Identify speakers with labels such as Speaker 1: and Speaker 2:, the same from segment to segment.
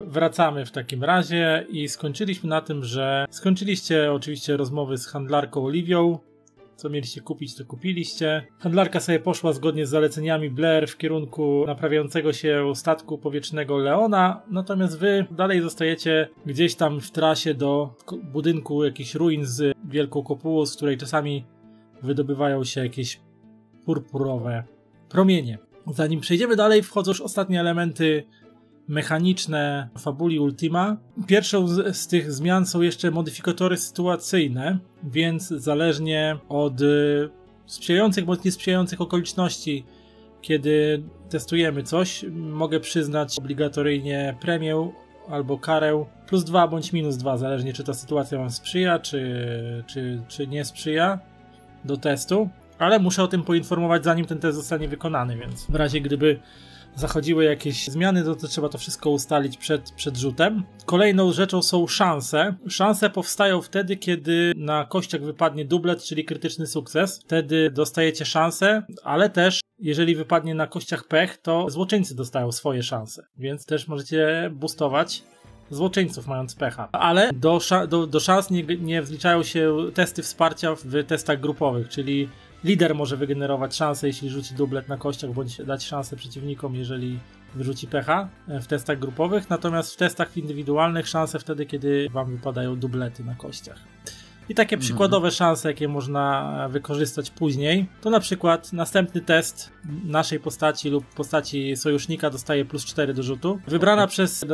Speaker 1: Wracamy w takim razie i skończyliśmy na tym, że skończyliście oczywiście rozmowy z handlarką Oliwią. Co mieliście kupić, to kupiliście. Handlarka sobie poszła zgodnie z zaleceniami Blair w kierunku naprawiającego się statku powietrznego Leona, natomiast wy dalej zostajecie gdzieś tam w trasie do budynku jakichś ruin z wielką kopułą, z której czasami wydobywają się jakieś purpurowe promienie. Zanim przejdziemy dalej, wchodzą już ostatnie elementy mechaniczne fabuli Ultima. Pierwszą z tych zmian są jeszcze modyfikatory sytuacyjne, więc zależnie od sprzyjających bądź niesprzyjających okoliczności, kiedy testujemy coś, mogę przyznać obligatoryjnie premię albo karę +2 bądź -2, zależnie czy ta sytuacja wam sprzyja, czy nie sprzyja do testu, ale muszę o tym poinformować, zanim ten test zostanie wykonany, więc w razie gdyby zachodziły jakieś zmiany, to trzeba to wszystko ustalić przed rzutem. Kolejną rzeczą są szanse. Szanse powstają wtedy, kiedy na kościach wypadnie dublet, czyli krytyczny sukces. Wtedy dostajecie szansę, ale też jeżeli wypadnie na kościach pech, to złoczyńcy dostają swoje szanse, więc też możecie boostować złoczyńców mając pecha. Ale do szans nie wliczają się testy wsparcia w testach grupowych, czyli lider może wygenerować szansę, jeśli rzuci dublet na kościach, bądź dać szansę przeciwnikom, jeżeli wyrzuci pecha w testach grupowych, natomiast w testach indywidualnych szanse wtedy, kiedy wam wypadają dublety na kościach. I takie przykładowe szanse, jakie można wykorzystać później, to na przykład następny test naszej postaci lub postaci sojusznika dostaje +4 do rzutu. Wybrana przez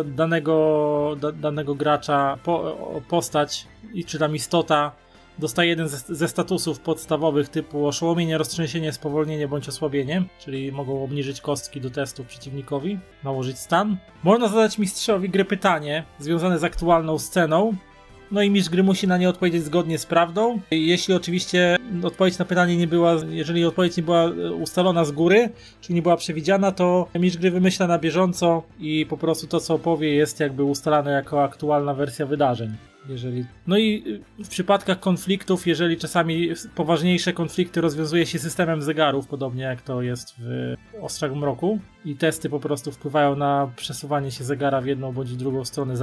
Speaker 1: danego gracza postać, czy tam istota, dostaje jeden ze statusów podstawowych typu oszołomienie, roztrzęsienie, spowolnienie bądź osłabienie, czyli mogą obniżyć kostki do testów przeciwnikowi, nałożyć stan. Można zadać mistrzowi gry pytanie związane z aktualną sceną, no i mistrz gry musi na nie odpowiedzieć zgodnie z prawdą. Jeśli oczywiście odpowiedź na pytanie jeżeli odpowiedź nie była ustalona z góry, czyli nie była przewidziana, to mistrz gry wymyśla na bieżąco i po prostu to, co opowie, jest jakby ustalane jako aktualna wersja wydarzeń. No i w przypadkach konfliktów, jeżeli czasami poważniejsze konflikty rozwiązuje się systemem zegarów, podobnie jak to jest w Ostrzach Mroku, i testy po prostu wpływają na przesuwanie się zegara w jedną bądź w drugą stronę,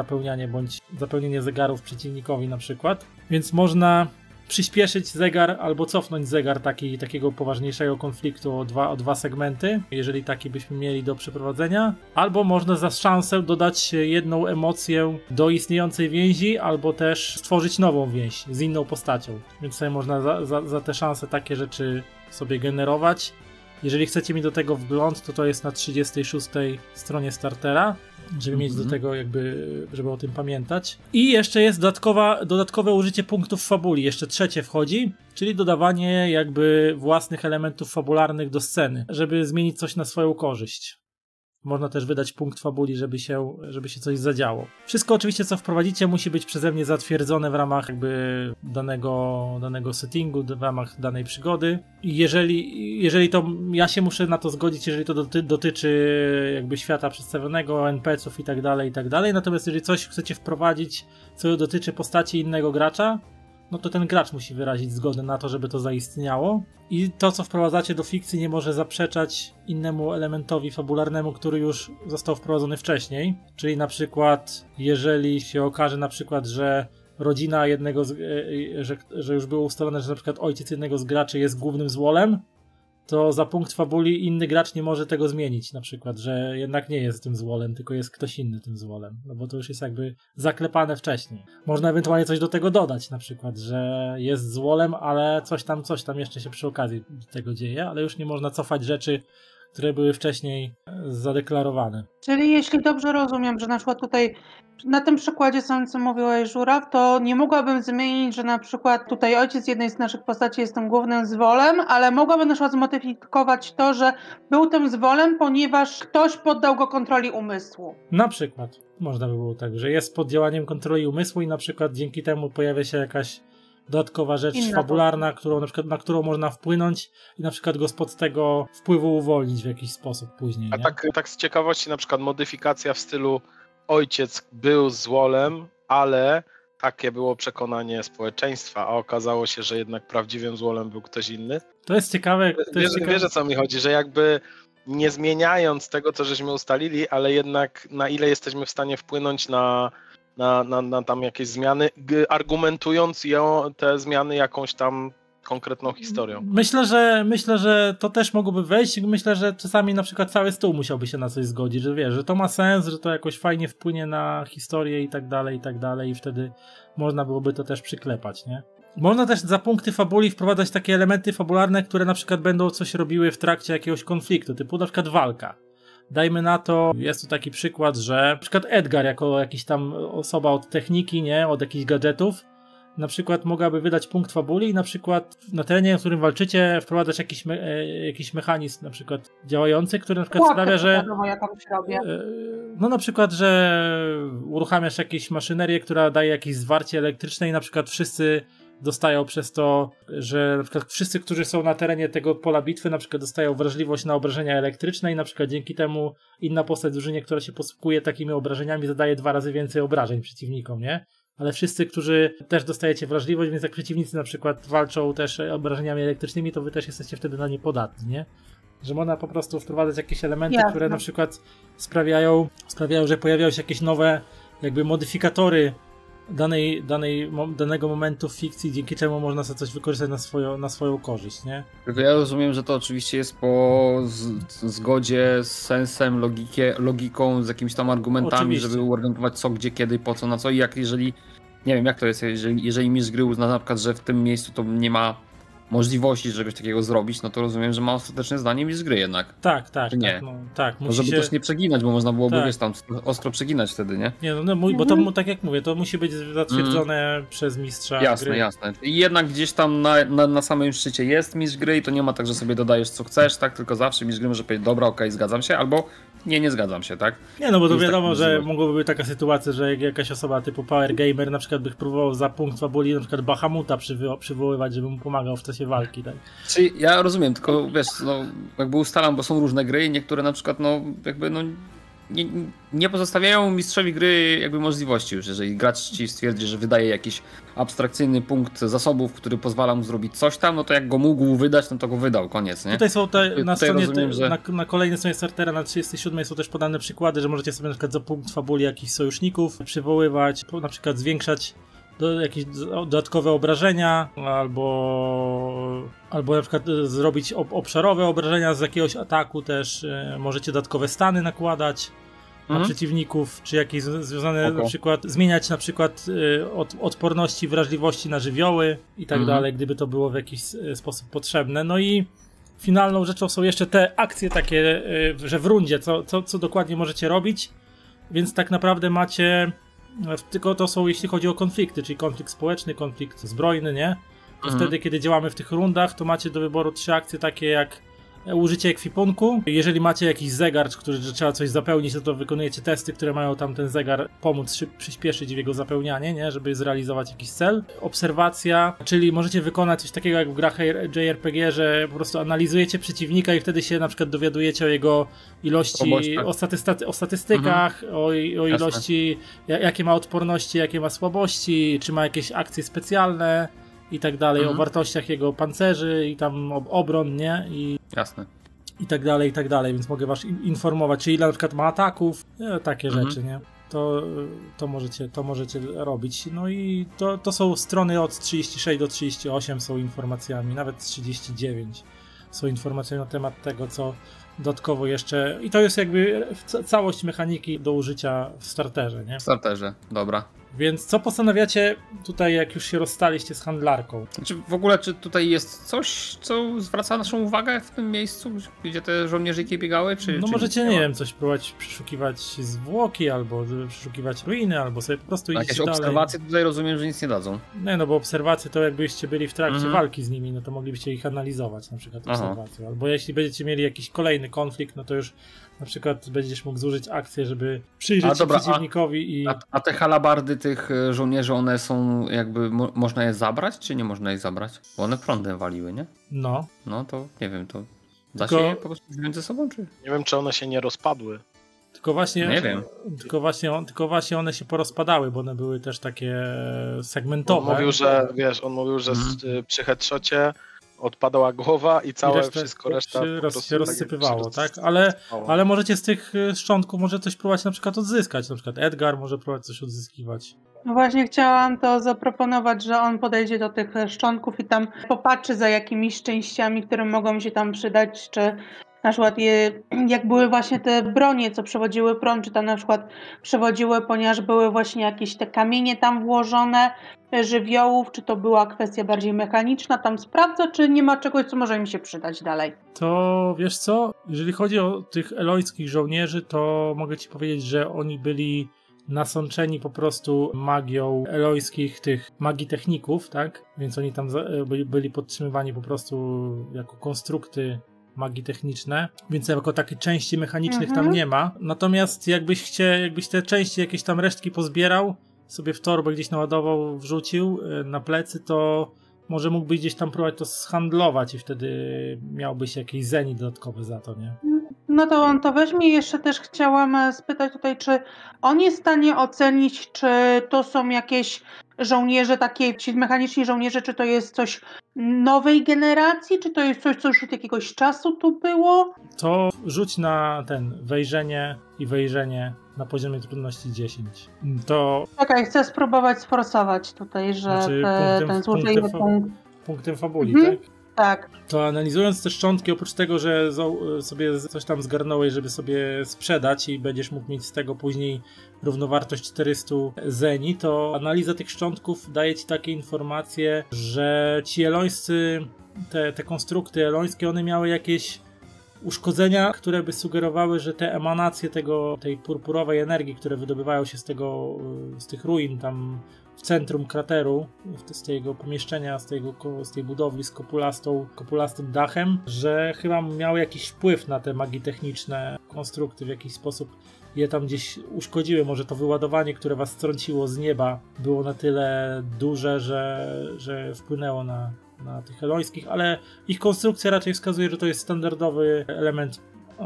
Speaker 1: zapełnienie zegarów przeciwnikowi na przykład, więc można przyspieszyć zegar albo cofnąć zegar takiego poważniejszego konfliktu o dwa segmenty, jeżeli taki byśmy mieli do przeprowadzenia, albo można za szansę dodać jedną emocję do istniejącej więzi, albo też stworzyć nową więź z inną postacią, więc sobie można za te szanse takie rzeczy sobie generować. Jeżeli chcecie mieć do tego wgląd, to jest na 36 stronie startera, żeby mieć do tego żeby o tym pamiętać. I jeszcze jest dodatkowe użycie punktów fabuli, jeszcze trzecie wchodzi, czyli dodawanie własnych elementów fabularnych do sceny, żeby zmienić coś na swoją korzyść. Można też wydać punkt fabuli, żeby się coś zadziało. Wszystko oczywiście, co wprowadzicie, musi być przeze mnie zatwierdzone w ramach danego settingu, w ramach danej przygody. I jeżeli to ja się muszę na to zgodzić, jeżeli to dotyczy świata przedstawionego, NPC-ów i tak dalej. Natomiast jeżeli coś chcecie wprowadzić, co dotyczy postaci innego gracza, no to ten gracz musi wyrazić zgodę na to, żeby to zaistniało. I to, co wprowadzacie do fikcji, nie może zaprzeczać innemu elementowi fabularnemu, który już został wprowadzony wcześniej. Czyli na przykład, jeżeli się okaże że rodzina jednego że już było ustalone, że na przykład ojciec jednego z graczy jest głównym złolem, to za punkt fabuli inny gracz nie może tego zmienić, na przykład, że jednak nie jest tym złolem, tylko jest ktoś inny tym złolem, no bo to już jest zaklepane wcześniej. Można ewentualnie coś do tego dodać, na przykład, że jest złolem, ale coś tam jeszcze się przy okazji tego dzieje, ale już nie można cofać rzeczy, które były wcześniej zadeklarowane.
Speaker 2: Czyli jeśli dobrze rozumiem, że na przykład tutaj na tym przykładzie samym, co mówiłeś, Żuraw, to nie mogłabym zmienić, że na przykład tutaj ojciec jednej z naszych postaci jest tym głównym zwolem, ale mogłabym na przykład zmodyfikować to, że był tym zwolem, ponieważ ktoś poddał go kontroli umysłu.
Speaker 1: Na przykład. Można by było tak, że jest pod działaniem kontroli umysłu i na przykład dzięki temu pojawia się jakaś dodatkowa rzecz fabularna, na którą można wpłynąć i na przykład go spod tego wpływu uwolnić w jakiś sposób później.
Speaker 3: A tak z ciekawości, na przykład modyfikacja w stylu ojciec był złolem, ale takie było przekonanie społeczeństwa, a okazało się, że jednak prawdziwym złolem był ktoś inny.
Speaker 1: To jest ciekawe.
Speaker 3: Wiesz, o co mi chodzi, że nie zmieniając tego, co żeśmy ustalili, ale jednak na ile jesteśmy w stanie wpłynąć na tam jakieś zmiany, argumentując te zmiany jakąś tam konkretną historią.
Speaker 1: Myślę, że to też mogłoby wejść. Myślę, że czasami na przykład cały stół musiałby się na coś zgodzić, że wiesz, że to ma sens, że to jakoś fajnie wpłynie na historię i tak dalej i wtedy można byłoby to też przyklepać, nie? Można też za punkty fabuli wprowadzać takie elementy fabularne, które na przykład będą coś robiły w trakcie jakiegoś konfliktu, typu na przykład walka. Dajmy na to, jest tu taki przykład, że na przykład Edgar jako jakiś tam osoba od techniki, nie, od jakichś gadżetów, na przykład mogłaby wydać punkt fabuli i na przykład na terenie, w którym walczycie, wprowadzać jakiś mechanizm na przykład działający, który na przykład sprawia, że no na przykład, że uruchamiasz jakąś maszynerię, która daje jakieś zwarcie elektryczne i na przykład wszyscy dostają przez to, że na przykład wszyscy, którzy są na terenie tego pola bitwy, na przykład dostają wrażliwość na obrażenia elektryczne i na przykład dzięki temu inna postać w drużynie, która się posługuje takimi obrażeniami, zadaje 2 razy więcej obrażeń przeciwnikom, nie? Ale wszyscy, którzy też dostajecie wrażliwość, więc jak przeciwnicy na przykład walczą też obrażeniami elektrycznymi, to wy też jesteście wtedy na nie podatni, nie? Że można po prostu wprowadzać jakieś elementy, które na przykład sprawiają, że pojawiają się jakieś nowe jakby modyfikatory danego momentu w fikcji, dzięki czemu można sobie coś wykorzystać na swoją korzyść, nie?
Speaker 4: Tylko ja rozumiem, że to oczywiście jest po zgodzie z sensem, logiką, z jakimiś tam argumentami, oczywiście, żeby uargumentować co, gdzie, kiedy, po co, na co i jeżeli, nie wiem jak to jest, jeżeli mistrz gry uzna na przykład, że w tym miejscu to nie ma możliwości, żeby coś takiego zrobić, no to rozumiem, że ma ostateczne zdanie mistrz gry jednak.
Speaker 1: Tak.
Speaker 4: Nie.
Speaker 1: Musi
Speaker 4: żeby też nie przeginać, bo można byłoby wiesz, tam ostro przeginać wtedy, nie?
Speaker 1: Nie, bo to tak jak mówię, to musi być zatwierdzone przez mistrza gry.
Speaker 4: Jasne. I jednak gdzieś tam na samym szczycie jest mistrz gry i to nie ma tak, że sobie dodajesz co chcesz, tak? Tylko zawsze mistrz gry może powiedzieć, dobra, okej, zgadzam się, albo nie zgadzam się, tak?
Speaker 1: Nie, no bo to wiadomo, że mogłoby być taka sytuacja, że jakaś osoba typu Power Gamer na przykład by próbował za punkt fabuli na przykład Bahamuta przywoływać, żeby mu pomagał w czasie walki, tak?
Speaker 4: Czyli ja rozumiem, tylko wiesz, no jakby ustalam, bo są różne gry i niektóre na przykład nie pozostawiają mistrzowi gry jakby możliwości już, jeżeli gracz ci stwierdzi, że wydaje jakiś abstrakcyjny punkt zasobów, który pozwala mu zrobić coś tam, no to jak go mógł wydać, no to go wydał, koniec, nie?
Speaker 1: Tutaj są na stronie, na kolejnej stronie startera, na 37 są też podane przykłady, że możecie sobie na przykład za punkt fabuli jakichś sojuszników przywoływać, na przykład zwiększać jakieś dodatkowe obrażenia, albo na przykład zrobić obszarowe obrażenia z jakiegoś ataku też, możecie dodatkowe stany nakładać na przeciwników, czy jakieś związane na przykład, zmieniać na przykład odporności, wrażliwości na żywioły i tak dalej, gdyby to było w jakiś sposób potrzebne. No i finalną rzeczą są jeszcze te akcje takie, że w rundzie, co dokładnie możecie robić, więc tak naprawdę macie, tylko to są jeśli chodzi o konflikty, czyli konflikt społeczny, konflikt zbrojny, nie? To wtedy, kiedy działamy w tych rundach, to macie do wyboru 3 akcje takie jak użycie ekwipunku. Jeżeli macie jakiś zegar, że trzeba coś zapełnić, to wykonujecie testy, które mają tam ten zegar pomóc przyspieszyć w jego zapełnianie, nie? Żeby zrealizować jakiś cel. Obserwacja, czyli możecie wykonać coś takiego jak w grach JRPG, że po prostu analizujecie przeciwnika i wtedy się na przykład dowiadujecie o jego ilości, o statystykach, o ilości, jakie ma odporności, jakie ma słabości, czy ma jakieś akcje specjalne i tak dalej, o wartościach jego pancerzy i tam obron, nie?
Speaker 4: Jasne.
Speaker 1: I tak dalej, więc mogę was informować, czy ile na przykład ma ataków, takie rzeczy, nie? To możecie robić. No i to są strony od 36 do 38 są informacjami, nawet 39 są informacjami na temat tego, co dodatkowo jeszcze, i to jest jakby całość mechaniki do użycia w starterze, nie?
Speaker 4: W starterze, dobra.
Speaker 1: Więc co postanawiacie tutaj, jak już się rozstaliście z handlarką?
Speaker 4: Znaczy w ogóle, czy tutaj jest coś, co zwraca naszą uwagę w tym miejscu, gdzie te żołnierzyki biegały?
Speaker 1: No możecie, nie wiem, coś próbować przeszukiwać zwłoki, albo przeszukiwać ruiny, albo sobie po prostu iść dalej.
Speaker 4: Jakieś obserwacje tutaj rozumiem, że nic nie dadzą.
Speaker 1: Nie, no bo obserwacje to jakbyście byli w trakcie walki z nimi, no to moglibyście ich analizować na przykład obserwacją. Albo jeśli będziecie mieli jakiś kolejny konflikt, no to już na przykład będziesz mógł zużyć akcję, żeby przyjrzeć się przeciwnikowi
Speaker 4: A te halabardy tych żołnierzy, one są jakby, można je zabrać, czy nie można je zabrać? Bo one prądem waliły, nie?
Speaker 1: No.
Speaker 4: No to nie wiem, to da się je po prostu wziąć ze sobą, czy? Nie
Speaker 3: wiem, czy one się nie rozpadły.
Speaker 1: Tylko właśnie,
Speaker 4: nie wiem.
Speaker 1: Tylko właśnie one się porozpadały, bo one były też takie segmentowe.
Speaker 3: On mówił, że przy headshocie odpadała głowa i całe
Speaker 1: reszta,
Speaker 3: wszystko reszta
Speaker 1: się rozsypywało, tak? Ale możecie z tych szczątków może coś próbować na przykład odzyskać, na przykład Edgar może próbować coś odzyskiwać.
Speaker 2: No właśnie chciałam to zaproponować, że on podejdzie do tych szczątków i tam popatrzy za jakimiś częściami, które mogą się tam przydać, czy na przykład jak były właśnie te bronie, co przewodziły prąd, czy tam na przykład przewodziły, ponieważ były właśnie jakieś te kamienie tam włożone, żywiołów, czy to była kwestia bardziej mechaniczna, tam sprawdzę, czy nie ma czegoś, co może mi się przydać dalej.
Speaker 1: To wiesz co, jeżeli chodzi o tych elońskich żołnierzy, to mogę ci powiedzieć, że oni byli nasączeni po prostu magią elońskich tych magii techników, tak? Więc oni tam byli podtrzymywani po prostu jako konstrukty magii techniczne, więc jako takie części mechanicznych tam nie ma. Natomiast jakbyś te części, jakieś tam resztki pozbierał, sobie w torbę gdzieś naładował, wrzucił na plecy, to może mógłbyś gdzieś tam próbować to zhandlować i wtedy miałbyś jakieś zeni dodatkowe za to, nie?
Speaker 2: No to on to weźmie. Jeszcze też chciałam spytać tutaj, czy on jest w stanie ocenić, czy to są jakieś żołnierze, takie ci mechaniczni żołnierze, czy to jest coś nowej generacji, czy to jest coś, co już od jakiegoś czasu tu było?
Speaker 1: To rzuć na wejrzenie i wejrzenie na poziomie trudności 10. To...
Speaker 2: Czekaj, chcę spróbować sforsować tutaj, że ten zużyje
Speaker 1: punktem fabuli, tak?
Speaker 2: Tak.
Speaker 1: To analizując te szczątki, oprócz tego, że sobie coś tam zgarnąłeś, żeby sobie sprzedać i będziesz mógł mieć z tego później równowartość 400 zeni, to analiza tych szczątków daje ci takie informacje, że ci elońscy, te konstrukty elońskie, one miały jakieś uszkodzenia, które by sugerowały, że te emanacje tej purpurowej energii, które wydobywają się z tych ruin tam w centrum krateru, z tego pomieszczenia, z tej budowli z kopulastym dachem, że chyba miały jakiś wpływ na te magitechniczne konstrukty, w jakiś sposób je tam gdzieś uszkodziły. Może to wyładowanie, które was strąciło z nieba, było na tyle duże, że wpłynęło na tych elońskich, ale ich konstrukcja raczej wskazuje, że to jest standardowy element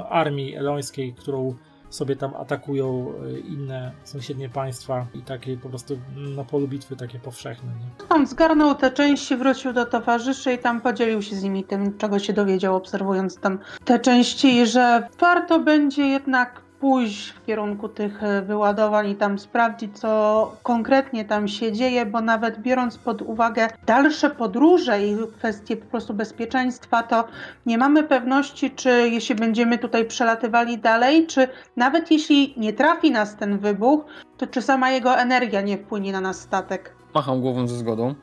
Speaker 1: armii elońskiej, którą sobie tam atakują inne sąsiednie państwa i takie po prostu na polu bitwy takie powszechne. Nie?
Speaker 2: Tam zgarnął te części, wrócił do towarzyszy i tam podzielił się z nimi tym, czego się dowiedział, obserwując tam te części, że warto będzie jednak pójść w kierunku tych wyładowań i tam sprawdzić, co konkretnie tam się dzieje, bo nawet biorąc pod uwagę dalsze podróże i kwestie po prostu bezpieczeństwa, to nie mamy pewności, czy jeśli będziemy tutaj przelatywali dalej, czy nawet jeśli nie trafi nas ten wybuch, to czy sama jego energia nie wpłynie na nasz statek.
Speaker 4: Macham głową ze zgodą.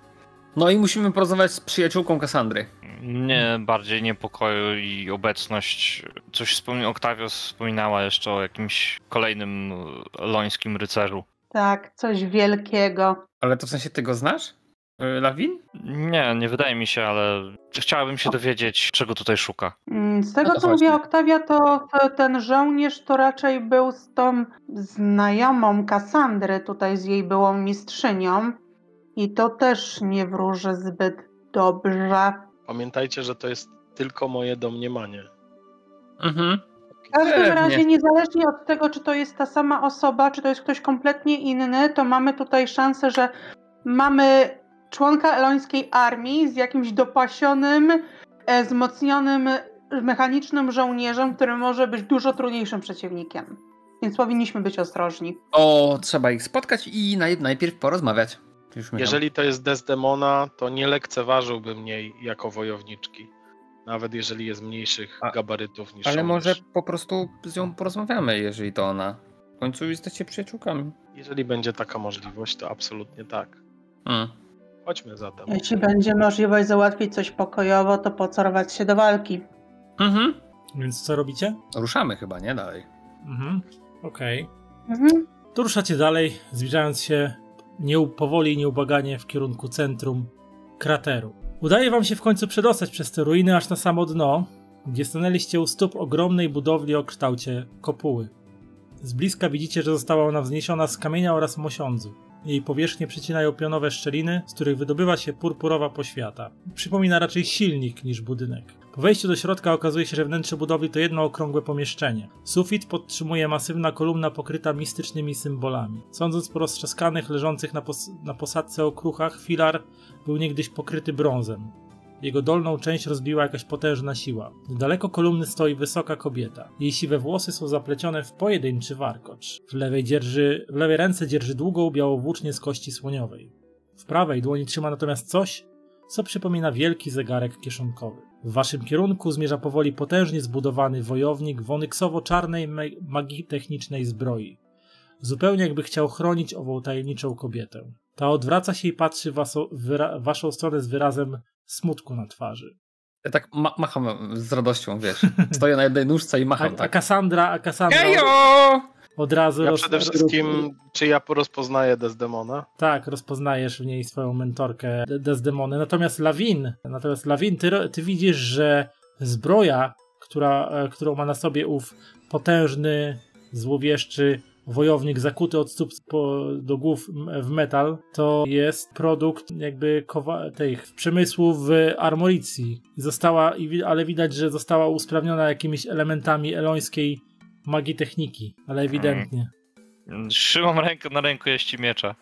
Speaker 4: No i musimy porozmawiać z przyjaciółką Kassandry.
Speaker 5: Mnie bardziej niepokoju i obecność. Coś Octavio wspominała jeszcze o jakimś kolejnym elońskim rycerzu.
Speaker 2: Tak, coś wielkiego.
Speaker 4: Ale to w sensie ty go znasz? Lawin?
Speaker 5: Nie wydaje mi się, ale chciałabym się dowiedzieć, czego tutaj szuka.
Speaker 2: Z tego, co mówiła Octavia, to ten żołnierz to raczej był z tą znajomą Kassandry, tutaj z jej byłą mistrzynią. I to też nie wróży zbyt dobrze.
Speaker 3: Pamiętajcie, że to jest tylko moje domniemanie.
Speaker 2: W każdym razie, niezależnie od tego, czy to jest ta sama osoba, czy to jest ktoś kompletnie inny, to mamy tutaj szansę, że mamy członka elońskiej armii z jakimś dopasionym, wzmocnionym, mechanicznym żołnierzem, który może być dużo trudniejszym przeciwnikiem. Więc powinniśmy być ostrożni.
Speaker 4: Trzeba ich spotkać i najpierw porozmawiać.
Speaker 3: Jeżeli to jest Desdemona, to nie lekceważyłbym jej jako wojowniczki. Nawet jeżeli jest mniejszych gabarytów niż
Speaker 4: ale
Speaker 3: żołnierz.
Speaker 4: może po prostu z nią porozmawiamy, jeżeli to ona. W końcu jesteście przyjaciółkami.
Speaker 3: Jeżeli będzie taka możliwość, to absolutnie tak. Chodźmy zatem.
Speaker 2: Jeśli będzie możliwość załatwić coś pokojowo, to po co rwać się do walki?
Speaker 1: Więc co robicie?
Speaker 4: Ruszamy chyba, nie? Dalej.
Speaker 1: Okej. To ruszacie dalej, zbliżając się powoli i nieubłaganie w kierunku centrum krateru. Udaje wam się w końcu przedostać przez te ruiny aż na samo dno, gdzie stanęliście u stóp ogromnej budowli o kształcie kopuły. Z bliska widzicie, że została ona wzniesiona z kamienia oraz mosiądzu. Jej powierzchnię przycinają pionowe szczeliny, z których wydobywa się purpurowa poświata. Przypomina raczej silnik niż budynek. Po wejściu do środka okazuje się, że wnętrze budowli to jedno okrągłe pomieszczenie. Sufit podtrzymuje masywna kolumna pokryta mistycznymi symbolami. Sądząc po roztrzaskanych, leżących na posadce okruchach, filar był niegdyś pokryty brązem. Jego dolną część rozbiła jakaś potężna siła. Niedaleko kolumny stoi wysoka kobieta. Jej siwe włosy są zaplecione w pojedynczy warkocz. W lewej ręce dzierży długą, białą włócznię z kości słoniowej. W prawej dłoni trzyma natomiast coś, co przypomina wielki zegarek kieszonkowy. W waszym kierunku zmierza powoli potężnie zbudowany wojownik w onyksowo-czarnej magii technicznej zbroi. Zupełnie jakby chciał chronić ową tajemniczą kobietę. Ta odwraca się i patrzy w waszą stronę z wyrazem smutku na twarzy.
Speaker 4: Ja tak macham z radością, wiesz. Stoję na jednej nóżce i macham tak.
Speaker 1: A Cassandra
Speaker 4: Hejo!
Speaker 1: Od razu...
Speaker 3: Ja przede wszystkim, czy ja rozpoznaję Desdemona?
Speaker 1: Tak, rozpoznajesz w niej swoją mentorkę Desdemonę. Natomiast Lawin, ty widzisz, że zbroja, którą ma na sobie ów potężny, złowieszczy wojownik zakuty od stóp do głów w metal, to jest produkt jakby tych przemysłu w Armoricji. Ale widać, że została usprawniona jakimiś elementami elońskiej magii techniki, ale ewidentnie.
Speaker 5: Trzymam rękę na rękojeści miecza.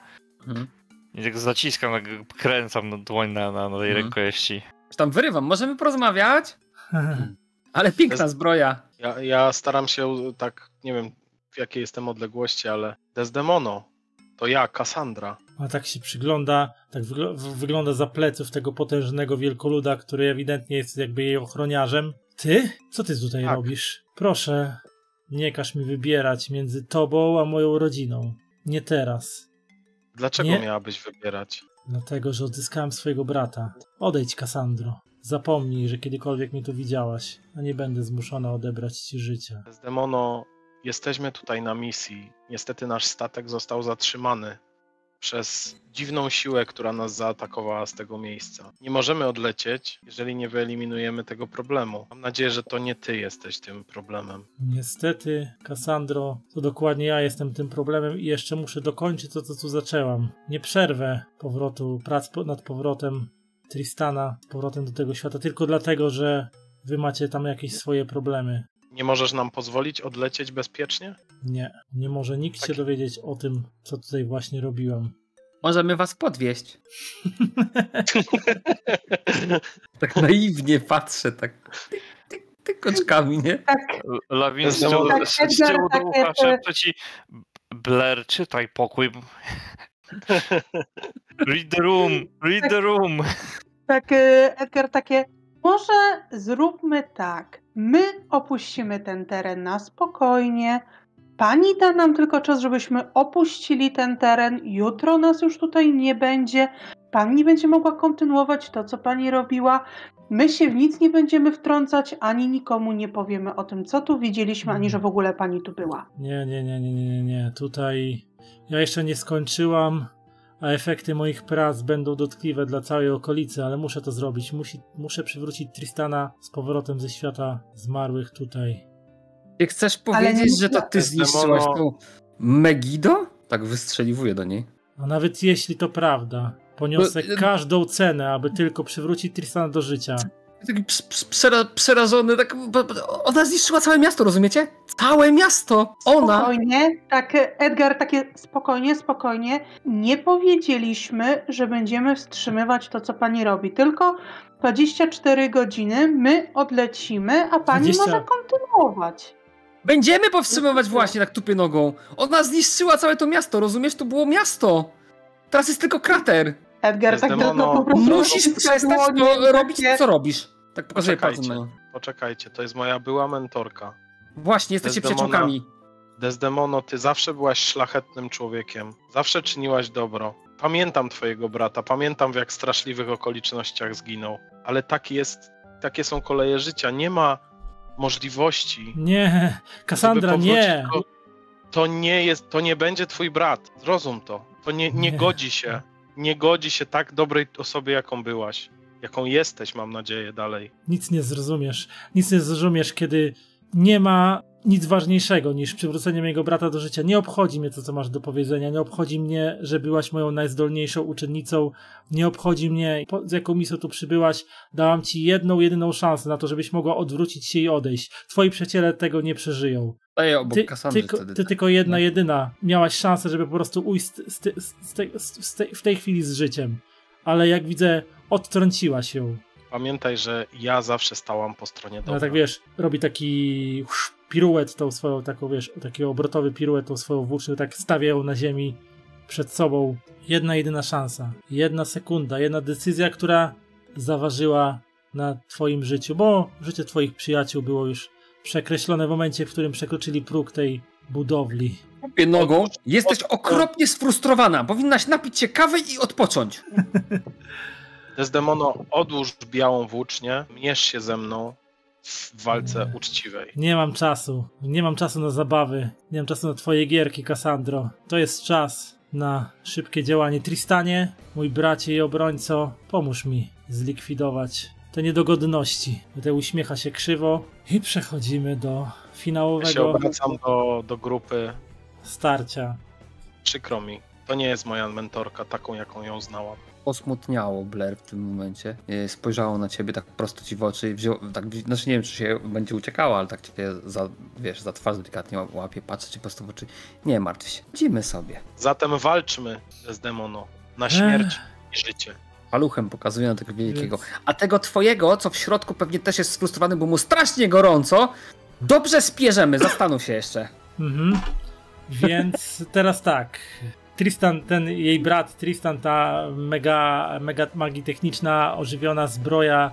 Speaker 5: I tak zaciskam, tak kręcam dłoń na tej rękojeści.
Speaker 4: Tam wyrywam, możemy porozmawiać? Ale piękna zbroja.
Speaker 3: Ja staram się tak, nie wiem w jakiej jestem odległości, ale Desdemono, to ja, Cassandra.
Speaker 1: A tak się przygląda, tak wygląda za pleców tego potężnego wielkoluda, który ewidentnie jest jakby jej ochroniarzem. Ty? Co ty tutaj robisz? Proszę, nie każ mi wybierać między tobą a moją rodziną. Nie teraz.
Speaker 3: Dlaczego miałabyś wybierać?
Speaker 1: Dlatego, że odzyskałem swojego brata. Odejdź, Cassandro. Zapomnij, że kiedykolwiek mnie tu widziałaś, a nie będę zmuszona odebrać ci życia.
Speaker 3: Desdemono, jesteśmy tutaj na misji. Niestety nasz statek został zatrzymany przez dziwną siłę, która nas zaatakowała z tego miejsca. Nie możemy odlecieć, jeżeli nie wyeliminujemy tego problemu. Mam nadzieję, że to nie ty jesteś tym problemem.
Speaker 1: Niestety, Cassandro, to dokładnie ja jestem tym problemem i jeszcze muszę dokończyć to, co tu zaczęłam. Nie przerwę prac nad powrotem Tristana, z powrotem do tego świata, tylko dlatego, że wy macie tam jakieś swoje problemy.
Speaker 3: Nie możesz nam pozwolić odlecieć bezpiecznie?
Speaker 1: Nie może nikt się dowiedzieć o tym, co tutaj właśnie robiłam.
Speaker 4: Możemy was podwieźć. Tak naiwnie patrzę, tak tyk oczkami, nie?
Speaker 2: Tak.
Speaker 5: Lawin z tyłu do ucha szepcze ci: Blair, czytaj pokój. Read the room.
Speaker 2: Tak, Edgar takie, może zróbmy tak. My opuścimy ten teren na spokojnie. Pani da nam tylko czas, żebyśmy opuścili ten teren. Jutro nas już tutaj nie będzie. Pani będzie mogła kontynuować to, co pani robiła. My się w nic nie będziemy wtrącać, ani nikomu nie powiemy o tym, co tu widzieliśmy, ani że w ogóle pani tu była.
Speaker 1: Nie. Tutaj ja jeszcze nie skończyłam, a efekty moich prac będą dotkliwe dla całej okolicy, ale muszę to zrobić. Muszę przywrócić Tristana z powrotem ze świata zmarłych tutaj.
Speaker 4: Ty chcesz powiedzieć, że to ty zniszczyłaś tą Megido? Tak wystrzeliwuję do niej.
Speaker 1: A nawet jeśli to prawda, poniosę każdą cenę, aby tylko przywrócić Tristana do życia.
Speaker 4: Taki przerażony, tak, ona zniszczyła całe miasto, rozumiecie? Całe miasto! Ona!
Speaker 2: Spokojnie, tak, Edgar, takie spokojnie. Nie powiedzieliśmy, że będziemy wstrzymywać to, co pani robi, tylko 24 godziny my odlecimy, a pani może kontynuować.
Speaker 4: Będziemy powstrzymywać właśnie, tak tupie nogą. Ona zniszczyła całe to miasto, rozumiesz? To było miasto! Teraz jest tylko krater!
Speaker 2: Edgar, tak tylko po prostu...
Speaker 4: Musisz przestać to robić, co robisz. Tak pokazuję palcem na nią.
Speaker 3: Poczekajcie, to jest moja była mentorka.
Speaker 4: Właśnie, jesteście przyjaciółkami.
Speaker 3: Desdemono, ty zawsze byłaś szlachetnym człowiekiem. Zawsze czyniłaś dobro. Pamiętam twojego brata, pamiętam w jak straszliwych okolicznościach zginął. Ale takie są koleje życia. Nie ma możliwości.
Speaker 1: Nie, Cassandra, nie.
Speaker 3: To nie będzie twój brat. Zrozum to. To nie godzi się. Nie godzi się tak dobrej osobie, jaką byłaś. Jaką jesteś, mam nadzieję, dalej.
Speaker 1: Nic nie zrozumiesz, kiedy nie ma nic ważniejszego niż przywrócenie mojego brata do życia. Nie obchodzi mnie to, co masz do powiedzenia. Nie obchodzi mnie, że byłaś moją najzdolniejszą uczennicą. Nie obchodzi mnie, z jaką misją tu przybyłaś. Dałam ci jedyną szansę na to, żebyś mogła odwrócić się i odejść. Twoi przyjaciele tego nie przeżyją. Ty tylko jedyna miałaś szansę, żeby po prostu ujść w tej chwili z życiem. Ale jak widzę, odtrąciłaś ją.
Speaker 3: pamiętaj, że ja zawsze stałam po stronie dobra.
Speaker 1: No tak wiesz, robi taki piruet tą swoją, taką wiesz, taki obrotowy piruet tą swoją włócznią, tak stawia ją na ziemi przed sobą. Jedna jedyna szansa, 1 sekunda, jedna decyzja, która zaważyła na twoim życiu, bo życie twoich przyjaciół było już przekreślone w momencie, w którym przekroczyli próg tej budowli.
Speaker 4: Nogą, jesteś okropnie sfrustrowana. Powinnaś napić się kawy i odpocząć.
Speaker 3: Desdemono, odłóż białą włócznię, mierz się ze mną w walce uczciwej.
Speaker 1: Nie mam czasu. Nie mam czasu na zabawy. Nie mam czasu na twoje gierki, Cassandro. To jest czas na szybkie działanie. Tristanie, mój bracie i obrońco, pomóż mi zlikwidować te niedogodności. Tutaj uśmiecha się krzywo i przechodzimy do finałowego
Speaker 3: Ja się obracam do grupy.
Speaker 1: starcia.
Speaker 3: Przykro mi. To nie jest moja mentorka, taką jaką ją znałam.
Speaker 4: Posmutniało Blair w tym momencie. Spojrzało na ciebie tak prosto ci w oczy. Znaczy nie wiem, czy się będzie uciekała, ale tak cię za twarz delikatnie łapie, patrzy ci prosto w oczy. Nie martw się. Idziemy sobie.
Speaker 3: Zatem walczmy, Desdemono, na śmierć i życie.
Speaker 4: Paluchem pokazuje na tego wielkiego. A tego twojego, co w środku pewnie też jest sfrustrowany, bo mu strasznie gorąco, dobrze spierzemy. Zastanów się jeszcze.
Speaker 1: Więc teraz tak. Tristan, ten jej brat Tristan, ta mega magii techniczna, ożywiona zbroja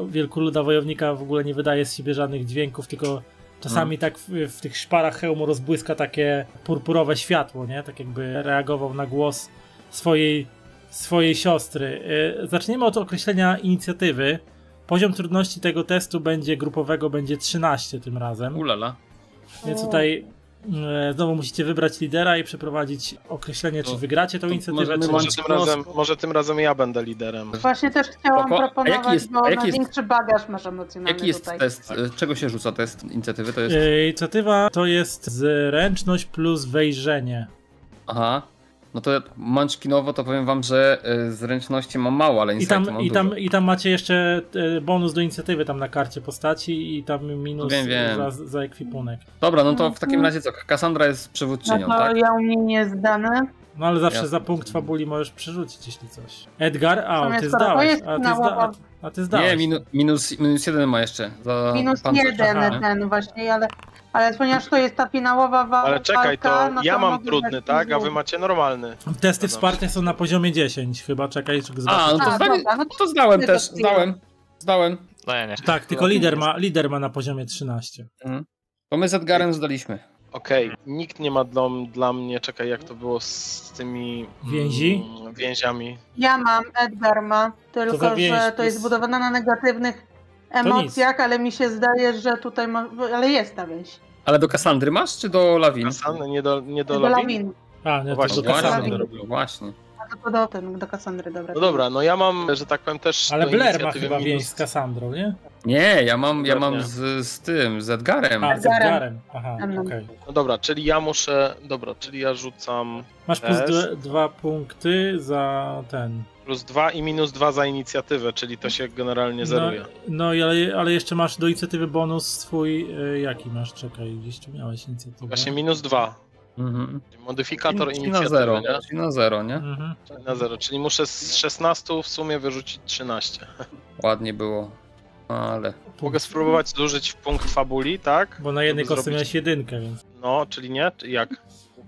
Speaker 1: wielkoluda wojownika w ogóle nie wydaje z siebie żadnych dźwięków, tylko czasami tak w tych szparach hełmu rozbłyska takie purpurowe światło, nie? Tak jakby reagował na głos swojej siostry. Zaczniemy od określenia inicjatywy. Poziom trudności tego testu grupowego będzie 13 tym razem.
Speaker 4: Ulala.
Speaker 1: Więc tutaj znowu musicie wybrać lidera i przeprowadzić określenie, czy wygracie tą inicjatywę, czy...
Speaker 3: Może tym razem ja będę liderem.
Speaker 2: Właśnie też chciałam proponować, bo największy bagaż masz emocjonalny.
Speaker 4: Jaki jest
Speaker 2: tutaj.
Speaker 4: test? Czego się rzuca test inicjatywy? To jest...
Speaker 1: Inicjatywa to jest zręczność plus wejrzenie.
Speaker 4: Aha. No to munchkinowo to powiem wam, że zręczności mam mało, ale insightu mam dużo.
Speaker 1: I tam macie jeszcze bonus do inicjatywy tam na karcie postaci i tam minus za ekwipunek.
Speaker 4: Dobra, no to w takim razie co? Cassandra jest przywódczynią,
Speaker 2: no to
Speaker 4: tak?
Speaker 2: ja u mnie nie jest dane.
Speaker 1: No ale zawsze za punkt fabuli możesz przerzucić, jeśli coś. Edgar, ty zdałeś.
Speaker 4: Nie, minus 1 ma jeszcze.
Speaker 2: Minus 1 ten właśnie, ale ponieważ to jest ta finałowa walka...
Speaker 3: Ale czekaj, to
Speaker 2: no
Speaker 3: ja mam trudny, tak? A wy macie normalny.
Speaker 1: Testy wsparcia są na poziomie 10. Chyba, czekaj, czy
Speaker 4: zobaczyć. To zdałem też, zdałem.
Speaker 1: Tak, tylko lider ma na poziomie 13.
Speaker 4: To my z Edgarem zdaliśmy.
Speaker 3: Okej, nikt nie ma dla mnie, czekaj, jak to było z tymi więziami.
Speaker 2: Ja mam, Edgar ma, tylko że to jest zbudowane na negatywnych emocjach, ale mi się zdaje, że tutaj ale jest ta więź.
Speaker 4: Ale do Cassandry masz, czy do Lawin?
Speaker 3: Cassandry, nie do
Speaker 2: Lawin.
Speaker 1: A, nie,
Speaker 3: właśnie,
Speaker 1: do Cassandry.
Speaker 4: Właśnie.
Speaker 2: Do Cassandry, dobra.
Speaker 3: No dobra, no ja mam, że tak powiem też...
Speaker 1: Ale Blair ma chyba więź z Cassandrą, nie?
Speaker 4: Nie, ja mam z Edgarem.
Speaker 1: A, z Edgarem. Aha, okej.
Speaker 3: No dobra, czyli ja muszę... Dobra, czyli ja rzucam...
Speaker 1: Masz plus 2 punkty za ten...
Speaker 3: Plus 2 i minus 2 za inicjatywę, czyli to się generalnie zeruje.
Speaker 1: No ale jeszcze masz do inicjatywy bonus swój... Jaki masz? Czekaj, gdzieś tu miałeś inicjatywę.
Speaker 3: Właśnie minus 2. Modyfikator inicjatywy,
Speaker 4: na 0,
Speaker 3: nie?
Speaker 4: Czyli na 0, nie?
Speaker 3: Czyli na 0, czyli muszę z 16 w sumie wyrzucić 13.
Speaker 4: Ładnie było, ale...
Speaker 3: Mogę spróbować zużyć punkt fabuli, tak?
Speaker 1: Bo na jednej kostce miałeś 1, więc...
Speaker 3: No, czyli nie? Czy jak?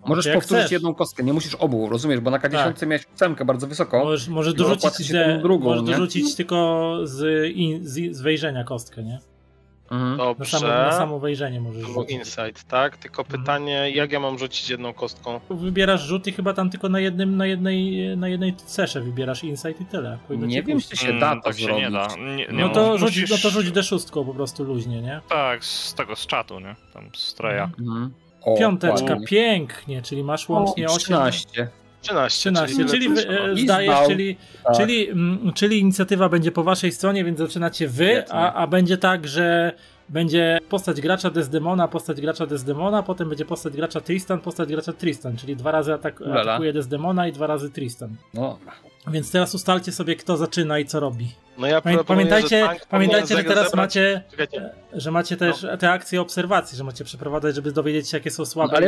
Speaker 4: Możesz powtórzyć jedną kostkę, nie musisz obu, rozumiesz, bo na K10 miałeś 8 bardzo wysoko.
Speaker 1: Możesz dorzucić tylko z wejrzenia kostkę, nie?
Speaker 3: Dobrze.
Speaker 1: Na samo wejrzenie możesz rzucić.
Speaker 3: Insight, tak? Tylko pytanie, jak ja mam rzucić jedną kostką?
Speaker 1: Wybierasz rzut i chyba tam tylko na jednej cesze wybierasz insight i tyle.
Speaker 4: Nie wiem, czy się da to
Speaker 5: tak
Speaker 4: zrobić.
Speaker 5: Się nie da.
Speaker 1: No to rzuć D6 po prostu luźnie, nie?
Speaker 5: Tak, z czatu, nie? Tam z Treja.
Speaker 1: Piąteczka, pięknie, czyli masz łącznie 13, czyli zdajesz, czyli inicjatywa będzie po waszej stronie, więc zaczynacie wy, a będzie tak, że będzie postać gracza Desdemona, potem będzie postać gracza Tristan, czyli 2 razy atakuje Desdemona i 2 razy Tristan.
Speaker 4: No.
Speaker 1: Więc teraz ustalcie sobie, kto zaczyna i co robi.
Speaker 3: No ja
Speaker 1: pamiętajcie, że teraz macie też te akcje obserwacji, że macie przeprowadzać, żeby dowiedzieć się, jakie są słabe.
Speaker 4: Ale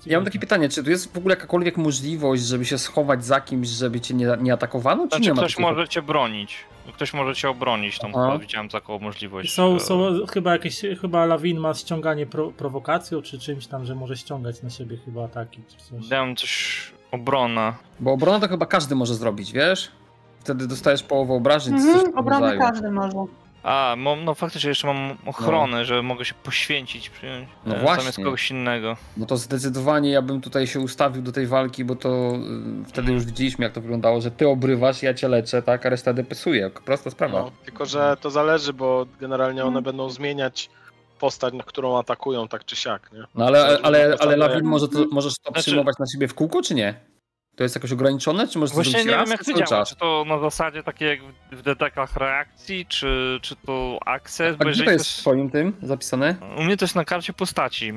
Speaker 4: ja mam takie pytanie, czy tu jest w ogóle jakakolwiek możliwość, żeby się schować za kimś, żeby cię nie atakowano, czy nie ma?
Speaker 5: Ktoś może cię bronić. ktoś może cię obronić, tam widziałem taką możliwość.
Speaker 1: Są chyba Lawin ma ściąganie prowokacją, czy czymś tam, że może ściągać na siebie chyba ataki, czy coś.
Speaker 5: Dałem coś, obrona.
Speaker 4: Bo obrona to chyba każdy może zrobić, wiesz? Wtedy dostajesz połowę obrażeń.
Speaker 2: Obronę każdy może.
Speaker 5: No faktycznie jeszcze mam ochronę, że mogę się poświęcić, przyjąć zamiast kogoś innego.
Speaker 4: No to zdecydowanie ja bym tutaj się ustawił do tej walki, bo to wtedy już widzieliśmy, jak to wyglądało, że ty obrywasz, ja cię leczę, tak, a reszta depesuje. Prosta sprawa.
Speaker 3: No, tylko że to zależy, bo generalnie one będą zmieniać postać, na którą atakują, tak czy siak, nie?
Speaker 4: No ale Lawin, możesz to przyjmować na siebie w kółko, czy nie? To jest jakoś ograniczone, czy możesz
Speaker 5: właśnie
Speaker 4: zrobić
Speaker 5: nie
Speaker 4: raz,
Speaker 5: wiem, jak to działa, czy to na zasadzie takiej jak w detekach reakcji, czy to access?
Speaker 4: A gdzie to jest w twoim tym zapisane?
Speaker 5: U mnie to jest na karcie postaci.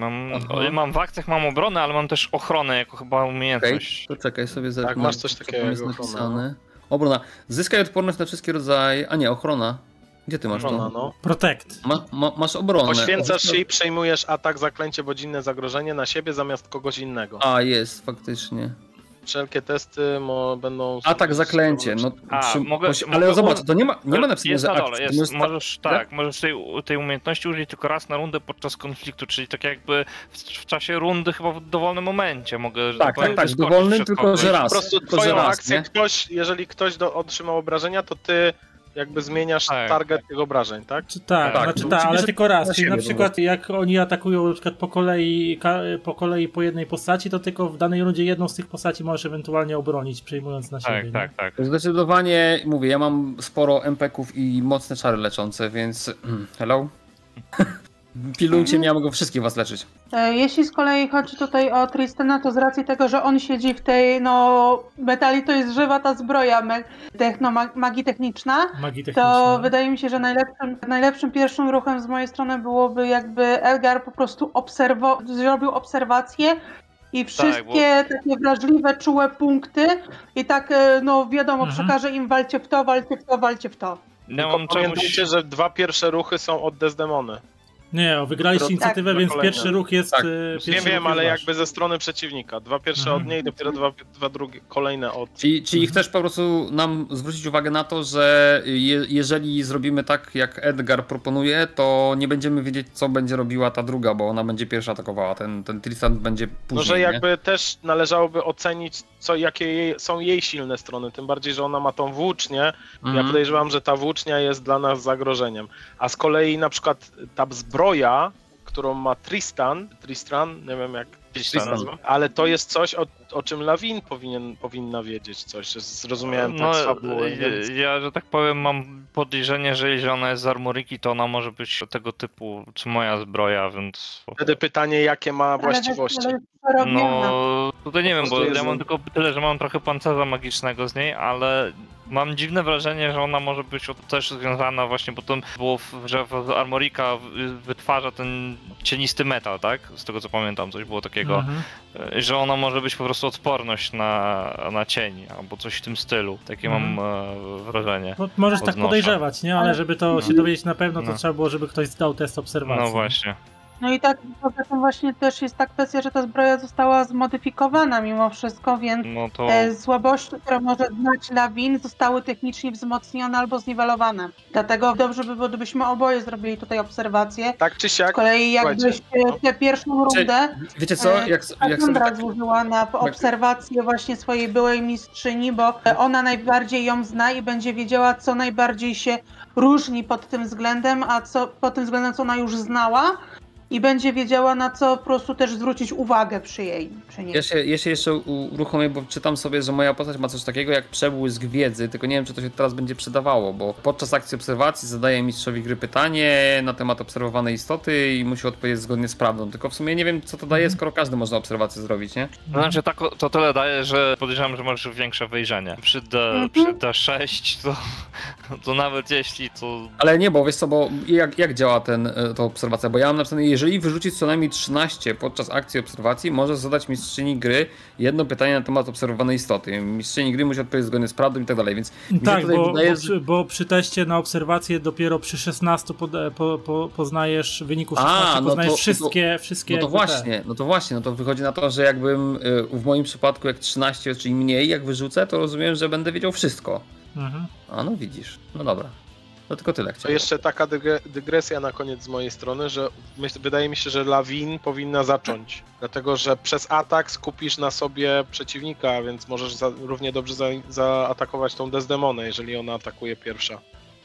Speaker 5: Mam w akcjach, mam obronę, ale mam też ochronę jako chyba umiejętność.
Speaker 4: To czekaj sobie.
Speaker 3: Tak, masz coś takiego jak
Speaker 4: napisane. Obrona. Zyskaj odporność na wszystkie rodzaje... A nie, ochrona. Gdzie ty masz to?
Speaker 3: No.
Speaker 1: Protect.
Speaker 4: Masz obronę.
Speaker 3: Poświęcasz się i przejmujesz atak, zaklęcie bądź inne zagrożenie na siebie zamiast kogoś innego.
Speaker 4: Jest, faktycznie.
Speaker 3: Wszelkie testy będą...
Speaker 4: Atak, zaklęcie. Ale zobacz, to nie ma napisane,
Speaker 5: jest
Speaker 4: że
Speaker 5: na dole, jest. Możesz tej umiejętności użyć tylko raz na rundę podczas konfliktu, czyli tak jakby w czasie rundy chyba w dowolnym momencie mogę...
Speaker 4: Tak, dowolnym, tylko że raz.
Speaker 3: Po prostu twoją akcję jeżeli ktoś otrzymał obrażenia, to ty jakby zmieniasz target tych obrażeń, tak?
Speaker 1: Ale tylko raz. Czyli na przykład jak oni atakują na przykład po kolei po jednej postaci, to tylko w danej rundzie jedną z tych postaci możesz ewentualnie obronić, przejmując na siebie.
Speaker 5: Tak.
Speaker 4: Zdecydowanie, mówię, ja mam sporo MP-ków i mocne czary leczące, więc hello? Pilnujcie mnie, ja mogę wszystkich was leczyć.
Speaker 2: Jeśli z kolei chodzi tutaj o Tristana, to z racji tego, że on siedzi w tej, metali to jest żywa ta zbroja magii techniczna, to wydaje mi się, że najlepszym pierwszym ruchem z mojej strony byłoby jakby Elgar po prostu zrobił obserwację i wszystkie takie wrażliwe, czułe punkty i tak, wiadomo, przekaże im walcie w to.
Speaker 3: Pamiętajcie, że 2 pierwsze ruchy są od Desdemony.
Speaker 1: Nie, wygraliście inicjatywę, więc pierwszy ruch jest...
Speaker 3: Tak. Nie wiem, ale jakby ze strony przeciwnika. 2 pierwsze od niej, dopiero 2 drugie, kolejne od...
Speaker 4: Czyli chcesz po prostu nam zwrócić uwagę na to, że jeżeli zrobimy tak, jak Edgar proponuje, to nie będziemy wiedzieć, co będzie robiła ta druga, bo ona będzie pierwsza atakowała, ten Tristan będzie później.
Speaker 3: No, że jakby też należałoby ocenić, jakie są jej silne strony, tym bardziej, że ona ma tą włócznię. Ja podejrzewam, że ta włócznia jest dla nas zagrożeniem. A z kolei na przykład ta zbroja, którą ma Tristran, nie wiem jak się nazywa, ale to jest coś, o czym Lawin powinna wiedzieć coś, zrozumiałem tak z fabuły.
Speaker 5: Ja, że tak powiem, mam podejrzenie, że jeśli ona jest z Armoriki, to ona może być tego typu, czy moja zbroja, więc...
Speaker 3: Wtedy pytanie, jakie ma właściwości.
Speaker 5: Tutaj nie wiem, bo ja mam tylko tyle, że mam trochę pancerza magicznego z niej, ale mam dziwne wrażenie, że ona może być też związana właśnie, bo to było, że Armorika wytwarza ten cienisty metal, tak? Z tego co pamiętam, coś było takiego, że ona może być po prostu odporność na cień, albo coś w tym stylu. Takie mam wrażenie.
Speaker 1: Możesz tak podejrzewać, nie? Ale żeby to się dowiedzieć na pewno, to trzeba było, żeby ktoś zdał test obserwacji.
Speaker 5: No właśnie.
Speaker 2: No i tak, poza tym właśnie też jest ta kwestia, że ta zbroja została zmodyfikowana mimo wszystko, więc słabości, które może znać Lawin, zostały technicznie wzmocnione albo zniwelowane. Dlatego dobrze by było, gdybyśmy oboje zrobili tutaj obserwację.
Speaker 3: Tak czy siak.
Speaker 2: Z kolei jakbyś tę pierwszą rundę
Speaker 4: wiecie co? Jak
Speaker 2: Sandra złożyła na obserwację właśnie swojej byłej mistrzyni, bo ona najbardziej ją zna i będzie wiedziała, co najbardziej się różni pod tym względem, a co pod tym względem, co ona już znała. I będzie wiedziała, na co po prostu też zwrócić uwagę przy niej.
Speaker 4: Ja się jeszcze uruchomię, bo czytam sobie, że moja postać ma coś takiego jak przebłysk wiedzy, tylko nie wiem, czy to się teraz będzie przydawało, bo podczas akcji obserwacji zadaje mistrzowi gry pytanie na temat obserwowanej istoty i musi odpowiedzieć zgodnie z prawdą. Tylko w sumie nie wiem, co to daje, skoro każdy można obserwację zrobić, nie?
Speaker 5: No znaczy to tyle daje, że podejrzewam, że masz większe wejrzenie. Przy D6 to nawet jeśli to...
Speaker 4: Ale nie, bo wiesz co, bo jak działa ta obserwacja? Bo ja mam napisane, jeżeli wyrzucić co najmniej 13 podczas akcji obserwacji, może zadać mistrzyni gry jedno pytanie na temat obserwowanej istoty. Mistrzyni gry musi odpowiedzieć zgodnie z prawdą i tak dalej, więc...
Speaker 1: Tak, bo przy teście na obserwację dopiero przy 16 poznajesz wyniku 16, poznajesz wszystkie...
Speaker 4: No to właśnie, no to wychodzi na to, że jakbym w moim przypadku jak 13, czyli mniej, jak wyrzucę, to rozumiem, że będę wiedział wszystko. A no widzisz, no dobra. To tylko tyle
Speaker 3: To
Speaker 4: chciałem.
Speaker 3: jeszcze taka dygresja na koniec z mojej strony, że wydaje mi się, że Lawin powinna zacząć. Dlatego, że przez atak skupisz na sobie przeciwnika, więc możesz równie dobrze zaatakować tą Desdemonę, jeżeli ona atakuje pierwsza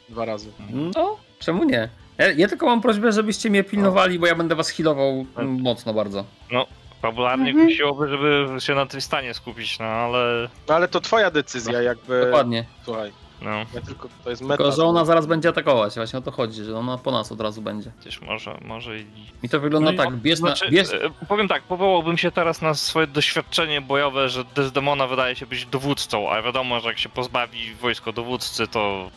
Speaker 3: 2 razy.
Speaker 4: No, czemu nie? Ja tylko mam prośbę, żebyście mnie pilnowali, bo ja będę was healował mocno bardzo.
Speaker 5: No, fabularnie kusiłoby, żeby się na Tristanie skupić, no ale...
Speaker 3: No ale to twoja decyzja jakby...
Speaker 4: Dokładnie.
Speaker 3: Słuchaj,
Speaker 5: No,
Speaker 3: ja tylko to jest meta.
Speaker 4: Tylko, że ona zaraz będzie atakować, właśnie o to chodzi, że ona po nas od razu będzie.
Speaker 5: gdzieś może i...
Speaker 4: Mi to wygląda
Speaker 1: No i-
Speaker 4: tak, bierz
Speaker 5: Znaczy, powiem tak, powołałbym się teraz na swoje doświadczenie bojowe, że Desdemona wydaje się być dowódcą, a wiadomo, że jak się pozbawi wojsko dowódcy, to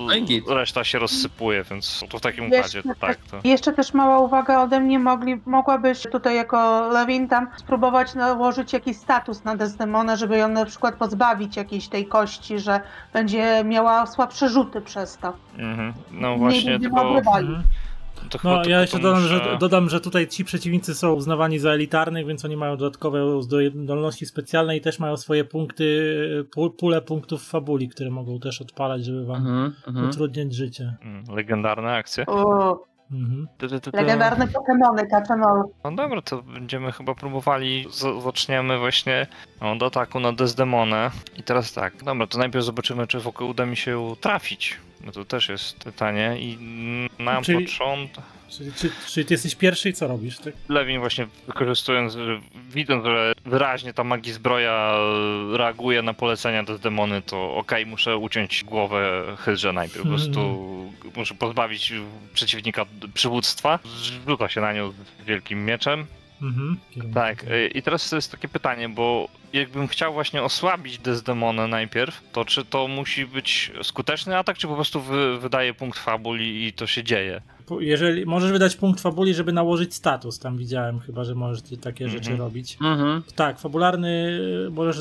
Speaker 4: No i git.
Speaker 5: reszta się rozsypuje, więc to w takim
Speaker 2: Jeszcze
Speaker 5: układzie, tak. To...
Speaker 2: Jeszcze też mała uwaga ode mnie, mogłabyś tutaj jako Lawin tam spróbować nałożyć jakiś status na Desdemonę, żeby ją na przykład pozbawić jakiejś tej kości, że będzie miała słabsze rzuty przez to.
Speaker 5: No właśnie,
Speaker 2: Nie
Speaker 5: tylko...
Speaker 2: rywali.
Speaker 5: To chyba
Speaker 1: No,
Speaker 5: tylko
Speaker 1: ja jeszcze
Speaker 5: muszę...
Speaker 1: dodam, że tutaj ci przeciwnicy są uznawani za elitarnych, więc oni mają dodatkowe zdolności specjalne i też mają swoje punkty, pulę punktów fabuli, które mogą też odpalać, żeby wam utrudniać życie.
Speaker 5: Legendarne akcje.
Speaker 2: Legendarne Pokemony, Kaczemol.
Speaker 5: No dobra, to będziemy chyba próbowali, zaczniemy właśnie od ataku na Desdemonę. I teraz tak, dobra, to najpierw zobaczymy, czy uda mi się trafić. No to też jest pytanie i na początek...
Speaker 1: Czyli ty jesteś pierwszy i co robisz? Tak?
Speaker 5: Lewin właśnie wykorzystując, widząc, że wyraźnie ta magii zbroja reaguje na polecenia Desdemony, to okej, muszę uciąć głowę Hydrze najpierw, po prostu muszę pozbawić przeciwnika przywództwa, rzuca się na nią z wielkim mieczem. Tak, i teraz to jest takie pytanie, bo jakbym chciał właśnie osłabić Desdemonę najpierw, to czy to musi być skuteczny atak, czy po prostu wydaje punkt fabuli i to się dzieje?
Speaker 1: Jeżeli możesz wydać punkt fabuli, żeby nałożyć status, tam widziałem chyba, że możesz takie rzeczy robić. Tak, fabularny możesz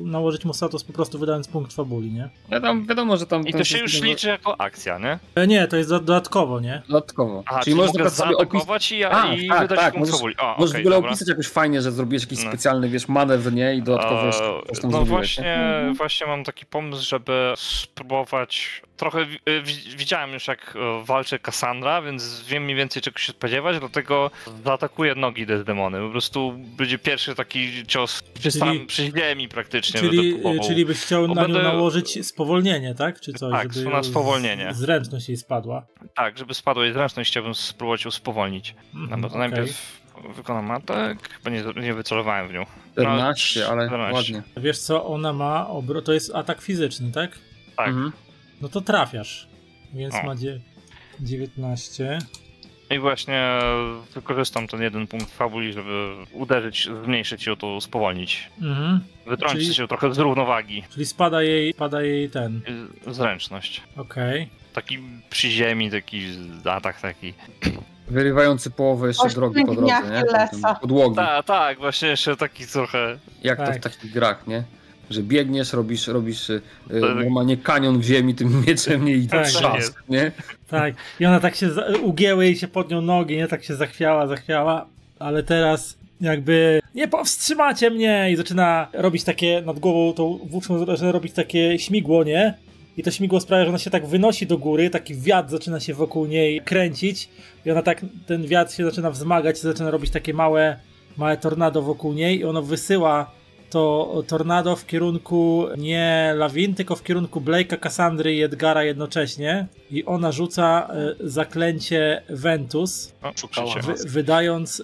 Speaker 1: nałożyć mu status po prostu wydając punkt fabuli, nie?
Speaker 4: Wiadomo, że tam...
Speaker 5: I to się już liczy jako akcja, nie?
Speaker 1: Nie, to jest dodatkowo, nie?
Speaker 4: Dodatkowo.
Speaker 5: Aha,
Speaker 4: czyli
Speaker 5: mogę
Speaker 4: można sobie
Speaker 5: zaatakować i wydać punkt fabuli.
Speaker 4: Możesz w ogóle opisać jakoś fajnie, że zrobiłeś jakiś specjalny, wiesz, manewr, nie? I dodatkowo coś tam
Speaker 5: no
Speaker 4: zrobiłeś.
Speaker 5: właśnie mam taki pomysł, żeby spróbować... Trochę widziałem już, jak walczy Cassandra, więc wiem mniej więcej czego się spodziewać, dlatego zaatakuję nogi Desdemony. Po prostu będzie pierwszy taki cios przy ziemi praktycznie.
Speaker 1: Czyli byś chciał na nią nałożyć spowolnienie, tak? Czy coś,
Speaker 5: tak,
Speaker 1: żeby
Speaker 5: na spowolnienie.
Speaker 1: Zręczność jej spadła.
Speaker 5: Tak, żeby spadła jej zręczność, chciałbym spróbować ją spowolnić. No bo to najpierw wykonam atak, chyba nie wycelowałem w nią.
Speaker 4: 14, ale
Speaker 5: 14.
Speaker 4: ładnie.
Speaker 1: Wiesz co, ona ma to jest atak fizyczny, tak?
Speaker 5: Tak.
Speaker 1: No to trafiasz, więc ma 19.
Speaker 5: I właśnie wykorzystam ten jeden punkt fabuli, żeby uderzyć, zmniejszyć ją, to spowolnić. Wytrącić się trochę z równowagi.
Speaker 1: Czyli spada jej ten...
Speaker 5: Zręczność.
Speaker 1: Okej.
Speaker 5: Taki przy ziemi, taki atak taki.
Speaker 4: Wyrywający połowę jeszcze drogi po drodze, nie? Podłogi.
Speaker 5: Tak, właśnie jeszcze taki trochę...
Speaker 4: Jak to w takich grach, nie? Że biegniesz, robisz normalnie kanion w ziemi tym mieczem, nie? I trzask, nie?
Speaker 1: Tak. I ona tak się ugięły i się pod nią nogi, nie? Tak się zachwiała, ale teraz jakby nie powstrzymacie mnie i zaczyna robić takie nad głową tą włóczką, zaczyna robić takie śmigło, nie? I to śmigło sprawia, że ona się tak wynosi do góry, taki wiatr zaczyna się wokół niej kręcić i ona tak, ten wiatr się zaczyna wzmagać, zaczyna robić takie małe tornado wokół niej i ono wysyła to tornado w kierunku nie Lawin, tylko w kierunku Blake'a, Cassandry i Edgara jednocześnie i ona rzuca zaklęcie Ventus,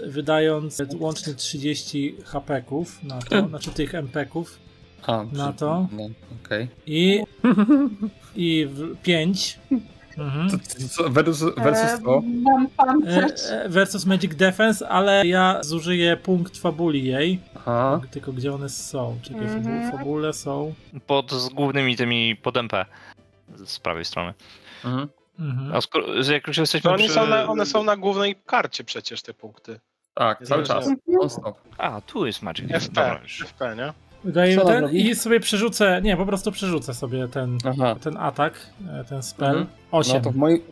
Speaker 1: wydając łącznie 30 HP-ków na to, znaczy tych MP-ków na to.
Speaker 4: No, okay.
Speaker 1: I 5.
Speaker 4: Versus co?
Speaker 1: Versus Magic Defense, ale ja zużyję punkt fabuli jej.
Speaker 4: Aha.
Speaker 1: Tylko gdzie one są? Czekaj, fabule są...
Speaker 5: z głównymi tymi pod MP. Z prawej strony. A jak już jesteśmy
Speaker 3: one są na głównej karcie przecież te punkty.
Speaker 4: Tak, cały czas. Non-stop.
Speaker 5: A, tu jest Magic
Speaker 3: Defense. FP, nie?
Speaker 1: Wydaje mi ten i sobie przerzucę, po prostu przerzucę sobie ten atak, ten spell. 8.
Speaker 4: No to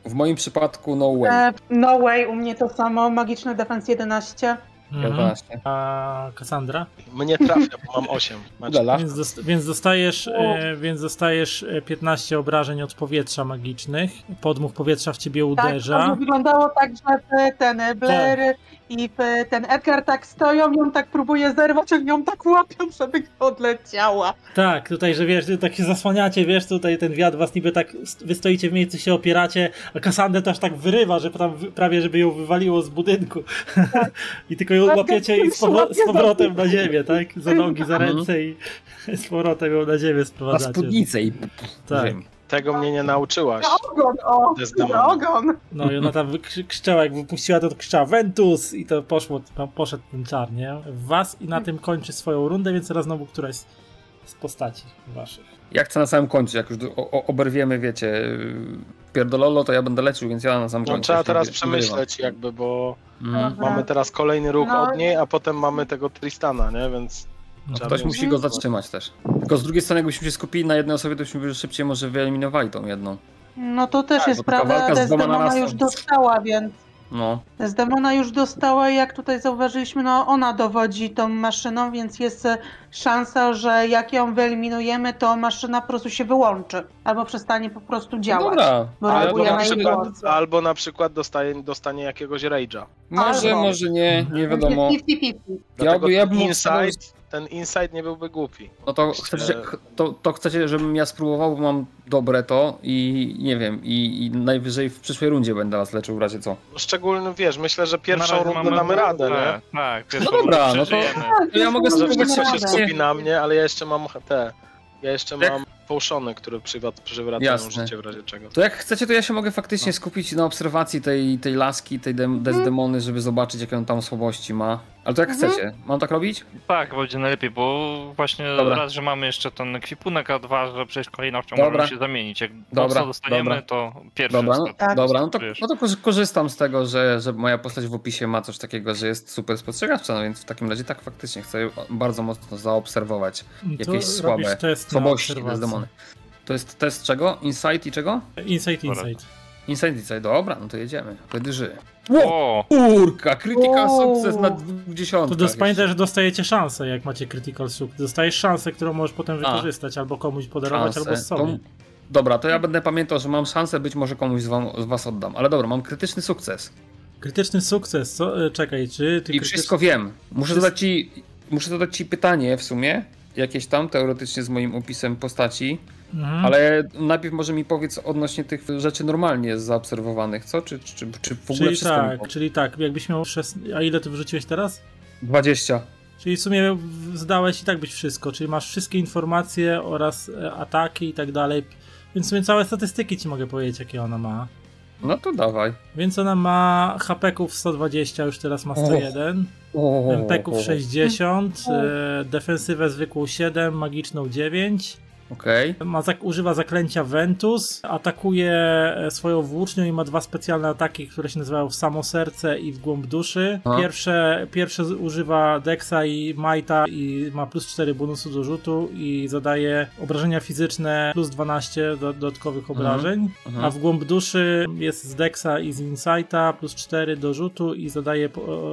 Speaker 4: w moim przypadku no way.
Speaker 2: No way, u mnie to samo, magiczny defense 11.
Speaker 4: 11.
Speaker 1: A Kassandra?
Speaker 3: Mnie trafia, bo mam 8.
Speaker 1: Więc dostajesz 15 obrażeń od powietrza magicznych. Podmuch powietrza w ciebie uderza.
Speaker 2: Tak, to wyglądało tak, że ten Blair i ten Edgar tak stoją, ją tak próbuje zerwać, a ją tak łapią, żeby odleciała.
Speaker 1: Tak, tutaj, że wiesz, tak się zasłaniacie, wiesz, tutaj ten wiatr was niby tak, wy stoicie w miejscu, się opieracie, a Kassandrę też tak wyrywa, że tam prawie żeby ją wywaliło z budynku. Tak. I tylko ją łapiecie i z powrotem na ziemię, tak? Za nogi, za ręce i z powrotem ją na ziemię sprowadzacie.
Speaker 4: Na spódnicę i
Speaker 1: tak.
Speaker 3: Tego mnie nie nauczyłaś.
Speaker 2: Na ogon!
Speaker 1: No i ona tam krzyczała, jak wypuściła to krzyczała Ventus i to poszedł ten czar, nie? W was i na tym kończy swoją rundę, więc teraz znowu któraś z postaci waszych.
Speaker 4: Ja chcę na samym końcu, jak już oberwiemy, wiecie, pierdololo, to ja będę lecił, więc ja na samym końcu.
Speaker 3: Trzeba teraz przemyśleć jakby, bo mamy teraz kolejny ruch od niej, a potem mamy tego Tristana, nie? Więc...
Speaker 4: No, ktoś musi go zatrzymać też. Tylko z drugiej strony, jakbyśmy się skupili na jednej osobie, to byśmy szybciej może wyeliminowali tą jedną.
Speaker 2: No to też jest prawda, Desdemona już dostała, więc...
Speaker 4: No.
Speaker 2: Desdemona już dostała i jak tutaj zauważyliśmy, no ona dowodzi tą maszyną, więc jest szansa, że jak ją wyeliminujemy, to maszyna po prostu się wyłączy. Albo przestanie po prostu działać.
Speaker 4: No dobra.
Speaker 3: Albo na przykład dostanie jakiegoś rage'a.
Speaker 4: Może nie wiadomo.
Speaker 2: 50-50.
Speaker 3: Ten insight nie byłby głupi.
Speaker 4: No to chcecie, żebym ja spróbował, bo mam dobre to i nie wiem, i najwyżej w przyszłej rundzie będę was leczył w razie co.
Speaker 3: Szczególnie, wiesz, myślę, że pierwszą rundę damy radę, nie?
Speaker 5: Tak,
Speaker 4: no dobra, no to ja mogę spróbować
Speaker 3: się skupi na mnie, ale ja jeszcze mam mam połszony, który przywracają życie w razie czego.
Speaker 4: To jak chcecie, to ja się mogę faktycznie skupić na obserwacji tej laski, tej Desdemony, żeby zobaczyć, jakie on tam słabości ma. Ale to jak chcecie. Mam tak robić?
Speaker 5: Tak, będzie najlepiej, bo właśnie raz, że mamy jeszcze ten ekwipunek, a dwa, że przejść kolejnością możemy się zamienić. Jak mocno dostaniemy, to pierwszy.
Speaker 4: No to korzystam z tego, że moja postać w opisie ma coś takiego, że jest super spostrzegawcza, no więc w takim razie tak faktycznie chcę bardzo mocno zaobserwować jakieś słabości Desdemony. To jest test czego? Insight i czego?
Speaker 1: Insight.
Speaker 4: Insight, dobra, no to jedziemy. Wtedy żyję. Kurka, critical success na 20.
Speaker 1: To pamiętaj, że dostajecie szansę, jak macie critical success. Dostajesz szansę, którą możesz potem wykorzystać, albo komuś podarować, albo sobie.
Speaker 4: Dobra, to ja będę pamiętał, że mam szansę, być może komuś z was oddam. Ale dobra, mam krytyczny sukces.
Speaker 1: Krytyczny sukces, co? Czekaj, czy ty...
Speaker 4: I wszystko wiem. Muszę zadać ci pytanie w sumie, jakieś tam teoretycznie z moim opisem postaci. Ale najpierw może mi powiedz odnośnie tych rzeczy normalnie zaobserwowanych, co? Czy w ogóle wszystko?
Speaker 1: Czyli tak, jakbyś miał... A ile ty wyrzuciłeś teraz?
Speaker 4: 20.
Speaker 1: Czyli w sumie zdałeś i tak być wszystko, czyli masz wszystkie informacje oraz ataki i tak dalej. Więc w sumie całe statystyki ci mogę powiedzieć, jakie ona ma.
Speaker 4: No to dawaj.
Speaker 1: Więc ona ma HP-ków 120, już teraz ma 101. MP-ków 60, defensywę zwykłą 7, magiczną 9.
Speaker 4: Okay.
Speaker 1: Używa zaklęcia Ventus, atakuje swoją włócznią i ma 2 specjalne ataki, które się nazywają w samo serce i w głąb duszy. Pierwsze używa Dexa i Mighta i ma plus 4 bonusu do rzutu i zadaje obrażenia fizyczne plus 12 dodatkowych obrażeń, a w głąb duszy jest z Dexa i z Insighta plus 4 do rzutu i zadaje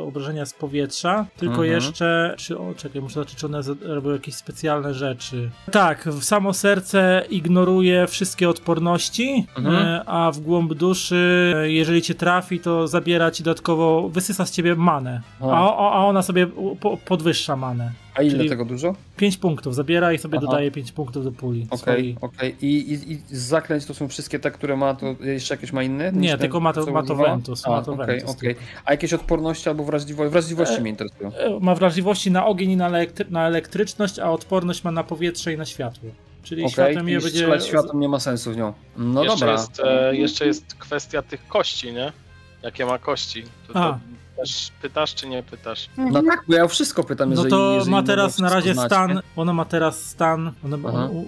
Speaker 1: obrażenia z powietrza. Tylko jeszcze, czekaj, muszę zobaczyć, czy one robią jakieś specjalne rzeczy. Tak, w samo serce ignoruje wszystkie odporności, a w głąb duszy, jeżeli cię trafi, to zabiera ci dodatkowo, wysysa z ciebie manę, a ona sobie podwyższa manę.
Speaker 4: A ile tego dużo?
Speaker 1: 5 punktów zabiera i sobie dodaje 5 punktów do puli.
Speaker 4: Okej. I z zaklęć to są wszystkie te, które ma, to jeszcze jakieś ma inne?
Speaker 1: Nie, tylko ma to Ventus.
Speaker 4: A jakieś odporności albo wrażliwości? Wrażliwości mnie interesują.
Speaker 1: Ma wrażliwości na ogień i na elektryczność, a odporność ma na powietrze i na światło. Czyli światłem je będzie...
Speaker 4: strzelać światłem nie ma sensu w nią. No dobra.
Speaker 3: Jeszcze jest kwestia tych kości, nie? Jakie ma kości. To pytasz czy nie pytasz?
Speaker 4: No tak, bo ja wszystko pytam.
Speaker 1: No to ma teraz na razie stan. Ona ma teraz stan.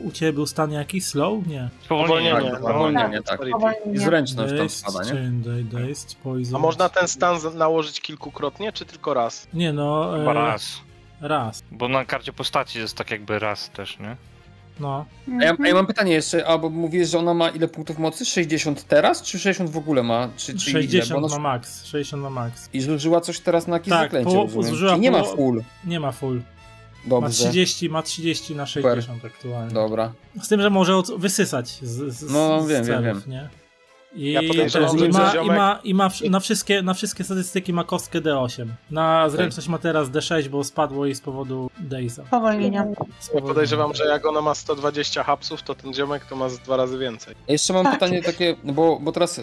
Speaker 1: U ciebie był stan jakiś? Slow? Nie.
Speaker 4: Spowolnienie, tak. I zręczność tam spada, nie?
Speaker 3: A można ten stan nałożyć kilkukrotnie, czy tylko raz?
Speaker 1: Nie no.
Speaker 5: Chyba raz.
Speaker 1: Raz.
Speaker 5: Bo na karcie postaci jest tak jakby raz też, nie?
Speaker 1: No.
Speaker 4: A ja mam pytanie jeszcze, bo mówisz, że ona ma ile punktów mocy? 60 teraz, czy 60 w ogóle ma? Czy
Speaker 1: 60
Speaker 4: ile?
Speaker 1: ma max, 60 ma max.
Speaker 4: I zużyła coś teraz na jakieś zaklęcie,
Speaker 1: zużyła
Speaker 4: nie ma full.
Speaker 1: Nie ma full.
Speaker 4: Dobrze.
Speaker 1: Ma 30 na 60 aktualnie.
Speaker 4: Dobra.
Speaker 1: Z tym, że może wysysać z celów,
Speaker 4: wiem.
Speaker 1: Nie?
Speaker 3: Ja podejrzewam,
Speaker 1: na wszystkie statystyki ma kostkę D8. Na zręczność ma teraz D6, bo spadło jej z powodu Daze'a.
Speaker 2: Powolnienia.
Speaker 3: Ja podejrzewam, że jak ona ma 120 hapsów, to ten ziomek to ma 2 razy więcej.
Speaker 4: Jeszcze mam pytanie takie, bo teraz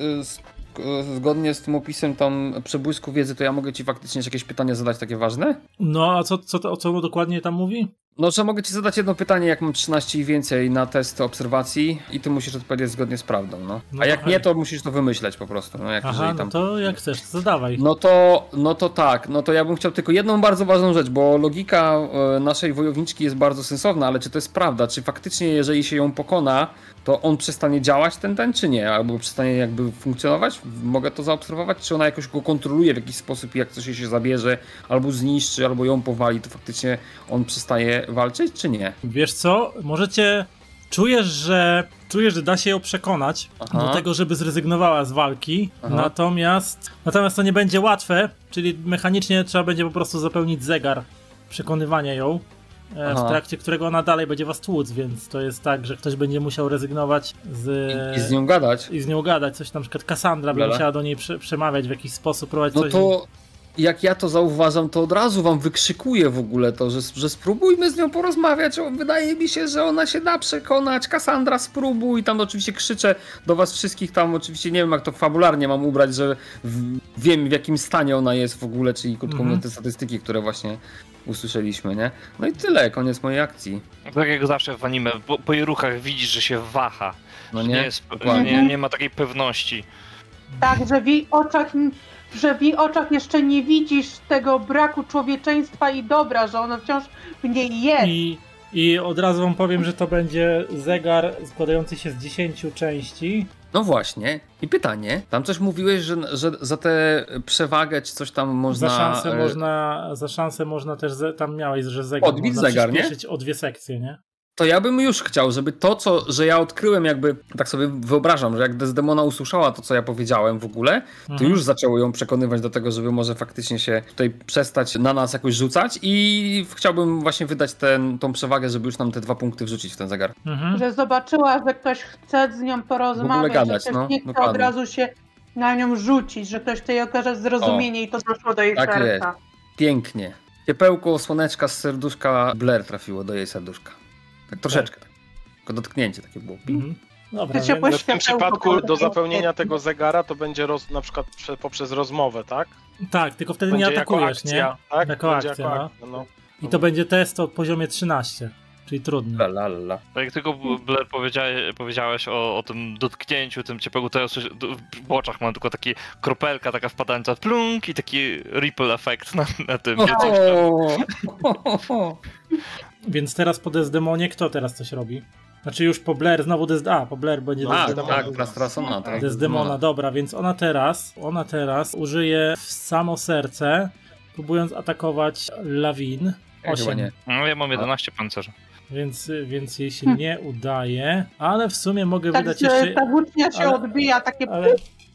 Speaker 4: zgodnie z tym opisem tam przebłysku wiedzy, to ja mogę ci faktycznie jakieś pytanie zadać takie ważne?
Speaker 1: No, a co dokładnie tam mówi?
Speaker 4: No, że mogę ci zadać jedno pytanie, jak mam 13 i więcej na test obserwacji i ty musisz odpowiedzieć zgodnie z prawdą, no. A jak nie, to musisz to wymyśleć po prostu. No,
Speaker 1: no to jak chcesz, to zadawaj.
Speaker 4: No to tak, no to ja bym chciał tylko jedną bardzo ważną rzecz, bo logika naszej wojowniczki jest bardzo sensowna, ale czy to jest prawda? Czy faktycznie, jeżeli się ją pokona, to on przestanie działać ten, czy nie? Albo przestanie jakby funkcjonować? Mogę to zaobserwować? Czy ona jakoś go kontroluje w jakiś sposób i jak coś jej się zabierze, albo zniszczy, albo ją powali, to faktycznie on przestaje walczyć, czy nie?
Speaker 1: Wiesz co? Czujesz, że da się ją przekonać do tego, żeby zrezygnowała z walki, natomiast to nie będzie łatwe, czyli mechanicznie trzeba będzie po prostu zapełnić zegar przekonywania ją, w trakcie którego ona dalej będzie was tłuc, więc to jest tak, że ktoś będzie musiał rezygnować
Speaker 4: i z nią gadać.
Speaker 1: I z nią gadać, coś na przykład Kassandra by musiała do niej przemawiać w jakiś sposób, prowadzić
Speaker 4: no
Speaker 1: coś.
Speaker 4: To jak ja to zauważam, to od razu wam wykrzykuję w ogóle to, że spróbujmy z nią porozmawiać, wydaje mi się, że ona się da przekonać, Kassandra spróbuj, tam oczywiście krzyczę do was wszystkich, tam oczywiście nie wiem jak to fabularnie mam ubrać, że wiem w jakim stanie ona jest w ogóle, czyli krótko mówiąc te statystyki, które właśnie usłyszeliśmy, nie? No i tyle, koniec mojej akcji.
Speaker 5: Tak jak zawsze w anime, po jej ruchach widzisz, że się waha.
Speaker 4: No
Speaker 5: Nie ma takiej pewności.
Speaker 2: Tak, że w jej oczach jeszcze nie widzisz tego braku człowieczeństwa i dobra, że ono wciąż w niej jest.
Speaker 1: I od razu wam powiem, że to będzie zegar składający się z 10 części.
Speaker 4: No właśnie. I pytanie, tam coś mówiłeś, że za tę przewagę czy coś tam można...
Speaker 1: Za szansę można też, tam miałeś, że zegar
Speaker 4: odbić
Speaker 1: można
Speaker 4: zegar, nie?
Speaker 1: o 2 sekcje, nie?
Speaker 4: To ja bym już chciał, żeby to, że ja odkryłem jakby, tak sobie wyobrażam, że jak Desdemona usłyszała to, co ja powiedziałem w ogóle, to już zaczęło ją przekonywać do tego, żeby może faktycznie się tutaj przestać na nas jakoś rzucać i chciałbym właśnie wydać tą przewagę, żeby już nam te 2 punkty wrzucić w ten zegar.
Speaker 2: Że zobaczyła, że ktoś chce z nią porozmawiać,
Speaker 4: gadać,
Speaker 2: że ktoś nie chce od razu się na nią rzucić, że ktoś tutaj okaże zrozumienie i to doszło do jej serca.
Speaker 4: Jest. Pięknie. Ciepełko słoneczka z serduszka Blair trafiło do jej serduszka. Tak troszeczkę. Tak. Tylko dotknięcie takie było.
Speaker 1: Dobra,
Speaker 3: w tym przypadku do zapełnienia tego zegara to będzie na przykład poprzez rozmowę, tak?
Speaker 1: Tak, tylko wtedy
Speaker 3: będzie
Speaker 1: nie atakujesz,
Speaker 3: akcja, nie? Tak?
Speaker 1: Jako akcja,
Speaker 3: no.
Speaker 1: I to będzie test o poziomie 13, czyli trudny.
Speaker 5: Tak jak tylko Blair powiedziałeś o tym dotknięciu, tym ciepłego, to ja w oczach mam tylko taki kropelka taka wpadająca plunk i taki ripple effect na tym.
Speaker 1: Więc teraz po Desdemonie kto teraz coś robi? Znaczy już po Blair, znowu po Blair będzie Desdemona.
Speaker 4: Tak,
Speaker 1: Desdemona, dobra, więc ona teraz użyje w samo serce, próbując atakować Lawin. 8.
Speaker 4: Nie.
Speaker 5: No ja mam 11 pancerzy.
Speaker 1: Więc jej się nie udaje, ale w sumie mogę
Speaker 2: tak,
Speaker 1: wydać jeszcze...
Speaker 2: Ta włócznia się odbija, takie...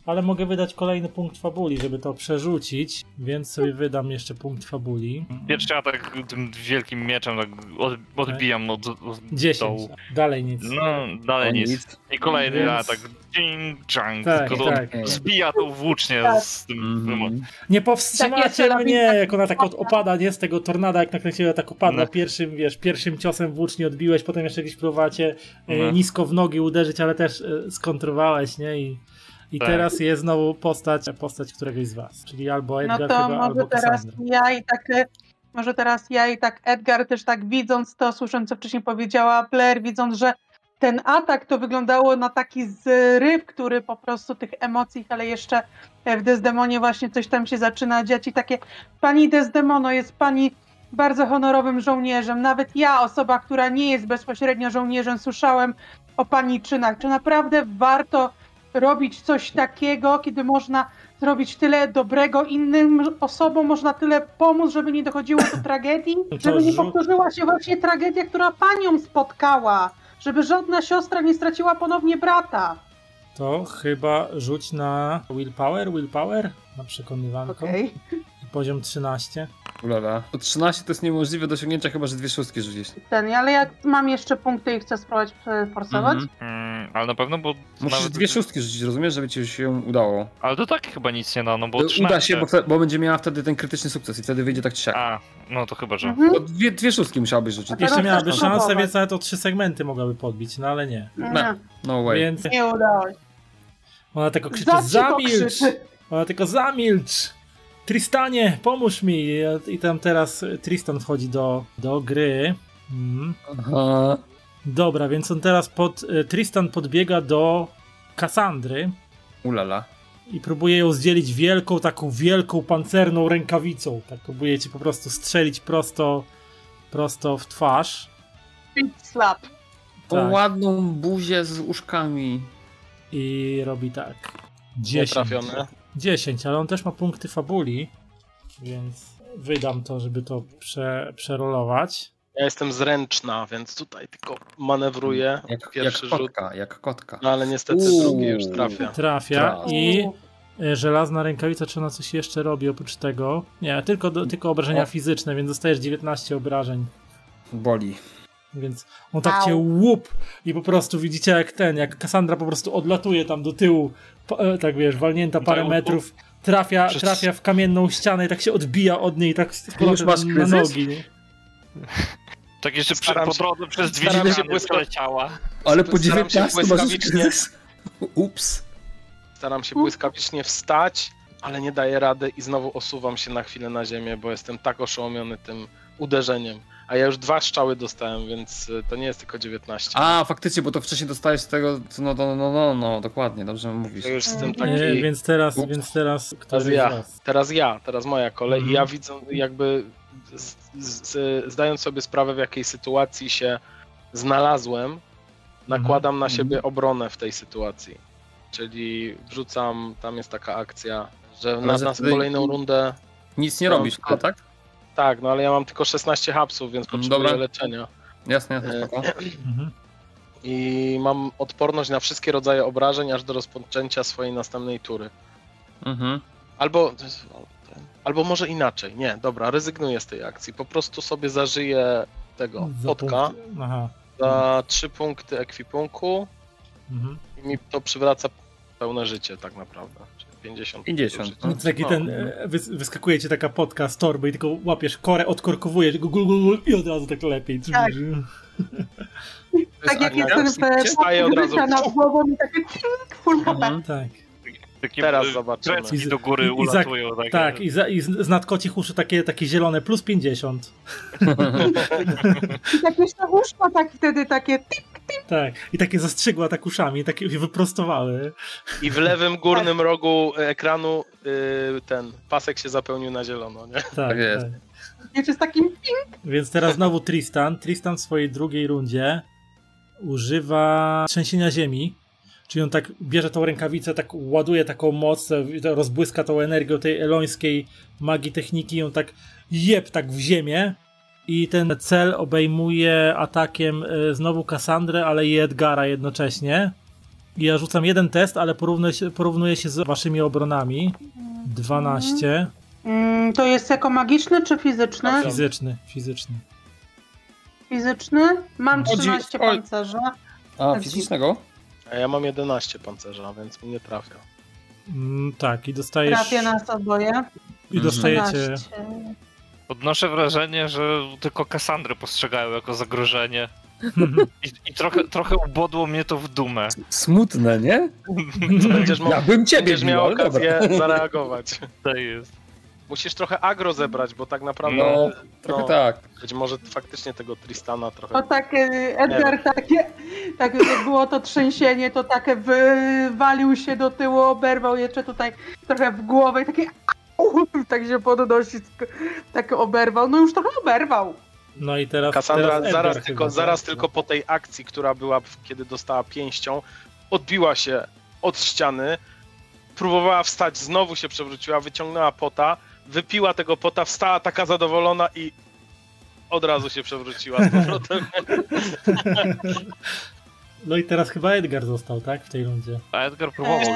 Speaker 1: Ale mogę wydać kolejny punkt fabuli, żeby to przerzucić, więc sobie wydam jeszcze punkt fabuli.
Speaker 5: Pierwszy atak tym wielkim mieczem tak odbijam od
Speaker 1: 10.
Speaker 5: dołu.
Speaker 1: Dalej nic.
Speaker 5: No, dalej nic. I kolejny atak. Zbija tą włócznię z tym.
Speaker 1: Nie powstrzymacie mnie, jak ona tak opada, nie? Z tego tornada, jak na ciebie tak opadła. Pierwszym ciosem włóczni odbiłeś, potem jeszcze gdzieś próbowacie nisko w nogi uderzyć, ale też skontrowałeś, nie? I teraz jest znowu postać któregoś z was, czyli albo Edgar albo Cassandra.
Speaker 2: Może teraz ja i tak Edgar też tak widząc to, słysząc co wcześniej powiedziała Blair, widząc, że ten atak to wyglądało na taki zryw, który po prostu tych emocji, ale jeszcze w Desdemonie właśnie coś tam się zaczyna dziać i takie, pani Desdemono, jest pani bardzo honorowym żołnierzem, nawet ja, osoba, która nie jest bezpośrednio żołnierzem, słyszałem o pani czynach, czy naprawdę warto robić coś takiego, kiedy można zrobić tyle dobrego innym osobom, można tyle pomóc, żeby nie dochodziło do tragedii, żeby nie powtórzyła się właśnie tragedia, która panią spotkała. żeby żadna siostra nie straciła ponownie brata.
Speaker 1: To chyba rzuć na willpower? Na przekonywanko.
Speaker 2: Okej.
Speaker 1: Poziom 13.
Speaker 4: Ulala. To 13 to jest niemożliwe do osiągnięcia, chyba że 2 szóstki rzucić.
Speaker 2: Ale jak mam jeszcze punkty i chcę spróbować forsować?
Speaker 5: Ale na pewno, bo...
Speaker 4: Musisz
Speaker 5: nawet...
Speaker 4: 2 szóstki rzucić, rozumiesz, żeby ci się udało.
Speaker 5: Ale to tak chyba nic nie da, no bo
Speaker 4: Uda się, bo będzie miała wtedy ten krytyczny sukces i wtedy wyjdzie tak czy siak.
Speaker 5: A, no to chyba, że...
Speaker 4: To dwie szóstki musiałabyś rzucić.
Speaker 1: Jeszcze miałaby
Speaker 2: też
Speaker 1: szansę,
Speaker 2: próbować.
Speaker 1: więc nawet o 3 segmenty mogłaby podbić, no ale nie.
Speaker 4: No way.
Speaker 1: Więc
Speaker 2: Nie udało się.
Speaker 1: ona tylko krzyczy,
Speaker 2: Za cicho
Speaker 1: zamilcz!
Speaker 2: krzyczy.
Speaker 1: Ona tylko zamilcz! Tristanie, pomóż mi! I tam teraz Tristan wchodzi do gry.
Speaker 4: Aha.
Speaker 1: Dobra, więc on teraz Tristan podbiega do Kassandry
Speaker 4: Ulala.
Speaker 1: i próbuje ją zdzielić taką wielką pancerną rękawicą. Tak próbuje ci po prostu strzelić prosto w twarz.
Speaker 2: Big slap.
Speaker 4: O
Speaker 1: Tak.
Speaker 4: ładną buzię z uszkami.
Speaker 1: I robi tak. 10.
Speaker 3: Trafione.
Speaker 1: 10, ale on też ma punkty fabuli, więc wydam to, żeby to przerolować.
Speaker 3: Ja jestem zręczna, więc tutaj tylko manewruję. Pierwszy rzut.
Speaker 4: Jak kotka.
Speaker 3: No ale niestety drugi już trafia.
Speaker 1: Trafia i żelazna rękawica, czy ona coś jeszcze robi oprócz tego? Nie, tylko obrażenia fizyczne, więc dostajesz 19 obrażeń.
Speaker 4: Boli.
Speaker 1: Więc on tak cię łup i po prostu widzicie jak Kassandra po prostu odlatuje tam do tyłu, tak wiesz, walnięta parę metrów, trafia w kamienną ścianę i tak się odbija od niej i tak na nogi. Nie?
Speaker 5: Tak jeszcze
Speaker 3: Staram
Speaker 5: po
Speaker 3: się-
Speaker 5: drodze przez dwie
Speaker 3: staram się
Speaker 5: ściany przeleciała.
Speaker 4: Ale po
Speaker 3: Staram się
Speaker 4: 19 masz
Speaker 3: błyskawicznie-
Speaker 4: kryzys. Ups.
Speaker 3: Staram się błyskawicznie wstać, ale nie daję rady i znowu osuwam się na chwilę na ziemię, bo jestem tak oszołomiony tym uderzeniem. A ja już 2 strzały dostałem, więc to nie jest tylko 19.
Speaker 4: A, faktycznie, bo to wcześniej dostałeś z tego, no, dokładnie, dobrze mówisz.
Speaker 3: To już jestem
Speaker 1: Nie,
Speaker 3: taki...
Speaker 1: więc teraz któryś
Speaker 3: ja.
Speaker 1: z was.
Speaker 3: Teraz moja kolej i ja widzę jakby zdając sobie sprawę, w jakiej sytuacji się znalazłem, nakładam na siebie obronę w tej sytuacji. Czyli wrzucam, tam jest taka akcja, że na kolejną rundę...
Speaker 4: Nic nie robisz, tak?
Speaker 3: Tak, no ale ja mam tylko 16 hapsów, więc potrzebuję leczenia.
Speaker 4: Jasne, spoko.
Speaker 3: I mam odporność na wszystkie rodzaje obrażeń, aż do rozpoczęcia swojej następnej tury. Albo może inaczej. Nie, dobra, rezygnuję z tej akcji. Po prostu sobie zażyję tego potka za 3 punkty ekwipunku i mi to przywraca pełne życie tak naprawdę. Czyli 50.
Speaker 4: 50.
Speaker 1: No, taki wyskakuje ci taka potka z torby i tylko łapiesz korę, odkorkowujesz, tylko gul i od razu tak lepiej.
Speaker 2: Tak. Tak jak jestem nad głową i takie full HP.
Speaker 1: Tak.
Speaker 3: Teraz zobaczymy.
Speaker 5: I do góry ulatują.
Speaker 1: Tak, i z nadkocich uszu takie zielone, plus 50.
Speaker 2: I tak jeszcze uszko wtedy takie tik.
Speaker 1: Tak, i takie zastrzygła tak uszami, takie się wyprostowały.
Speaker 3: I w lewym górnym rogu ekranu ten pasek się zapełnił na zielono, nie?
Speaker 1: Tak jest.
Speaker 2: Jeszcze z takim ping.
Speaker 1: Więc teraz znowu Tristan w swojej drugiej rundzie używa trzęsienia ziemi. Czyli on tak bierze tą rękawicę, tak ładuje taką moc, rozbłyska tą energią tej elońskiej magii techniki i on tak tak w ziemię. I ten cel obejmuje atakiem znowu Kassandrę, ale i Edgara jednocześnie. I ja rzucam jeden test, ale porównuję się z waszymi obronami. 12.
Speaker 2: To jest jako magiczny czy fizyczny?
Speaker 1: Fizyczny.
Speaker 2: Fizyczny? Mam 13 pancerza.
Speaker 4: A, fizycznego?
Speaker 3: A ja mam 11 pancerza, więc mi nie trafia.
Speaker 1: Tak, i dostajesz...
Speaker 2: Trafię nas oboje.
Speaker 1: I dostajecie...
Speaker 2: 13.
Speaker 5: Odnoszę wrażenie, że tylko Kassandry postrzegają jako zagrożenie. I trochę ubodło mnie to w dumę.
Speaker 4: Smutne, nie?
Speaker 3: Ja
Speaker 4: bym ciebie
Speaker 3: będziesz miał okazję zareagować.
Speaker 5: To jest.
Speaker 3: Musisz trochę agro zebrać, bo tak naprawdę...
Speaker 4: No, trochę tak.
Speaker 3: Być może faktycznie tego Tristana trochę...
Speaker 2: To tak Edgar tak było to trzęsienie, to takie wywalił się do tyłu, oberwał jeszcze tutaj trochę w głowę i takie tak się podnosi, tak oberwał. No już trochę oberwał.
Speaker 1: No i teraz
Speaker 3: Kassandra
Speaker 1: teraz
Speaker 3: zaraz tylko po tej akcji, która była, kiedy dostała pięścią, odbiła się od ściany, próbowała wstać, znowu się przewróciła, wyciągnęła pota, wypiła tego pota, wstała taka zadowolona i od razu się przewróciła z powrotem.
Speaker 1: No i teraz chyba Edgar został, tak? W tej rundzie.
Speaker 5: A Edgar próbował już.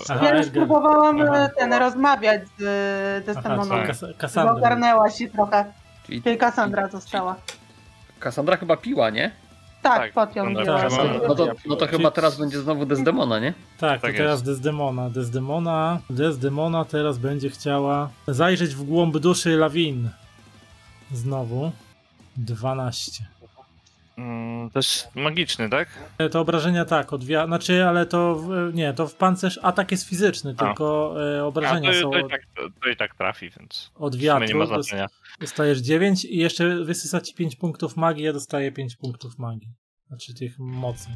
Speaker 1: Aha,
Speaker 2: Ja już
Speaker 1: Edgar.
Speaker 2: próbowałam rozmawiać z Desdemoną.
Speaker 1: Kassandra.
Speaker 2: Ogarnęła się trochę.
Speaker 4: Czyli
Speaker 2: Czyli Kassandra została.
Speaker 4: Kassandra chyba piła, nie?
Speaker 2: Tak, pod ją
Speaker 5: tak,
Speaker 2: wzięła.
Speaker 1: tak.
Speaker 4: No to chyba teraz będzie znowu Desdemona, nie?
Speaker 1: Tak, to
Speaker 5: Tak
Speaker 1: teraz Desdemona teraz będzie chciała zajrzeć w głąb duszy Lawin. Znowu. 12.
Speaker 5: To jest magiczny, tak?
Speaker 1: To obrażenia tak, znaczy, ale to w pancerz atak jest fizyczny, tylko obrażenia są
Speaker 5: to i tak trafi, więc
Speaker 1: od
Speaker 5: w sumie nie ma
Speaker 1: wiatru.
Speaker 5: znaczenia.
Speaker 1: Dostajesz 9 i jeszcze wysysa ci 5 punktów magii, ja dostaję 5 punktów magii. Znaczy tych mocy.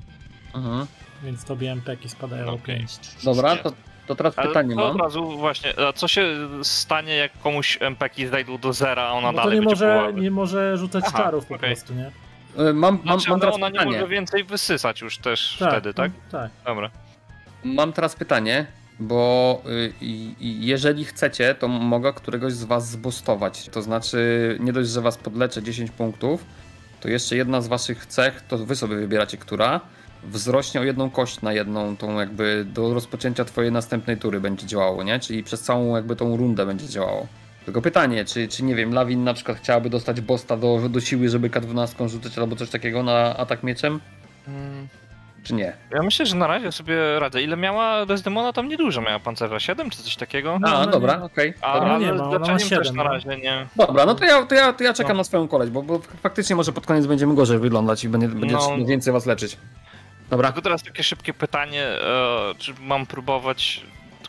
Speaker 4: Mhm.
Speaker 1: Więc tobie MPki spadają o
Speaker 5: Okej.
Speaker 1: 5.
Speaker 4: Dobra, to teraz
Speaker 5: Ale
Speaker 4: pytanie
Speaker 5: to
Speaker 4: mam.
Speaker 5: od razu właśnie, a co się stanie, jak komuś MPki znajdą do zera, a ona
Speaker 1: No to
Speaker 5: dalej będzie puławy?
Speaker 1: nie może rzucać
Speaker 5: Aha,
Speaker 1: czarów po
Speaker 5: okej.
Speaker 1: prostu, nie?
Speaker 4: Mam
Speaker 5: Znaczy,
Speaker 4: teraz
Speaker 5: ona nie
Speaker 4: pytanie.
Speaker 5: może więcej wysysać już też wtedy, tak?
Speaker 1: Tak.
Speaker 5: Dobra.
Speaker 4: Mam teraz pytanie, bo jeżeli chcecie, to mogę któregoś z was zboostować. To znaczy, nie dość, że was podleczę 10 punktów, to jeszcze jedna z waszych cech, to wy sobie wybieracie, która wzrośnie o 1 kość na jedną, tą jakby do rozpoczęcia twojej następnej tury będzie działało, nie? Czyli przez całą jakby tą rundę będzie działało. Tylko pytanie, czy nie wiem, Lawin na przykład chciałaby dostać bosta do siły, żeby K12 rzucać albo coś takiego na atak mieczem? Czy nie?
Speaker 5: Ja myślę, że na razie sobie radzę. Ile miała Desdemona? Tam niedużo miała pancerza. 7 czy coś takiego?
Speaker 1: No,
Speaker 4: Dobra,
Speaker 1: nie.
Speaker 4: okej.
Speaker 5: A
Speaker 1: nie ma,
Speaker 5: z
Speaker 1: ona ma
Speaker 5: leczeniem
Speaker 1: 7,
Speaker 5: też na
Speaker 1: no.
Speaker 5: razie nie.
Speaker 4: Dobra, no to ja czekam na swoją kolej, bo faktycznie może pod koniec będziemy gorzej wyglądać i będzie
Speaker 5: No.
Speaker 4: więcej was leczyć. Dobra.
Speaker 5: Tylko teraz takie szybkie pytanie, czy mam próbować...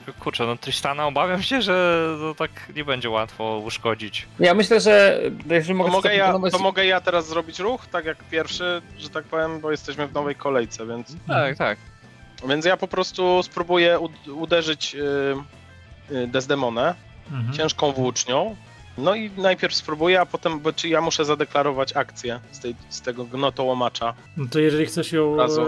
Speaker 5: Tylko kurczę, no Tristana obawiam się, że to tak nie będzie łatwo uszkodzić.
Speaker 4: Ja myślę, że jeżeli
Speaker 3: To mogę ja teraz zrobić ruch, tak jak pierwszy, że tak powiem, bo jesteśmy w nowej kolejce, więc...
Speaker 5: Tak.
Speaker 3: Więc ja po prostu spróbuję uderzyć Desdemonę ciężką włócznią. No i najpierw spróbuję, a potem, czy ja muszę zadeklarować akcję z tego gnotołomacza.
Speaker 1: No to jeżeli chcesz ją,
Speaker 3: Razu.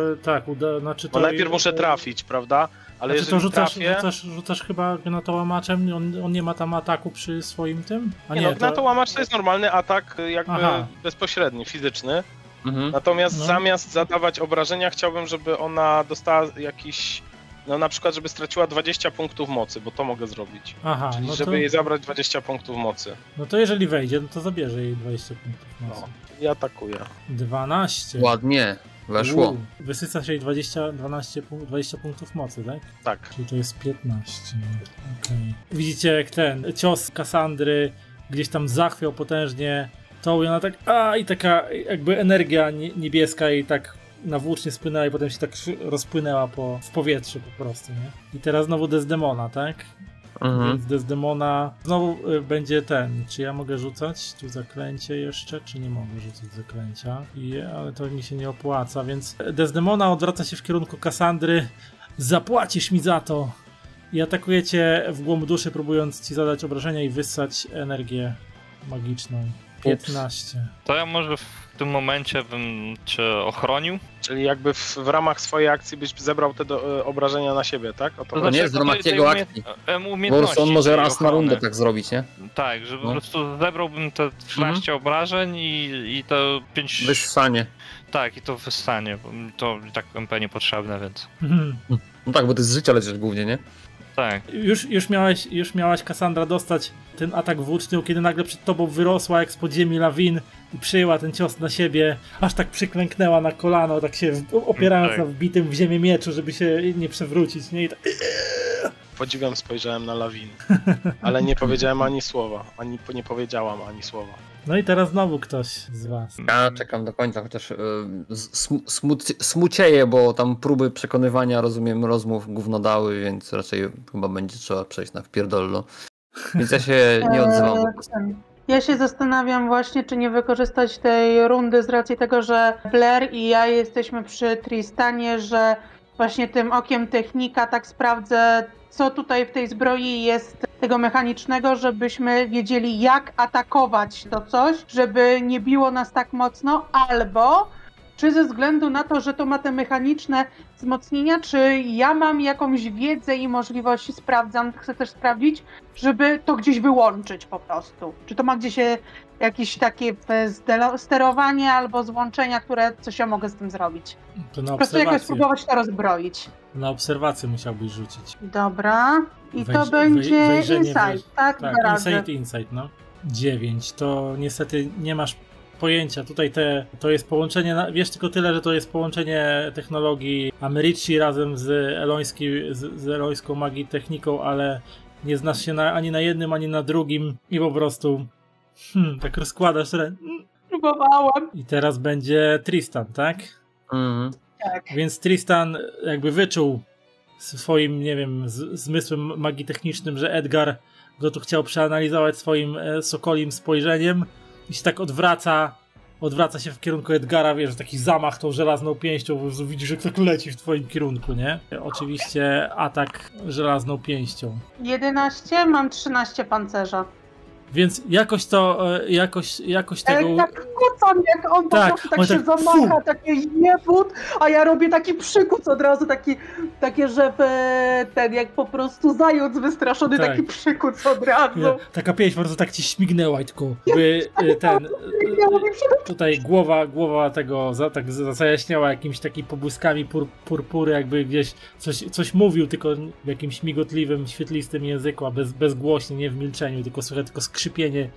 Speaker 1: znaczy to...
Speaker 3: Bo najpierw muszę trafić, prawda? Ale
Speaker 1: Znaczy to
Speaker 3: jeżeli trafię...
Speaker 1: rzucasz chyba gnatołamaczem, on nie ma tam ataku przy swoim tym? A
Speaker 3: Nie no, gnotołamacz to jest normalny atak jakby
Speaker 1: Aha.
Speaker 3: bezpośredni, fizyczny.
Speaker 4: Mhm.
Speaker 3: Natomiast
Speaker 1: No.
Speaker 3: zamiast zadawać obrażenia, chciałbym, żeby ona dostała jakiś... No na przykład, żeby straciła 20 punktów mocy, bo to mogę zrobić.
Speaker 1: Aha,
Speaker 3: Czyli
Speaker 1: no
Speaker 3: żeby
Speaker 1: to,
Speaker 3: jej zabrać 20 punktów mocy.
Speaker 1: no to jeżeli wejdzie, no to zabierze jej 20 punktów mocy.
Speaker 3: I atakuję.
Speaker 1: 12.
Speaker 4: Ładnie, weszło.
Speaker 1: Wysyca się jej 20 punktów mocy, tak?
Speaker 3: Tak.
Speaker 1: Czyli to jest 15. Okej. Widzicie jak ten cios Kassandry gdzieś tam zachwiał potężnie tą i ona tak i taka jakby energia niebieska i tak nawłócznie spłynęła i potem się tak rozpłynęła w powietrzu po prostu, nie? I teraz znowu Desdemona, tak? Więc Desdemona znowu będzie czy ja mogę rzucać tu zaklęcie jeszcze, czy nie mogę rzucać zaklęcia? Ale to mi się nie opłaca, więc Desdemona odwraca się w kierunku Kassandry. Zapłacisz mi za to! I atakujecie w głąb duszy, próbując ci zadać obrażenia i wyssać energię magiczną. 15.
Speaker 5: To ja może w tym momencie bym cię ochronił.
Speaker 3: Czyli jakby w ramach swojej akcji byś zebrał te obrażenia na siebie, tak? O to
Speaker 4: To
Speaker 3: chodzi?
Speaker 4: nie jest w ramach jego akcji. Po prostu on może raz na rundę tak zrobić, nie?
Speaker 5: Tak, że po prostu zebrałbym te 13 obrażeń i to 5...
Speaker 4: Wyssanie.
Speaker 5: Tak, i to wyssanie, bo to i tak MP niepotrzebne, więc...
Speaker 4: No tak, bo ty z życia lecisz głównie, nie?
Speaker 5: Tak.
Speaker 1: Już miałaś Kassandra dostać ten atak włóczny, kiedy nagle przed tobą wyrosła jak z podziemi Lawin i przyjęła ten cios na siebie, aż tak przyklęknęła na kolano, tak się opierając na wbitym w ziemię mieczu, żeby się nie przewrócić, nie? I tak...
Speaker 3: Podziwiam, spojrzałem na Lawin, ale nie powiedziałem ani słowa, nie powiedziałam ani słowa.
Speaker 1: No i teraz znowu ktoś z was.
Speaker 4: Ja czekam do końca, chociaż smucieję, bo tam próby przekonywania, rozumiem, rozmów gówno dały, więc raczej chyba będzie trzeba przejść na wpierdolno. Więc ja się nie odzywam.
Speaker 2: Ja się zastanawiam właśnie, czy nie wykorzystać tej rundy z racji tego, że Blair i ja jesteśmy przy Tristanie, że właśnie tym okiem technika tak sprawdzę, co tutaj w tej zbroi jest tego mechanicznego, żebyśmy wiedzieli, jak atakować to coś, żeby nie biło nas tak mocno, albo czy ze względu na to, że to ma te mechaniczne wzmocnienia, czy ja mam jakąś wiedzę i możliwości, chcę też sprawdzić, żeby to gdzieś wyłączyć po prostu. Czy to ma gdzieś jakieś takie sterowanie albo złączenia, coś ja mogę z tym zrobić.
Speaker 1: To na
Speaker 2: po prostu jakoś spróbować to rozbroić.
Speaker 1: Na obserwację musiałbyś rzucić.
Speaker 2: Dobra. I to będzie insight, tak?
Speaker 1: Tak, insight, no. 9. To niestety nie masz pojęcia. Tutaj to jest połączenie, wiesz tylko tyle, że to jest połączenie technologii Americi razem z elońską magii techniką, ale nie znasz się ani na jednym, ani na drugim i po prostu tak rozkładasz
Speaker 2: Próbowałam.
Speaker 1: I teraz będzie Tristan, tak?
Speaker 2: Tak.
Speaker 1: Więc Tristan jakby wyczuł swoim, nie wiem, zmysłem magii technicznym, że Edgar go tu chciał przeanalizować swoim sokolim spojrzeniem i się tak odwraca się w kierunku Edgara, wiesz, taki zamach tą żelazną pięścią, po prostu widzisz, że ktoś leci w twoim kierunku, nie? Oczywiście atak żelazną pięścią.
Speaker 2: 11, mam 13 pancerza.
Speaker 1: Więc jakoś tego...
Speaker 2: Tak kucam, jak on po prostu tak się zamacha, takie jebut, a ja robię taki przykuc od razu, takie, że ten jak po prostu zając wystraszony, tak. Taki przykuc od razu.
Speaker 1: Ja, taka pięść po prostu tak ci śmignęła i tylko tutaj głowa tego tak zajaśniała jakimiś takimi pobłyskami purpury, jakby gdzieś coś mówił, tylko w jakimś migotliwym, świetlistym języku, a bezgłośnie, nie w milczeniu, tylko słychać tylko skrzypienie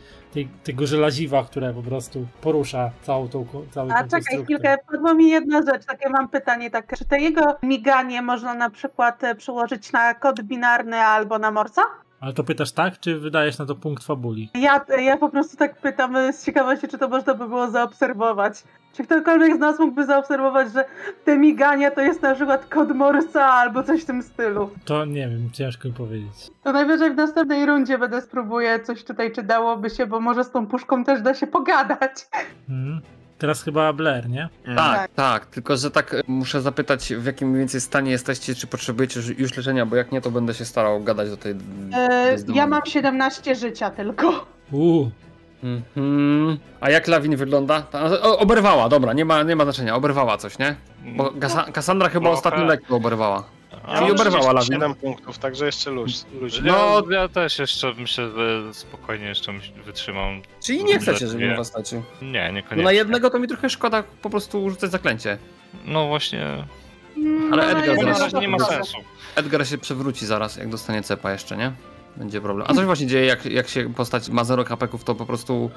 Speaker 1: tego żelaziwa, które po prostu porusza całą tą
Speaker 2: A czekaj chwilkę, padła mi jedna rzecz, takie mam pytanie, czy to jego miganie można na przykład przełożyć na kod binarny albo na Morsa?
Speaker 1: Ale to pytasz tak, czy wydajesz na to punkt fabuli?
Speaker 2: Ja po prostu tak pytam z ciekawości, czy to można by było zaobserwować. Czy ktokolwiek z nas mógłby zaobserwować, że te migania to jest na przykład kod Morsa albo coś w tym stylu?
Speaker 1: To nie wiem, ciężko mi powiedzieć.
Speaker 2: To najwyżej w następnej rundzie spróbuję coś tutaj, czy dałoby się, bo może z tą puszką też da się pogadać.
Speaker 1: Teraz chyba Blair, nie?
Speaker 4: Tak, tylko że tak muszę zapytać, w jakim mniej więcej stanie jesteście, czy potrzebujecie już leczenia, bo jak nie, to będę się starał gadać do tej...
Speaker 2: Ja mam 17 życia tylko.
Speaker 4: A jak Lawin wygląda? Oberwała, dobra, nie ma znaczenia, oberwała coś, nie? Bo Cassandra chyba ostatnio lekko oberwała. Czyli oberwała Lawin.
Speaker 3: 7 punktów, także jeszcze luźno.
Speaker 5: No, ja też jeszcze myślę, że spokojnie jeszcze wytrzymam.
Speaker 4: Czyli nie chcecie, żeby mi was staczył?
Speaker 5: Nie, niekoniecznie.
Speaker 4: No na jednego to mi trochę szkoda po prostu rzucać zaklęcie.
Speaker 5: No właśnie.
Speaker 4: Ale Edgar
Speaker 5: zaraz nie ma sensu.
Speaker 4: Edgar się przewróci zaraz, jak dostanie cepa jeszcze, nie? Będzie problem. A co się właśnie dzieje, jak się postać ma 0 hapeków, to po prostu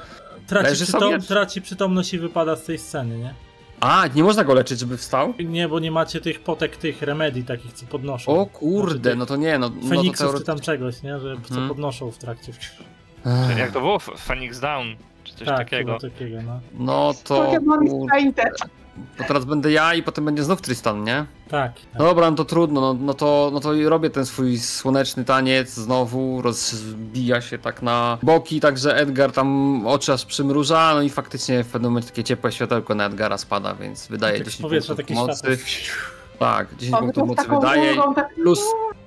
Speaker 1: traci przytomność i wypada z tej sceny, nie?
Speaker 4: A, nie można go leczyć, żeby wstał?
Speaker 1: Nie, bo nie macie tych potek, tych remedii takich, co podnoszą.
Speaker 4: O kurde, no to nie, no.
Speaker 1: Feniksów czy tam czegoś, nie? Że co podnoszą w trakcie.
Speaker 5: Jak to było? Phoenix Down? Czy coś takiego?
Speaker 1: No.
Speaker 4: No to... Bo teraz będę ja i potem będzie znów Tristan, nie?
Speaker 1: Tak.
Speaker 4: Dobra, no to trudno, no to robię ten swój słoneczny taniec znowu, rozbija się tak na boki, także Edgar tam oczy aż przymruża, no i faktycznie w pewnym momencie takie ciepłe światełko na Edgara spada, więc wydaje 10 punktów mocy. Tak, 10 punktów mocy wydaje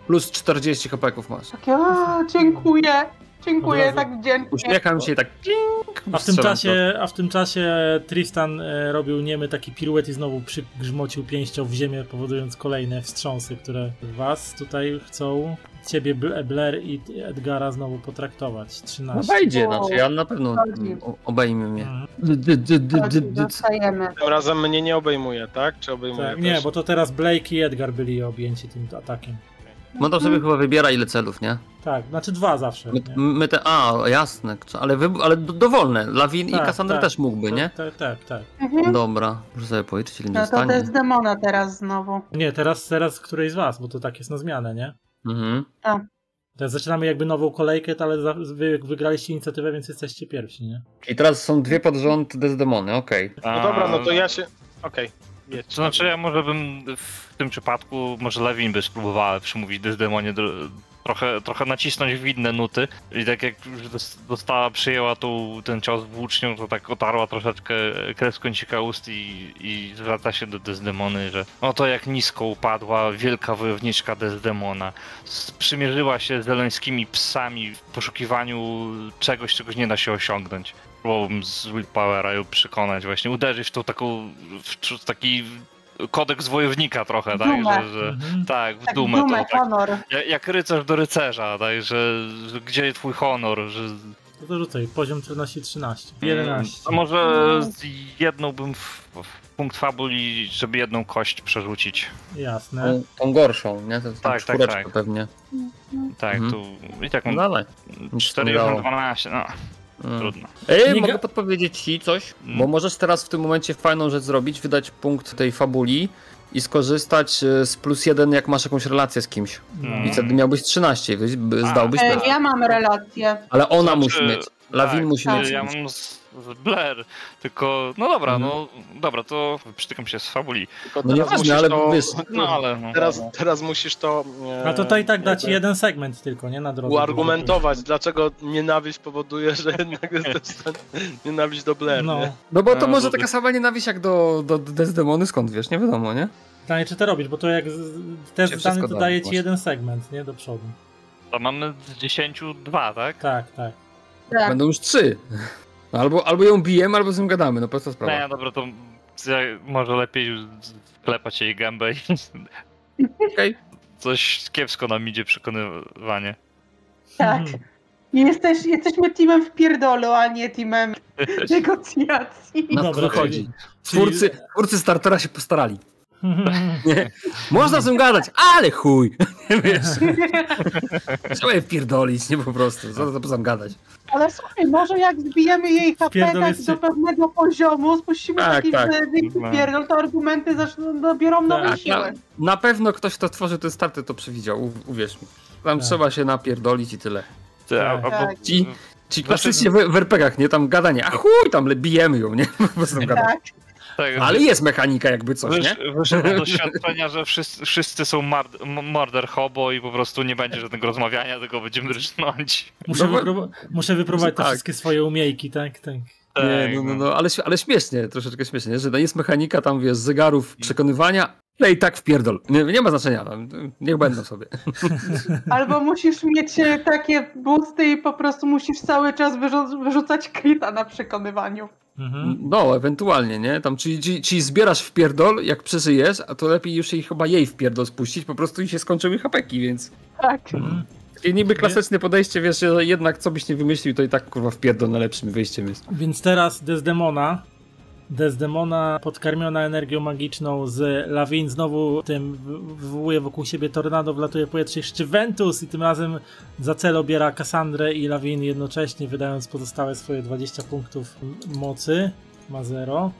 Speaker 4: plus 40 hapeków masz.
Speaker 2: Takie, dziękuję. Dziękuję, tak wdzięcznie.
Speaker 4: Uśmiecham się i tak...
Speaker 1: A w tym czasie Tristan robił niemy taki piruet i znowu przygrzmocił pięścią w ziemię, powodując kolejne wstrząsy, które was tutaj chcą, ciebie Blair i Edgara znowu potraktować. 13.
Speaker 4: No wejdzie, znaczy ja na pewno obejmie mnie.
Speaker 3: Tym razem mnie nie obejmuje, tak? Czy obejmuje też?
Speaker 1: Nie, bo to teraz Blake i Edgar byli objęci tym atakiem.
Speaker 4: No to sobie chyba wybiera ile celów, nie?
Speaker 1: Tak, znaczy 2 zawsze.
Speaker 4: Jasne, ale dowolne. Lawin i Cassandra też mógłby, nie?
Speaker 1: Tak.
Speaker 4: Dobra, muszę sobie policzyć ile
Speaker 2: nie zostanie. No to Desdemona teraz znowu.
Speaker 1: Nie, teraz którejś z was, bo to tak jest na zmianę, nie? Teraz zaczynamy jakby nową kolejkę, ale wy wygraliście inicjatywę, więc jesteście pierwsi, nie?
Speaker 4: I teraz są 2 pod rząd Desdemony, okej.
Speaker 3: No dobra, no to ja się... Okej.
Speaker 5: To znaczy ja może bym w tym przypadku, może Lawin by spróbowała przymówić Desdemonie trochę nacisnąć w inne nuty i tak jak już przyjęła ten cios włócznią, to tak otarła troszeczkę krew z kącika ust i zwraca się do Desdemony, że oto jak nisko upadła wielka wojowniczka Desdemona. Sprzymierzyła się z elońskimi psami w poszukiwaniu czegoś nie da się osiągnąć. próbowałbym z Willpowera ją przekonać, właśnie uderzyć w tą taką, w taki kodeks wojownika trochę, tak? Tak, w dumę.
Speaker 2: Dumę,
Speaker 5: to,
Speaker 2: honor.
Speaker 5: Tak, jak rycerz do rycerza, tak? Że gdzie twój honor, że...
Speaker 1: To rzucaj, poziom trudności 13, 11.
Speaker 5: A może z jedną bym w punkt fabuli, żeby jedną kość przerzucić.
Speaker 1: Jasne.
Speaker 4: Tą gorszą, nie?
Speaker 5: Tak,
Speaker 4: czwóreczkę pewnie.
Speaker 5: Tak, tu i tak mam
Speaker 4: No dalej.
Speaker 5: 4 na 12, no. Trudno.
Speaker 4: Mogę podpowiedzieć ci coś? Bo możesz teraz w tym momencie fajną rzecz zrobić, wydać punkt tej fabuli i skorzystać z +1, jak masz jakąś relację z kimś. I wtedy miałbyś 13, zdałbyś też.
Speaker 2: Ja mam relację.
Speaker 4: Ale ona musi mieć. Lawin musi mieć.
Speaker 5: Ja mam z Blair, tylko, no dobra, dobra, to przytykam się z fabuli.
Speaker 4: No nieważne, ale wiesz...
Speaker 3: Teraz musisz to...
Speaker 1: A to i tak dać jeden segment tylko, nie? Na drodze.
Speaker 3: Uargumentować, dlaczego nienawiść powoduje, że jednak jest nienawiść do Blair, nie?
Speaker 4: No bo to może taka sama nienawiść jak do Desdemony, skąd wiesz, nie wiadomo, nie?
Speaker 1: Pytanie, czy to robisz, bo to jak test zdany to daje ci jeden segment, nie? Do przodu.
Speaker 5: To mamy z 10 2, tak?
Speaker 1: Tak.
Speaker 4: Będą już 3. Albo ją bijemy, albo z nią gadamy, no prosta sprawa.
Speaker 5: Nie, dobra, to może lepiej klepać jej gębę i
Speaker 4: Okej.
Speaker 5: coś kiepsko nam idzie przekonywanie.
Speaker 2: Tak. Jesteśmy teamem w pierdolu, a nie teamem negocjacji.
Speaker 4: Na to wychodzi. Twórcy startera się postarali. Nie? Można z nią gadać, ale chuj! Wiesz? Trzeba je wpierdolić, nie po prostu. Co tam gadać?
Speaker 2: Ale słuchaj, może jak zbijemy jej HP do pewnego poziomu, spuścimy taki wielki pierdol, to argumenty dobiorą nowe siły.
Speaker 4: Na pewno ktoś, kto tworzył ten starter, to przewidział, uwierz mi. Tam trzeba się napierdolić i tyle. Ci klasycznie w RPG-ach, nie? Tam gadanie, a chuj, tam bijemy ją, nie? Po prostu gadać. Tak, ale jest mechanika jakby coś, nie?
Speaker 5: Wyszło do doświadczenia, że wszyscy są murder hobo i po prostu nie będzie żadnego rozmawiania, tylko będziemy rycznąć.
Speaker 1: Muszę wypróbować te wszystkie swoje umiejki, tak?
Speaker 4: Nie, ale śmiesznie, troszeczkę śmiesznie, że jest mechanika tam, wiesz, zegarów przekonywania, no i tak wpierdol. Nie ma znaczenia, niech będą sobie.
Speaker 2: Albo musisz mieć takie boosty i po prostu musisz cały czas wyrzucać krita na przekonywaniu.
Speaker 4: No, ewentualnie, nie? Tam, czyli zbierasz wpierdol, jak przeżyjesz, a to lepiej już chyba jej wpierdol spuścić, po prostu i się skończyły hapeki, więc...
Speaker 2: Tak.
Speaker 4: Takie niby klasyczne podejście, wiesz, że jednak co byś nie wymyślił, to i tak kurwa wpierdol najlepszym wyjściem jest.
Speaker 1: Więc teraz Desdemona podkarmiona energią magiczną z Lawin znowu tym wywołuje wokół siebie tornado, wlatuje w powietrze jeszcze Ventus i tym razem za cel obiera Cassandrę i Lawin jednocześnie, wydając pozostałe swoje 20 punktów mocy. Ma 0.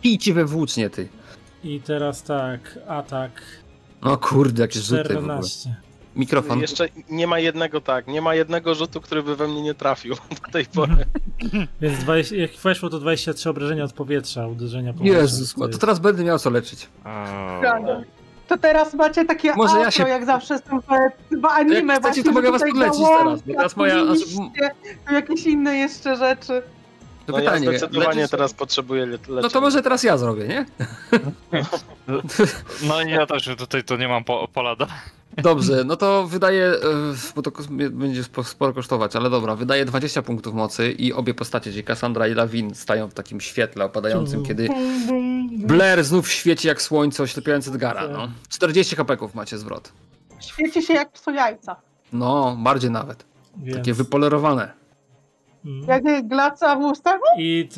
Speaker 4: Pijcie we włócznie, ty.
Speaker 1: I teraz tak, atak.
Speaker 4: No kurde, jakie rzuty
Speaker 1: 14.
Speaker 4: Mikrofon.
Speaker 3: Jeszcze nie ma jednego rzutu, który by we mnie nie trafił do tej pory.
Speaker 1: Więc jak weszło to 23 obrażenia od powietrza, uderzenia powietrza.
Speaker 4: Jezus, to teraz będę miał co leczyć.
Speaker 2: To teraz macie takie
Speaker 4: może
Speaker 2: outro, jak zawsze są w anime.
Speaker 4: Jak chcecie, to mogę was podlecić teraz. Bo teraz moja...
Speaker 2: jakieś inne jeszcze rzeczy.
Speaker 4: To
Speaker 3: no
Speaker 4: pytanie,
Speaker 3: ja zdecydowanie teraz potrzebuję leczenia.
Speaker 4: No to może teraz ja zrobię, nie?
Speaker 5: No i ja też tutaj to nie mam pola do...
Speaker 4: Dobrze, no to wydaję, bo to będzie sporo kosztować, ale dobra, wydaję 20 punktów mocy i obie postacie, czyli Cassandra i Lawin, stają w takim świetle opadającym, kiedy Blair znów świeci jak słońce oślepiające Edgara. No. 40 hapeków macie zwrot.
Speaker 2: Świeci się jak pso jajca.
Speaker 4: No, bardziej nawet. Więc... Takie wypolerowane.
Speaker 2: Jak glaca w ustach?
Speaker 1: I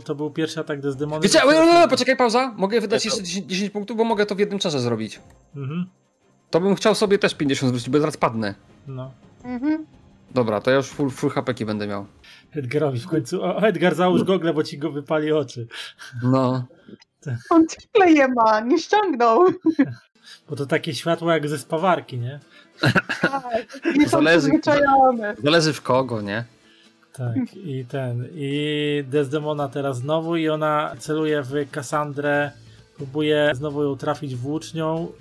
Speaker 1: to był pierwszy atak Desdemony.
Speaker 4: Wiecie, poczekaj, pauza. Mogę wydać jeszcze 10 punktów, bo mogę to w jednym czasie zrobić. To bym chciał sobie też 50 zwrócić, bo zaraz padnę.
Speaker 1: No.
Speaker 4: Dobra, to ja już full hapeki będę miał.
Speaker 1: Edgarowi w końcu. O, Edgar, załóż gogle, bo ci go wypali oczy.
Speaker 4: No.
Speaker 2: On ciągle je ma, nie ściągnął.
Speaker 1: Bo to takie światło jak ze spawarki, nie?
Speaker 2: Nie są przyzwyczajone.
Speaker 4: Zależy w kogo, nie?
Speaker 1: Tak, i Desdemona teraz znowu i ona celuje w Cassandrę, próbuje znowu ją trafić włócznią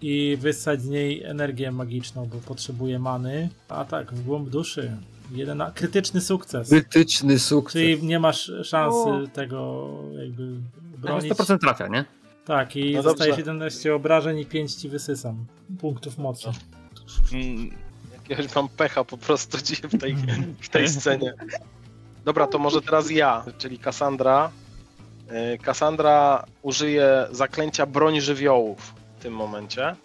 Speaker 1: i wyssać z niej energię magiczną, bo potrzebuje many. Atak w głąb duszy. Krytyczny sukces.
Speaker 4: Krytyczny sukces.
Speaker 1: Czyli nie masz szansy tego jakby bronić.
Speaker 4: 100% trafia, nie?
Speaker 1: Tak, i no zostaje 17 obrażeń i 5 ci wysysam. Punktów mocy.
Speaker 3: Jakiegoś mam pecha po prostu dzisiaj w tej scenie. Dobra, to może teraz ja, czyli Kassandra. Kassandra użyje zaklęcia broń żywiołów w tym momencie.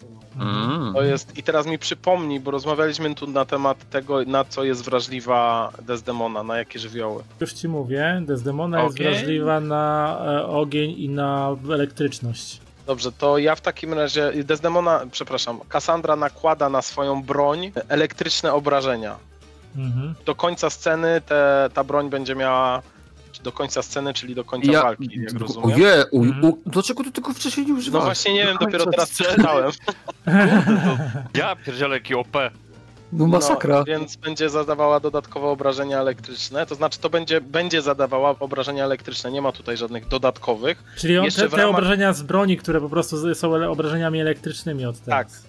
Speaker 3: To jest, i teraz mi przypomnij, bo rozmawialiśmy tu na temat tego, na co jest wrażliwa Desdemona, na jakie żywioły.
Speaker 1: Już ci mówię, Desdemona jest wrażliwa na ogień i na elektryczność.
Speaker 3: Dobrze, to ja w takim razie, Kassandra nakłada na swoją broń elektryczne obrażenia. Do końca sceny ta broń będzie miała, do końca sceny, czyli do końca walki, jak rozumiem.
Speaker 4: Dlaczego ty tego wcześniej nie używałeś?
Speaker 3: No właśnie nie wiem, dopiero teraz przeczytałem.
Speaker 5: Ja pierdzielę jaki OP.
Speaker 4: No masakra.
Speaker 3: No, więc będzie zadawała dodatkowe obrażenia elektryczne, to znaczy to będzie zadawała obrażenia elektryczne, nie ma tutaj żadnych dodatkowych.
Speaker 1: Czyli te obrażenia z broni, które po prostu są obrażeniami elektrycznymi od teraz.
Speaker 3: Tak.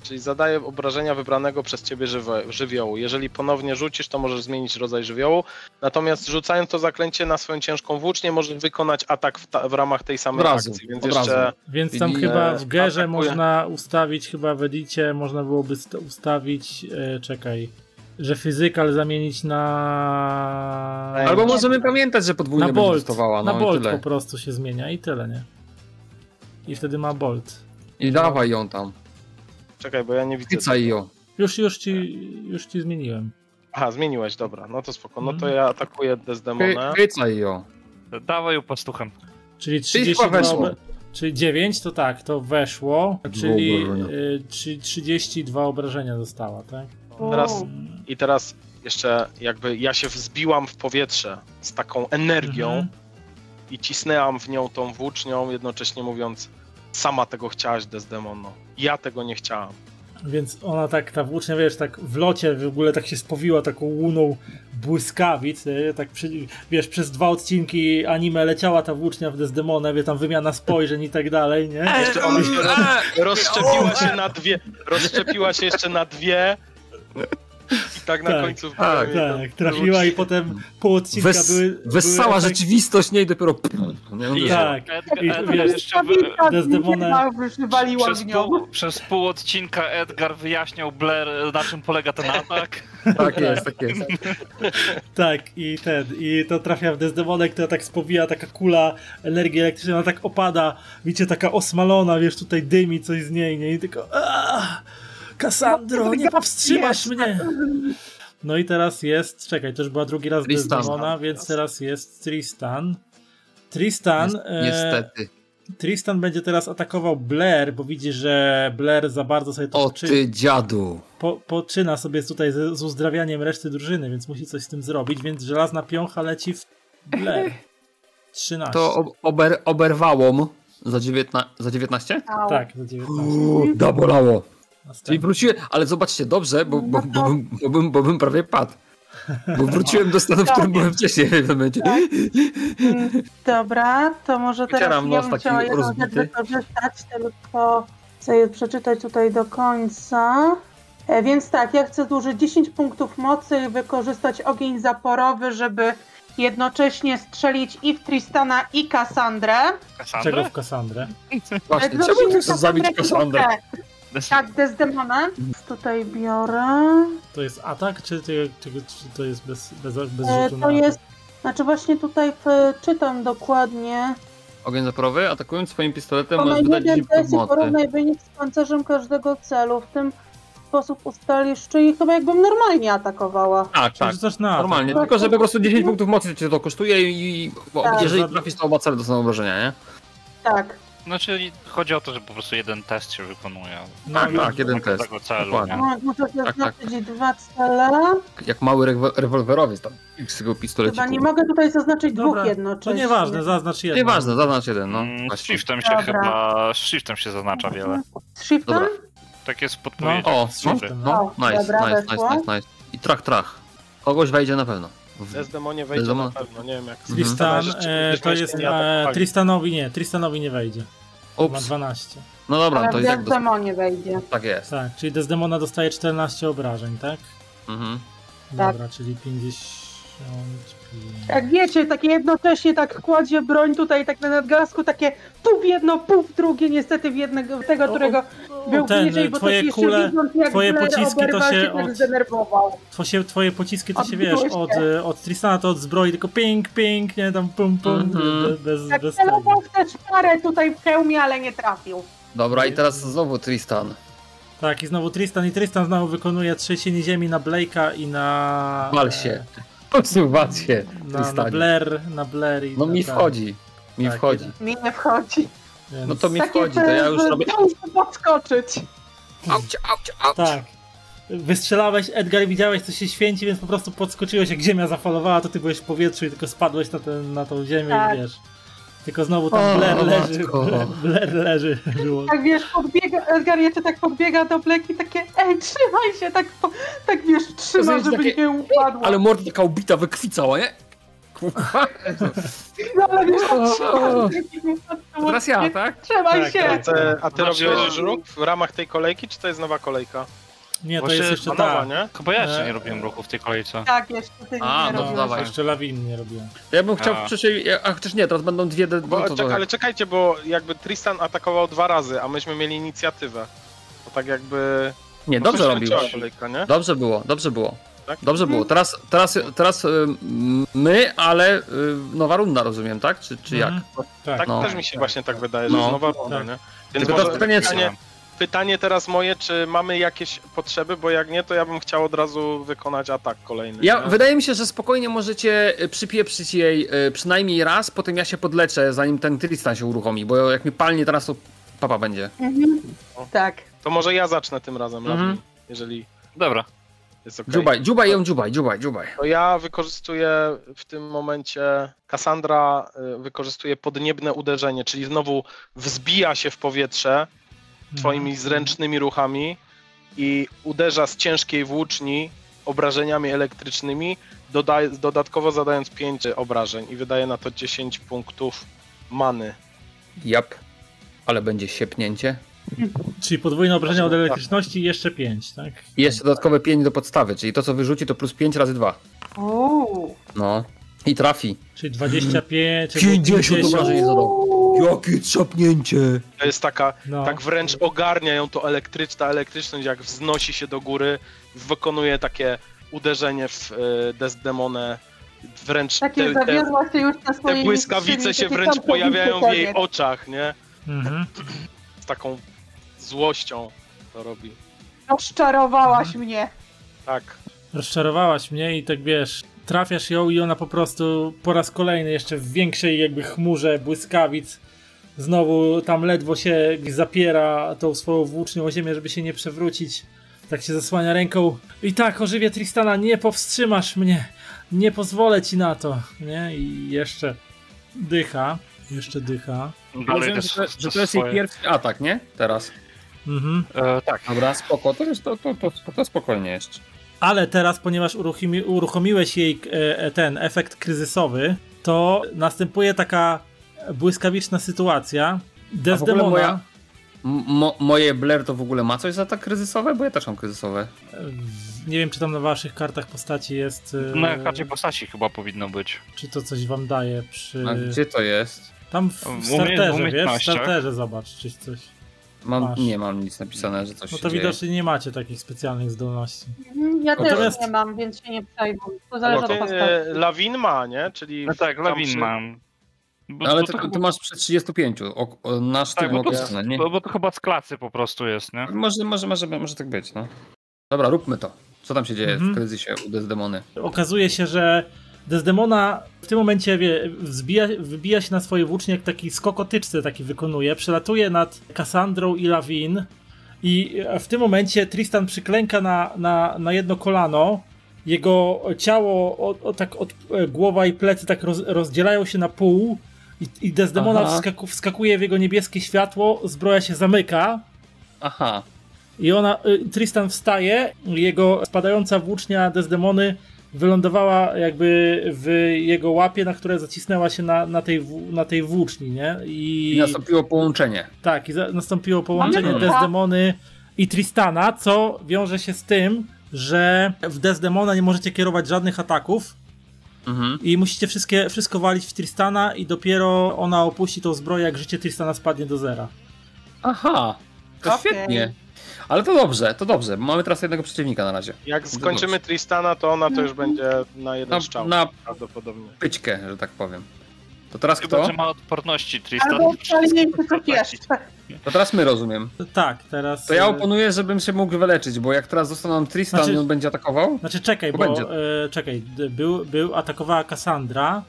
Speaker 3: Czyli zadaje obrażenia wybranego przez ciebie żywiołu. Jeżeli ponownie rzucisz, to możesz zmienić rodzaj żywiołu. Natomiast rzucając to zaklęcie na swoją ciężką włócznię, możesz wykonać atak w ramach tej samej akcji.
Speaker 1: Więc tam chyba w Gerze można ustawić, chyba w Edicie można byłoby ustawić, że physical zamienić na...
Speaker 4: Albo możemy pamiętać, że podwójnie
Speaker 1: na
Speaker 4: będzie
Speaker 1: bolt,
Speaker 4: testowała.
Speaker 1: na bolt po prostu się zmienia i tyle, nie? I wtedy ma bolt.
Speaker 4: I dawaj ją tam.
Speaker 3: Czekaj, bo ja nie widzę.
Speaker 4: Chwycaj ją.
Speaker 1: Już ci zmieniłem.
Speaker 3: Aha, zmieniłeś, dobra, no to spoko. No to ja atakuję Desdemonę.
Speaker 4: Chwycaj ją.
Speaker 5: Dawaj ją pastuchem.
Speaker 1: Czyli 32, czyli 9 to tak, to weszło, czyli 32 obrażenia została, tak?
Speaker 3: Teraz jeszcze jakby ja się wzbiłam w powietrze z taką energią i cisnęłam w nią tą włócznią, jednocześnie mówiąc: sama tego chciałaś, Desdemono. Ja tego nie chciałam.
Speaker 1: Więc ona tak, ta włócznia, wiesz, tak w locie w ogóle tak się spowiła taką łuną błyskawic, tak wiesz, przez 2 odcinki anime leciała ta włócznia w Desdemonę, wie, tam wymiana spojrzeń i tak dalej, nie?
Speaker 3: Jeszcze ona się rozszczepiła się jeszcze na 2 i tak na końcu
Speaker 1: trafiła i potem pół odcinka
Speaker 4: Wessała rzeczywistość, nie? I dopiero...
Speaker 1: Tak. Desdemona...
Speaker 5: Przez pół odcinka Edgar wyjaśniał Blair, na czym polega ten atak.
Speaker 4: Tak jest.
Speaker 1: Tak, i to trafia w Desdemonę, która tak spowija, taka kula energii elektrycznej, ona tak opada, widzicie, taka osmalona, wiesz, tutaj dymi coś z niej, nie? I tylko... Kassandro, nie powstrzymasz mnie! No i teraz jest, to już była drugi raz Desdemona, więc teraz jest Tristan.
Speaker 4: Niestety.
Speaker 1: Tristan będzie teraz atakował Blair, bo widzi, że Blair za bardzo sobie to
Speaker 4: ty dziadu!
Speaker 1: Poczyna sobie tutaj z uzdrawianiem reszty drużyny, więc musi coś z tym zrobić, więc żelazna piącha leci w Blair. 13.
Speaker 4: To oberwało za 19?
Speaker 1: Tak, za 19.
Speaker 4: Zabolało. Czyli wróciłem, ale zobaczcie, dobrze, bo bym prawie padł. Bo wróciłem do stanu, w którym byłem wcześniej w tym momencie.
Speaker 2: Tak. Dobra, to może teraz ja bym chciała jedną rzecz wykorzystać, tylko chcę przeczytać tutaj do końca. Więc tak, ja chcę zużyć 10 punktów mocy i wykorzystać ogień zaporowy, żeby jednocześnie strzelić i w Tristana, i Kassandrę.
Speaker 1: Czego w Kassandrę?
Speaker 4: Właśnie, czemu chcesz zabić Kassandrę?
Speaker 2: Tak, Desdemonę. Tutaj biorę.
Speaker 1: To jest atak, czy to jest bez rzutu na
Speaker 2: to jest, znaczy właśnie tutaj czytam dokładnie.
Speaker 4: Ogień zaporowy, atakując swoim pistoletem możesz wydać 10 punktów mocy.
Speaker 2: Porównaj wynik z pancerzem każdego celu. W ten sposób ustalisz, czyli chyba jakbym normalnie atakowała.
Speaker 4: Tak. Normalnie, tylko że po prostu 10 punktów mocy cię to kosztuje i jeżeli trafisz, to oba cele dostaną obrażenia, nie?
Speaker 2: Tak.
Speaker 5: Znaczy chodzi o to, że po prostu jeden test się wykonuje.
Speaker 4: Tak, jeden test.
Speaker 5: Celu,
Speaker 2: muszę zaznaczyć 2 cele.
Speaker 4: Jak mały rewolwerowiec tam z tego pistoleciku.
Speaker 2: Chyba nie mogę tutaj zaznaczyć 2 jednocześnie.
Speaker 1: To nieważne, zaznacz jeden.
Speaker 4: Nieważne, zaznacz jeden, no.
Speaker 5: Shiftem się zaznacza wiele.
Speaker 2: Z shiftem?
Speaker 4: Dobra.
Speaker 5: Tak jest w podpowiedzi.
Speaker 4: Nice. I trach. Kogoś wejdzie na pewno.
Speaker 3: Desdemonie wejdzie na pewno, nie wiem jak...
Speaker 1: Tristan, to jest... Tristanowi nie wejdzie. Ma 12.
Speaker 4: No dobra,
Speaker 2: ale
Speaker 4: to i tak...
Speaker 2: Desdemonie wejdzie.
Speaker 4: Tak jest.
Speaker 1: Tak, czyli Desdemona dostaje 14 obrażeń, tak?
Speaker 4: Mhm.
Speaker 1: Dobra, czyli 50...
Speaker 2: Jak wiecie, takie jednocześnie tak kładzie broń tutaj tak na nadgarstku, takie pół w jedno, pół w drugie, niestety w jednego, tego, którego był bliżej, bo
Speaker 1: twoje
Speaker 2: to się
Speaker 1: kule,
Speaker 2: jeszcze widząc, jak
Speaker 1: twoje
Speaker 2: Blair
Speaker 1: pociski to
Speaker 2: oberwał
Speaker 1: się
Speaker 2: tak zdenerwował.
Speaker 1: Twoje pociski to się,
Speaker 2: Odbiło
Speaker 1: wiesz,
Speaker 2: się.
Speaker 1: od Tristana to od zbroi, tylko ping, ping, nie, tam pum, pum, bez
Speaker 2: Tak
Speaker 1: tego.
Speaker 2: celował w tę szparę tutaj w hełmie, ale nie trafił.
Speaker 4: Dobra, i teraz znowu Tristan.
Speaker 1: Tak, i znowu Tristan znowu wykonuje trzęsienie ziemi na Blake'a i na...
Speaker 4: Wal się. Wal się,
Speaker 1: Na
Speaker 4: Tristanie.
Speaker 1: Blair i...
Speaker 4: No mi
Speaker 1: tak.
Speaker 4: wchodzi. Mi
Speaker 1: Tak,
Speaker 4: wchodzi.
Speaker 2: Mi nie wchodzi.
Speaker 1: Więc...
Speaker 4: No to mi
Speaker 2: Takie
Speaker 4: wchodzi, to ja już robię...
Speaker 2: muszę podskoczyć.
Speaker 4: Auć, auć, auć.
Speaker 1: Tak. Wystrzelałeś, Edgar, widziałeś, co się święci, więc po prostu podskoczyłeś, jak ziemia zafalowała, to ty byłeś w powietrzu i tylko spadłeś na tą ziemię
Speaker 2: Tak.
Speaker 1: i wiesz. Tylko znowu tam Blair leży,
Speaker 4: matko.
Speaker 1: Blair leży. Było.
Speaker 2: Tak wiesz, podbiega, Edgar jeszcze tak podbiega do Blake i takie, ej, trzymaj się, tak wiesz, trzyma,
Speaker 4: jest
Speaker 2: żeby
Speaker 4: takie,
Speaker 2: nie upadło.
Speaker 4: Ale morda taka ubita, wykwicała, nie? Kurwa.
Speaker 2: No, ale wiesz, trzymaj się.
Speaker 4: Teraz ja, tak?
Speaker 2: Trzymaj
Speaker 1: Tak,
Speaker 2: się.
Speaker 1: tak.
Speaker 3: A ty
Speaker 5: Znaczy-
Speaker 3: robiłeś ruch w ramach tej kolejki, czy to jest nowa kolejka?
Speaker 1: Nie, to
Speaker 5: Właśnie
Speaker 1: jest jeszcze
Speaker 3: nowa,
Speaker 1: ta.
Speaker 3: nie?
Speaker 5: Chyba ja jeszcze nie robiłem ruchu w tej kolejce.
Speaker 2: Tak, jeszcze ty
Speaker 4: A,
Speaker 2: nie
Speaker 4: no
Speaker 2: robiłeś.
Speaker 4: dawaj.
Speaker 1: Jeszcze lawin nie robiłem.
Speaker 4: Ja bym chciał
Speaker 5: A.
Speaker 4: w przyszłej... A chociaż nie, teraz będą dwie...
Speaker 3: Ale czekajcie, bo jakby Tristan atakował 2 razy, a myśmy mieli inicjatywę. To tak jakby...
Speaker 4: Nie,
Speaker 3: No
Speaker 4: dobrze
Speaker 3: to się
Speaker 4: robiłeś.
Speaker 3: kończyła kolejka, nie?
Speaker 4: Dobrze było, dobrze było.
Speaker 3: Tak?
Speaker 4: Dobrze było. Teraz my, ale nowa runda, rozumiem, tak? Czy jak?
Speaker 1: Tak.
Speaker 3: Tak
Speaker 4: No.
Speaker 3: też mi się właśnie tak wydaje, że
Speaker 4: No.
Speaker 3: jest nowa runda,
Speaker 1: Tak.
Speaker 3: nie? Więc
Speaker 4: Tylko
Speaker 3: może
Speaker 4: teraz pytanie,
Speaker 3: pytanie teraz moje, czy mamy jakieś potrzeby, bo jak nie, to ja bym chciał od razu wykonać atak kolejny. nie?
Speaker 4: Wydaje mi się, że spokojnie możecie przypieprzyć jej przynajmniej raz, potem ja się podleczę, zanim ten Tristan się uruchomi, bo jak mi palnie teraz, to papa będzie.
Speaker 2: Tak.
Speaker 3: To może ja zacznę tym razem,
Speaker 4: Mhm.
Speaker 3: Lawin, jeżeli
Speaker 5: Dobra.
Speaker 3: jest okej.
Speaker 4: Dziubaj ją, dziubaj.
Speaker 3: To ja wykorzystuję w tym momencie, Cassandra wykorzystuje podniebne uderzenie, czyli znowu wzbija się w powietrze twoimi zręcznymi ruchami i uderza z ciężkiej włóczni obrażeniami elektrycznymi, dodatkowo zadając 5 obrażeń i wydaje na to 10 punktów many.
Speaker 4: Jap, ale będzie siepnięcie.
Speaker 1: Czyli podwójne obrażenia od elektryczności i jeszcze 5, tak?
Speaker 4: I jeszcze dodatkowe 5 do podstawy, czyli to co wyrzuci to plus 5 razy 2. No. I trafi.
Speaker 1: Czyli 25,
Speaker 4: 50 obrażeń zadał. Jakie trzapnięcie!
Speaker 3: To jest taka,
Speaker 1: No.
Speaker 3: tak wręcz ogarnia ją to elektryczność, jak wznosi się do góry, wykonuje takie uderzenie w Desdemonę, wręcz
Speaker 2: Takie zawiodła się już na
Speaker 3: te
Speaker 2: swojej
Speaker 3: błyskawice
Speaker 2: mistrzyni,
Speaker 3: się
Speaker 2: takie
Speaker 3: wręcz
Speaker 2: całkowicie
Speaker 3: pojawiają w jej
Speaker 2: koniec.
Speaker 3: oczach, nie?
Speaker 1: Mhm.
Speaker 3: Z taką złością to robi.
Speaker 2: Rozczarowałaś mnie.
Speaker 3: Tak.
Speaker 1: Rozczarowałaś mnie i tak wiesz, trafiasz ją i ona po prostu po raz kolejny jeszcze w większej jakby chmurze błyskawic znowu tam ledwo się zapiera tą swoją włócznią o ziemię, żeby się nie przewrócić. Tak się zasłania ręką. I tak, ożywię Tristana, nie powstrzymasz mnie. Nie pozwolę ci na to. Nie? I jeszcze dycha.
Speaker 5: Dalej
Speaker 4: Że to jest jej pierwszy atak, nie? Teraz.
Speaker 1: Mhm.
Speaker 5: Tak.
Speaker 4: Dobra, spoko, to spokojnie jeszcze.
Speaker 1: Ale teraz, ponieważ uruchomiłeś jej ten efekt kryzysowy, to następuje taka błyskawiczna sytuacja. Desdemona...
Speaker 4: Moje Blair to w ogóle ma coś za tak kryzysowe? Bo ja też mam kryzysowe.
Speaker 1: Nie wiem, czy tam na waszych kartach postaci jest...
Speaker 5: Na karcie postaci chyba powinno być.
Speaker 1: Czy to coś wam daje przy...
Speaker 4: A gdzie to jest?
Speaker 1: Tam w starterze, wiesz? W
Speaker 5: umiejętnościach.
Speaker 1: starterze zobacz, czy coś... Masz.
Speaker 4: Nie mam nic napisane, że coś
Speaker 1: No
Speaker 4: się
Speaker 1: to
Speaker 4: dzieje.
Speaker 1: widocznie nie macie takich specjalnych zdolności.
Speaker 2: Ja
Speaker 1: Natomiast-
Speaker 2: też nie mam, więc się nie przejmuj. To zależy od postaci.
Speaker 3: Lawin ma, nie? Czyli
Speaker 5: No tak,
Speaker 3: tam
Speaker 5: Lawin
Speaker 3: przy-
Speaker 5: mam. Bo,
Speaker 4: Ale
Speaker 5: bo,
Speaker 4: ty masz przy 35, na sztywno
Speaker 5: tak,
Speaker 4: opisane, nie?
Speaker 5: bo to chyba z klasy po prostu jest, nie?
Speaker 4: Może tak być, no. Dobra, róbmy to. Co tam się dzieje
Speaker 1: Mhm.
Speaker 4: w kryzysie u Desdemony?
Speaker 1: Okazuje się, że Desdemona w tym momencie wybija się na swoje włócznie, jak taki skokotyczce taki wykonuje, przelatuje nad Cassandrą i Lawin i w tym momencie Tristan przyklęka na jedno kolano, jego ciało, głowa i plecy tak rozdzielają się na pół i Desdemona wskakuje w jego niebieskie światło, zbroja się zamyka.
Speaker 4: Aha.
Speaker 1: I Tristan wstaje, jego spadająca włócznia Desdemony wylądowała jakby w jego łapie, na które zacisnęła się na tej włóczni, nie?
Speaker 4: I nastąpiło połączenie.
Speaker 1: Tak, i nastąpiło połączenie
Speaker 2: Mhm.
Speaker 1: Desdemony i Tristana, co wiąże się z tym, że w Desdemona nie możecie kierować żadnych ataków, I musicie wszystko walić w Tristana i dopiero ona opuści tą zbroję, jak życie Tristana spadnie do 0.
Speaker 4: Aha, to świetnie. Ale to dobrze, bo mamy teraz jednego przeciwnika na razie.
Speaker 3: Jak skończymy Tristana, to ona to już będzie na jeden strzał.
Speaker 4: Na
Speaker 3: prawdopodobnie.
Speaker 4: pyćkę, że tak powiem. To teraz
Speaker 5: Chyba,
Speaker 4: kto?
Speaker 5: że ma odporności Tristan.
Speaker 2: Albo wcale coś jeszcze.
Speaker 4: To teraz my, rozumiem.
Speaker 1: Tak, teraz...
Speaker 4: To ja oponuję, żebym się mógł wyleczyć, bo jak teraz zostaną Tristan i on będzie atakował...
Speaker 1: Znaczy czekaj, atakowała Cassandra,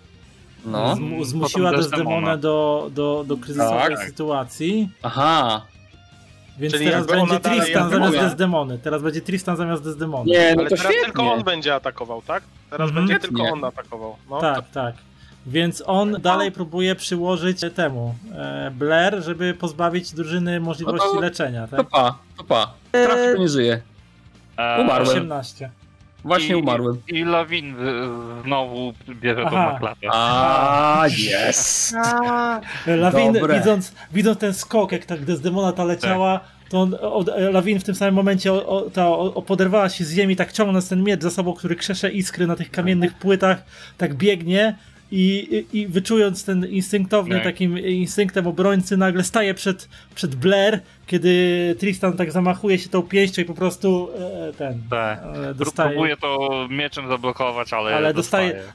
Speaker 4: No.
Speaker 1: Zmusiła Desdemonę do kryzysowej sytuacji.
Speaker 4: Aha.
Speaker 1: Więc
Speaker 3: czyli
Speaker 1: teraz będzie Tristan zamiast
Speaker 3: atakuje.
Speaker 1: Desdemony. Teraz będzie Tristan zamiast Desdemony.
Speaker 4: Nie, no
Speaker 3: Ale
Speaker 4: to
Speaker 3: teraz
Speaker 4: świetnie.
Speaker 3: tylko on będzie atakował, tak? Teraz będzie tylko on atakował. No.
Speaker 1: Tak. Więc on dalej próbuje przyłożyć temu Blair, żeby pozbawić drużyny możliwości leczenia. Tak?
Speaker 4: To pa. Trafi, to nie żyje. Umarłem.
Speaker 1: 18.
Speaker 4: Właśnie umarłem.
Speaker 5: I Lawin znowu bierze tą maklatę.
Speaker 4: Yes!
Speaker 1: Lawin, widząc ten skok, jak tak Desdemona ta leciała, to Lawin w tym samym momencie poderwała się z ziemi, tak ciągnąc ten miecz za sobą, który krzesze iskry na tych kamiennych płytach, tak biegnie i wyczując ten instynktowny takim instynktem obrońcy, nagle staje przed Blair, kiedy Tristan tak zamachuje się tą pięścią i po prostu dostaje.
Speaker 5: Próbuje to mieczem zablokować, ale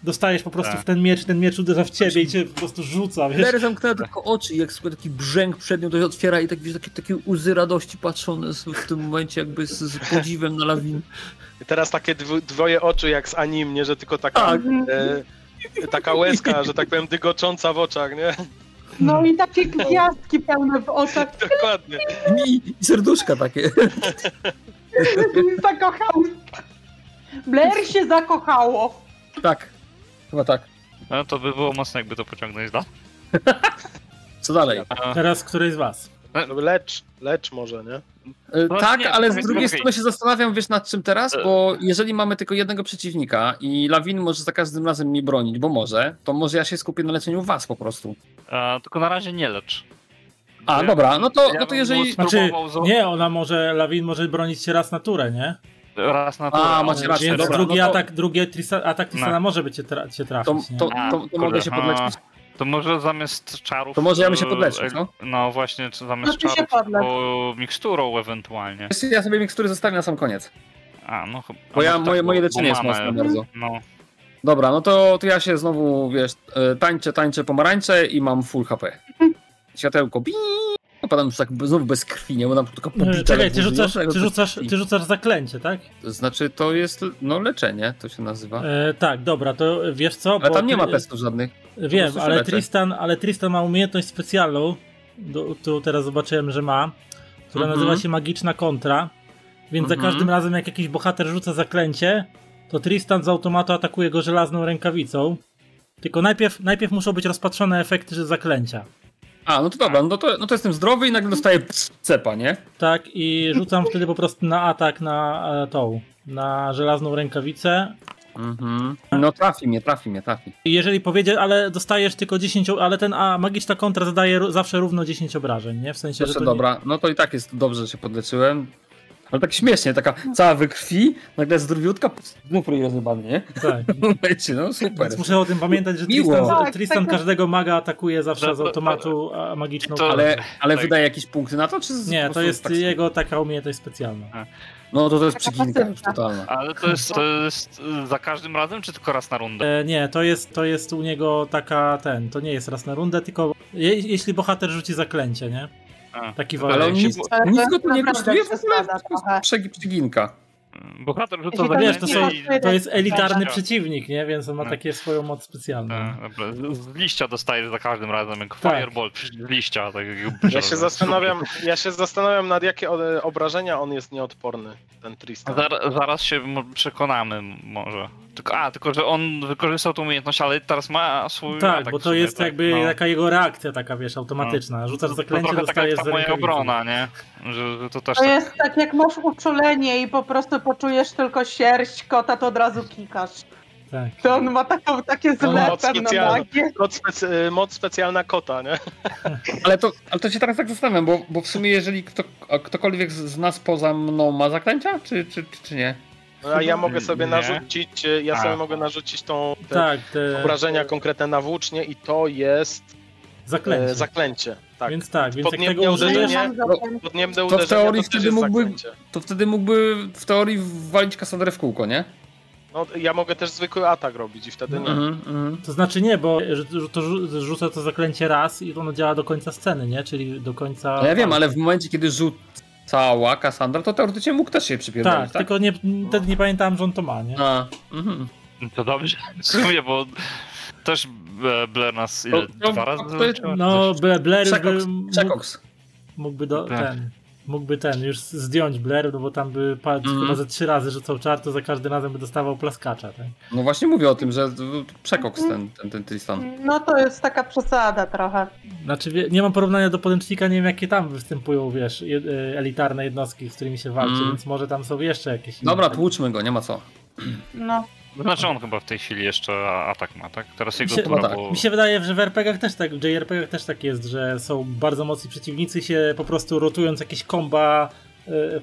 Speaker 1: dostajesz po prostu w ten miecz uderza w ciebie i cię po prostu rzuca, wiesz?
Speaker 4: Blair zamknęła tylko oczy i jak sobie taki brzęk przed nią to się otwiera i tak, wiesz, takie łzy radości patrzone w tym momencie jakby z podziwem na Lawin.
Speaker 3: I teraz takie dwoje oczu jak z anim, nie? Że tylko taka... taka łezka, że tak powiem, dygocząca w oczach, nie?
Speaker 2: No i takie gwiazdki pełne w oczach.
Speaker 3: Dokładnie.
Speaker 4: I serduszka takie.
Speaker 2: Zakochał. Blair się zakochało.
Speaker 4: Tak, chyba tak.
Speaker 5: No to by było mocno, jakby to pociągnąć dalej.
Speaker 4: Co dalej?
Speaker 1: Teraz któryś z was?
Speaker 3: Lecz może, nie?
Speaker 4: Tak,
Speaker 5: nie,
Speaker 4: ale z drugiej strony się zastanawiam, wiesz, nad czym teraz, bo jeżeli mamy tylko jednego przeciwnika i Lawin może za każdym razem mnie bronić, bo może, to może ja się skupię na leczeniu was po prostu.
Speaker 5: Tylko na razie nie lecz.
Speaker 4: Dobra, no to jeżeli...
Speaker 1: Znaczy, Lawin może bronić się raz na turę, nie?
Speaker 5: Raz na turę.
Speaker 4: macie rację,
Speaker 1: więc
Speaker 4: dobra.
Speaker 1: drugi atak Tristana może by cię trafić, nie?
Speaker 4: To mogę się podleczyć?
Speaker 5: To może zamiast czarów...
Speaker 4: To może ja bym się podleczył, co?
Speaker 5: No właśnie, zamiast czarów to miksturą ewentualnie.
Speaker 4: Ja sobie mikstury zostawię na sam koniec.
Speaker 5: Bo
Speaker 4: moje leczenie jest mocne bardzo.
Speaker 5: No.
Speaker 4: Dobra, no to ja się znowu, wiesz, tańczę pomarańcze i mam full HP. Światełko, Padam już tak znowu bez krwi, nie? Bo nam tylko pobita.
Speaker 1: Czekaj, ty rzucasz zaklęcie, tak?
Speaker 4: To znaczy to jest, leczenie, to się nazywa.
Speaker 1: Tak, dobra, to wiesz co?
Speaker 4: Ale tam nie ma testów żadnych.
Speaker 1: Wiem, ale Tristan ma umiejętność specjalną, tu teraz zobaczyłem, że ma, która nazywa się Magiczna Kontra, więc za każdym razem jak jakiś bohater rzuca zaklęcie, to Tristan z automatu atakuje go żelazną rękawicą, tylko najpierw muszą być rozpatrzone efekty zaklęcia.
Speaker 4: No to dobra, no to jestem zdrowy i nagle dostaję cepa, nie? Tak,
Speaker 1: i rzucam wtedy po prostu na atak na żelazną rękawicę.
Speaker 4: No trafi mnie.
Speaker 1: I jeżeli powiedzieć, ale dostajesz tylko 10, ale magiczna kontra zadaje zawsze równo 10 obrażeń, nie? W sensie, że to
Speaker 4: dobra, no to i tak jest dobrze, że się podleczyłem. Ale tak śmiesznie, taka cała we krwi, nagle zdrowiutka, znów rozjebany, nie?
Speaker 1: Tak.
Speaker 4: No super.
Speaker 1: Więc muszę o tym pamiętać, że Tristan każdego maga atakuje zawsze z automatu magiczną.
Speaker 4: Ale wydaje jakieś punkty na to, czy...
Speaker 1: Nie, to jest jego taka umiejętność specjalna.
Speaker 4: No to jest przeginka już totalna.
Speaker 5: Ale to jest za każdym razem, czy tylko raz na rundę?
Speaker 1: Nie, to jest u niego to nie jest raz na rundę, tylko jeśli bohater rzuci zaklęcie, nie? Taki
Speaker 4: ale on nic go tu nie kosztuje, w ogóle przeginka.
Speaker 5: Bohater rzuca
Speaker 1: to jest elitarny przeciwnik, nie? Więc on ma takie swoją moc specjalną.
Speaker 5: Z liścia dostajesz za każdym razem, jak Fireball z liścia. Tak
Speaker 3: Ja się zastanawiam, nad jakie obrażenia on jest nieodporny, ten Tristan.
Speaker 5: Zaraz się przekonamy może. Tylko że on wykorzystał tą umiejętność, ale teraz ma swój atak.
Speaker 1: Bo to jest jakby taka jego reakcja taka, wiesz, automatyczna. Rzucasz zaklęcie, dostajesz
Speaker 5: tak jak moja obrona, nie? Że to też
Speaker 2: to jest tak jak masz uczulenie i po prostu poczujesz tylko sierść kota, to od razu kikasz.
Speaker 1: Tak.
Speaker 2: To on ma takie złe
Speaker 3: moc specjalna kota, nie?
Speaker 4: Ale to się teraz tak zastanawiam, bo w sumie jeżeli ktokolwiek z nas poza mną ma zaklęcia, czy nie?
Speaker 3: A ja mogę sobie narzucić, mogę narzucić te obrażenia konkretne na włócznie i to jest zaklęcie. Tak.
Speaker 1: Więc tak, więc
Speaker 3: podniebne uderzenie,
Speaker 4: to w teorii wtedy mógłby w teorii walić Kassandrę w kółko, nie?
Speaker 3: No, ja mogę też zwykły atak robić i wtedy nie.
Speaker 1: To znaczy nie, bo rzucę to zaklęcie raz i ono działa do końca sceny, nie? Czyli do końca...
Speaker 4: No ja wiem, ale w momencie, kiedy rzucała Kassandra, to teoretycznie mógł też się przypierdolić, tak?
Speaker 1: Tylko wtedy nie pamiętałem, że on to ma, nie?
Speaker 5: To dobrze, w sumie, bo też Blair nas dwa razy
Speaker 1: zobaczyła? No, Blair mógłby już zdjąć Blair, no bo tam by chyba ze 3 razy rzucał czar, to za każdym razem by dostawał plaskacza. Tak?
Speaker 4: No właśnie mówię o tym, że przekoks ten Tristan.
Speaker 2: No to jest taka przesada trochę.
Speaker 1: Znaczy nie mam porównania do podręcznika, nie wiem jakie tam występują, wiesz, elitarne jednostki, z którymi się walczy, więc może tam są jeszcze jakieś...
Speaker 4: Dobra, tłuczmy go, nie ma co.
Speaker 2: No.
Speaker 5: Znaczy on chyba w tej chwili jeszcze atak ma, tak? Teraz jego
Speaker 1: mi się wydaje, że w RPG-ach też tak, w JRPG-ach też tak jest, że są bardzo mocni przeciwnicy, się po prostu rotując jakieś komba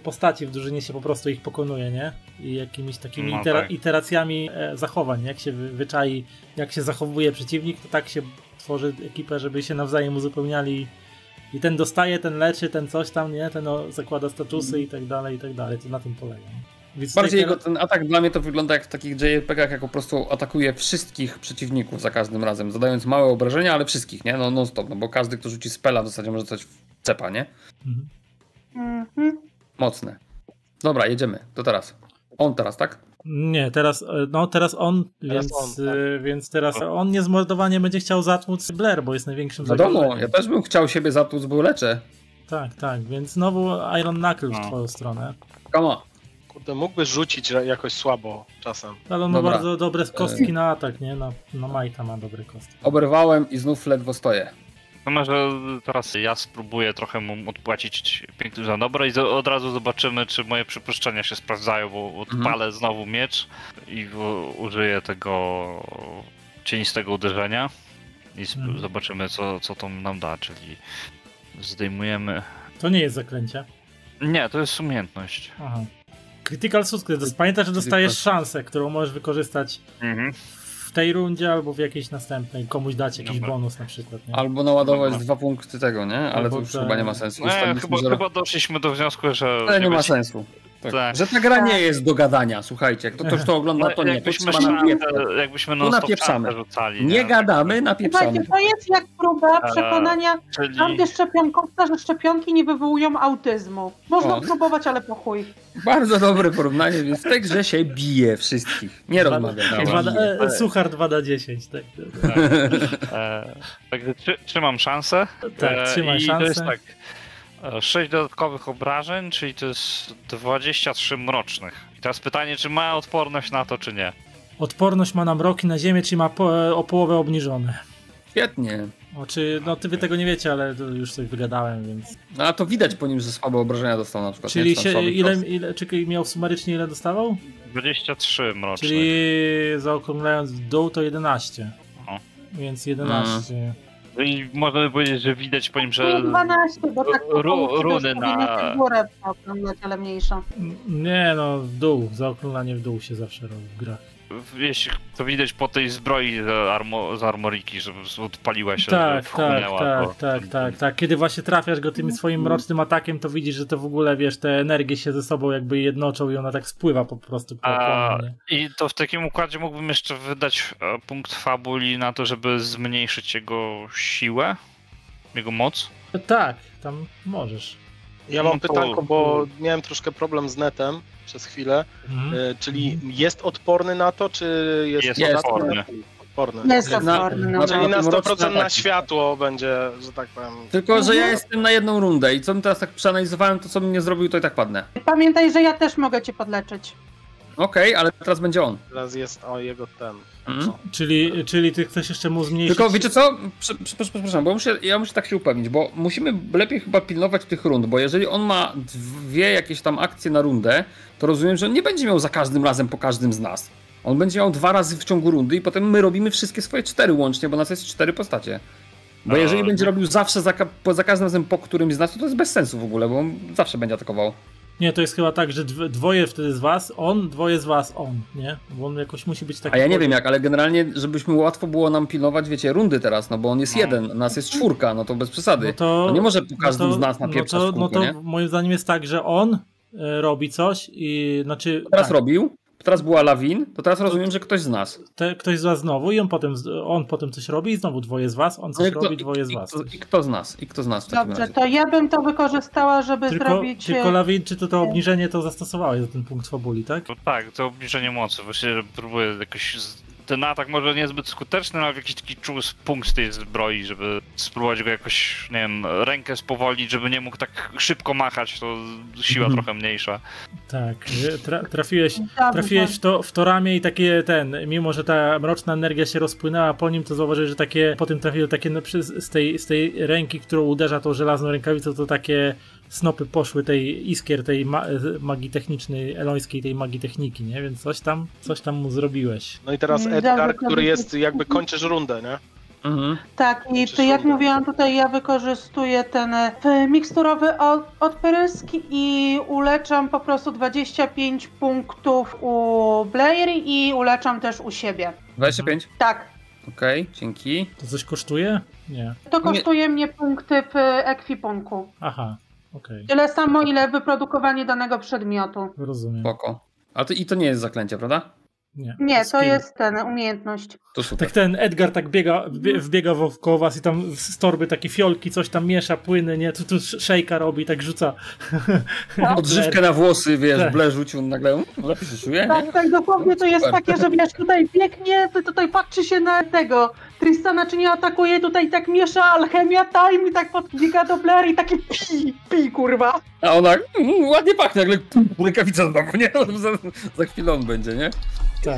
Speaker 1: postaci w drużynie się po prostu ich pokonuje, nie? I jakimiś takimi iteracjami zachowań, jak się wyczai, jak się zachowuje przeciwnik, to tak się tworzy ekipę, żeby się nawzajem uzupełniali i ten dostaje, ten leczy, ten coś tam, nie? Ten zakłada statusy i tak dalej, to na tym polega.
Speaker 4: Bardziej jego ten atak dla mnie to wygląda jak w takich JRPG-ach, jak po prostu atakuje wszystkich przeciwników za każdym razem, zadając małe obrażenia, ale wszystkich, nie? No non stop, no bo każdy, kto rzuci spela w zasadzie może coś cepa, nie? Mocne. Dobra, jedziemy. To teraz. On teraz, tak?
Speaker 1: Nie, teraz on, więc teraz on niezmordowanie będzie chciał zatłuc Blair, bo jest największym zagrożeniem.
Speaker 4: Wiadomo, ja też bym chciał siebie zatłuc, bo leczę.
Speaker 1: Tak, więc znowu Iron Knuckle w twoją stronę.
Speaker 4: Come on.
Speaker 3: Kurde, mógłby rzucić jakoś słabo czasem.
Speaker 1: Ale on ma bardzo dobre kostki na atak, nie? Na Majta ma dobre kostki.
Speaker 4: Oberwałem i znów ledwo stoję.
Speaker 5: No może teraz ja spróbuję trochę mu odpłacić pięknym za dobre i od razu zobaczymy, czy moje przypuszczenia się sprawdzają, bo odpalę znowu miecz i użyję tego cienistego uderzenia i zobaczymy, co to nam da, czyli zdejmujemy...
Speaker 1: To nie jest zaklęcie.
Speaker 5: Nie, to jest umiejętność.
Speaker 1: Aha. Critical Success. Pamiętaj, że dostajesz szansę, którą możesz wykorzystać w tej rundzie albo w jakiejś następnej. Komuś dać jakiś bonus na przykład. Nie?
Speaker 4: Albo naładować 2 punkty tego, nie? Ale to już chyba nie ma sensu.
Speaker 5: Chyba doszliśmy do wniosku, że...
Speaker 4: Ale nie ma sensu. Tak. Że ta gra nie jest do gadania, słuchajcie. Jak ktoś to ogląda, to nie.
Speaker 5: Jakbyśmy
Speaker 4: napieprzamy. Rzucali. Nie gadamy, napieprzamy.
Speaker 2: Słuchajcie, to jest jak próba przekonania antyszczepionkowca, że szczepionki nie wywołują autyzmu. Można próbować, ale po chuj.
Speaker 4: Bardzo dobre porównanie, więc w tej grze się bije wszystkich. Nie rozmawiam.
Speaker 1: Suchar 2/10.
Speaker 5: Także trzymam szansę.
Speaker 1: Tak, trzymaj szansę.
Speaker 5: To jest tak. 6 dodatkowych obrażeń, czyli to jest 23 mrocznych. I teraz pytanie, czy ma odporność na to, czy nie?
Speaker 1: Odporność ma na mroki, na ziemię, czyli ma o połowę obniżone.
Speaker 4: Świetnie.
Speaker 1: Wy tego nie wiecie, ale to już coś wygadałem, więc...
Speaker 4: No a to widać po nim, że słabe obrażenia dostał na przykład.
Speaker 1: Czyli ile miał sumarycznie, ile dostawał?
Speaker 5: 23 mrocznych.
Speaker 1: Czyli zaokrąglając w dół to 11. Więc 11.
Speaker 5: I można by powiedzieć, że widać po nim, że
Speaker 2: 12, bo tak
Speaker 5: runy na
Speaker 2: górę zaokrąglać, ale mniejsza.
Speaker 1: Nie no, w dół, zaokrąglanie w dół się zawsze robi w grach.
Speaker 5: Jeśli to widać po tej zbroi z armoriki, że odpaliła się,
Speaker 1: tak. Kiedy właśnie trafiasz go tym swoim mrocznym atakiem, to widzisz, że to w ogóle, wiesz, te energie się ze sobą jakby jednoczą i ona tak spływa po prostu.
Speaker 5: I to w takim układzie mógłbym jeszcze wydać punkt fabuli na to, żeby zmniejszyć jego siłę, jego moc?
Speaker 1: Tak, tam możesz.
Speaker 3: Ja mam pytanko, bo miałem troszkę problem z netem przez chwilę. Czyli jest odporny na to, czy jest
Speaker 5: odporny?
Speaker 2: Jest odporny.
Speaker 3: Czyli na 100% na światło będzie, że tak powiem.
Speaker 4: Tylko, że ja jestem na jedną rundę i co bym teraz tak przeanalizowałem, to co bym nie zrobił, to i tak padnę.
Speaker 2: Pamiętaj, że ja też mogę cię podleczyć.
Speaker 4: Okej, ale teraz będzie on.
Speaker 3: Teraz jest jego ten.
Speaker 1: Czyli ty chcesz jeszcze mu zmniejszyć...
Speaker 4: Tylko wiecie co? Przepraszam, bo ja muszę tak się upewnić, bo musimy lepiej chyba pilnować tych rund, bo jeżeli on ma 2 jakieś tam akcje na rundę, to rozumiem, że on nie będzie miał za każdym razem po każdym z nas. On będzie miał 2 razy w ciągu rundy i potem my robimy wszystkie swoje 4 łącznie, bo nas jest 4 postacie. Bo jeżeli będzie robił zawsze za każdym razem po którymś z nas, to jest bez sensu w ogóle, bo on zawsze będzie atakował.
Speaker 1: Nie, to jest chyba tak, że dwoje wtedy z was, dwoje z was, nie? Bo on jakoś musi być taki...
Speaker 4: A ja nie wiem jak, ale generalnie, żebyśmy łatwo było nam pilnować, wiecie, rundy teraz, no bo on jest jeden, nas jest 4, no to bez przesady. To nie może po każdym z nas napieprzać w kółko, nie?
Speaker 1: Moim zdaniem jest tak, że on robi coś i znaczy...
Speaker 4: Teraz robił, teraz była Lawin, to teraz rozumiem, że ktoś z nas.
Speaker 1: Ktoś z was znowu i on potem coś robi i znowu dwoje z was, on coś robi, dwoje z was.
Speaker 4: I kto z nas? W takim
Speaker 2: Dobrze,
Speaker 4: razie.
Speaker 2: to ja bym to wykorzystała, żeby zrobić...
Speaker 1: Tylko Lawin, czy to obniżenie to zastosowałeś za ten punkt fabuli, tak?
Speaker 5: Tak, to obniżenie mocy. Właściwie próbuję jakoś... Ten atak może niezbyt skuteczny, ale jakiś taki czuły punkt z tej zbroi, żeby spróbować go jakoś, nie wiem, rękę spowolnić, żeby nie mógł tak szybko machać, to siła trochę mniejsza.
Speaker 1: Tak, trafiłeś w to ramię i takie mimo że ta mroczna energia się rozpłynęła po nim, to zauważyłeś, że takie, potem trafiły takie z tej ręki, którą uderza tą żelazną rękawicą, to takie snopy poszły tej iskier, tej magii technicznej, elońskiej, tej magii techniki, nie? Więc coś tam mu zrobiłeś.
Speaker 3: No i teraz Edgar, który jest, jakby kończysz rundę, nie?
Speaker 2: Mhm. Tak, i to jak mówiłam tutaj, ja wykorzystuję ten miksturowy odprysk i uleczam po prostu 25 punktów u Blair i uleczam też u siebie.
Speaker 4: 25?
Speaker 2: Tak.
Speaker 4: Okej, dzięki.
Speaker 1: To coś kosztuje? Nie.
Speaker 2: To kosztuje mnie punkty w ekwipunku.
Speaker 1: Aha, okej.
Speaker 2: Tyle samo, ile wyprodukowanie danego przedmiotu.
Speaker 1: Rozumiem.
Speaker 4: Spoko. A to nie jest zaklęcie, prawda?
Speaker 2: Nie, to jest umiejętność.
Speaker 4: To super.
Speaker 1: Tak ten Edgar tak wbiega wokoło was i tam z torby takie fiolki, coś tam miesza, płyny, nie? Tu szejka robi, tak rzuca.
Speaker 4: Odżywkę na włosy, wiesz, Blair rzucił nagle, lepiej się czuje, nie?
Speaker 2: Tak, dokładnie to jest takie, że wiesz, tutaj biegnie, tutaj patrzy się na tego Tristana, czy nie atakuje, tutaj tak miesza alchemia time i tak podbiega do Blair i takie pi, kurwa.
Speaker 4: A ona ładnie pachnie, nagle rękawica znowu, nie? Za chwilę on będzie, nie?
Speaker 1: Tak.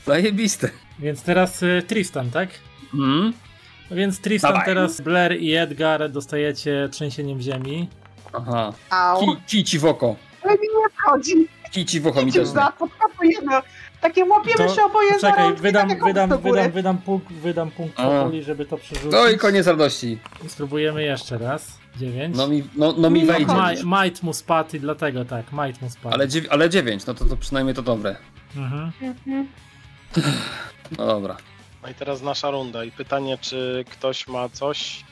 Speaker 4: Zajebiste.
Speaker 1: Więc teraz Tristan, tak? Więc Tristan
Speaker 4: Dawaj.
Speaker 1: teraz, Blair i Edgar dostajecie trzęsieniem ziemi.
Speaker 4: Aha.
Speaker 2: Au.
Speaker 4: Kij ci w oko.
Speaker 2: Ale mi nie wchodzi.
Speaker 4: Kij ci w oko mi też.
Speaker 2: Takie łapiemy się oboje za
Speaker 1: Czekaj,
Speaker 2: rączki,
Speaker 1: wydam punkt powoli, żeby to przerzucić.
Speaker 4: No i koniec radości.
Speaker 1: I spróbujemy jeszcze raz. 9.
Speaker 4: No mi wejdzie.
Speaker 1: Might mu spadł i dlatego tak, Might mu spadł.
Speaker 4: Ale 9, no to przynajmniej to dobre.
Speaker 1: Mhm.
Speaker 4: No dobra.
Speaker 3: No i teraz nasza runda i pytanie, czy ktoś ma coś?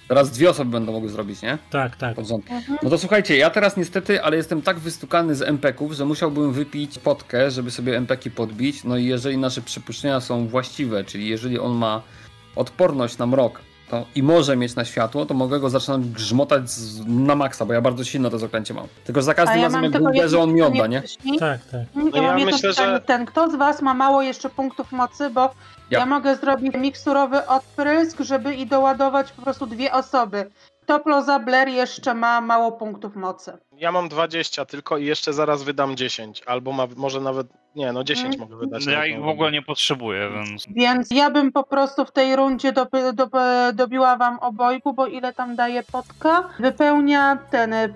Speaker 4: Teraz 2 osoby będą mogły zrobić, nie?
Speaker 1: Tak.
Speaker 4: Pod rząd. No to słuchajcie, ja teraz niestety, ale jestem tak wystukany z MPK-ów, że musiałbym wypić potkę, żeby sobie MPK-i podbić. No i jeżeli nasze przypuszczenia są właściwe, czyli jeżeli on ma odporność na mrok i może mieć na światło, to mogę go zaczynać grzmotać na maksa, bo ja bardzo silno to zaklęcie mam. Tylko za każdym razem jak go uderzę, on mi odda, nie?
Speaker 1: Tak.
Speaker 3: Ja myślę, że...
Speaker 2: Kto z was ma mało jeszcze punktów mocy, bo ja mogę zrobić miksturowy odprysk, żeby i doładować po prostu 2 osoby. Toploza Blair jeszcze ma mało punktów mocy.
Speaker 3: Ja mam 20 tylko i jeszcze zaraz wydam 10, albo może nawet, 10 mogę wydać.
Speaker 5: Ja ich w ogóle nie potrzebuję, więc...
Speaker 2: Więc ja bym po prostu w tej rundzie dobiła wam obojgu, bo ile tam daje potka? Wypełnia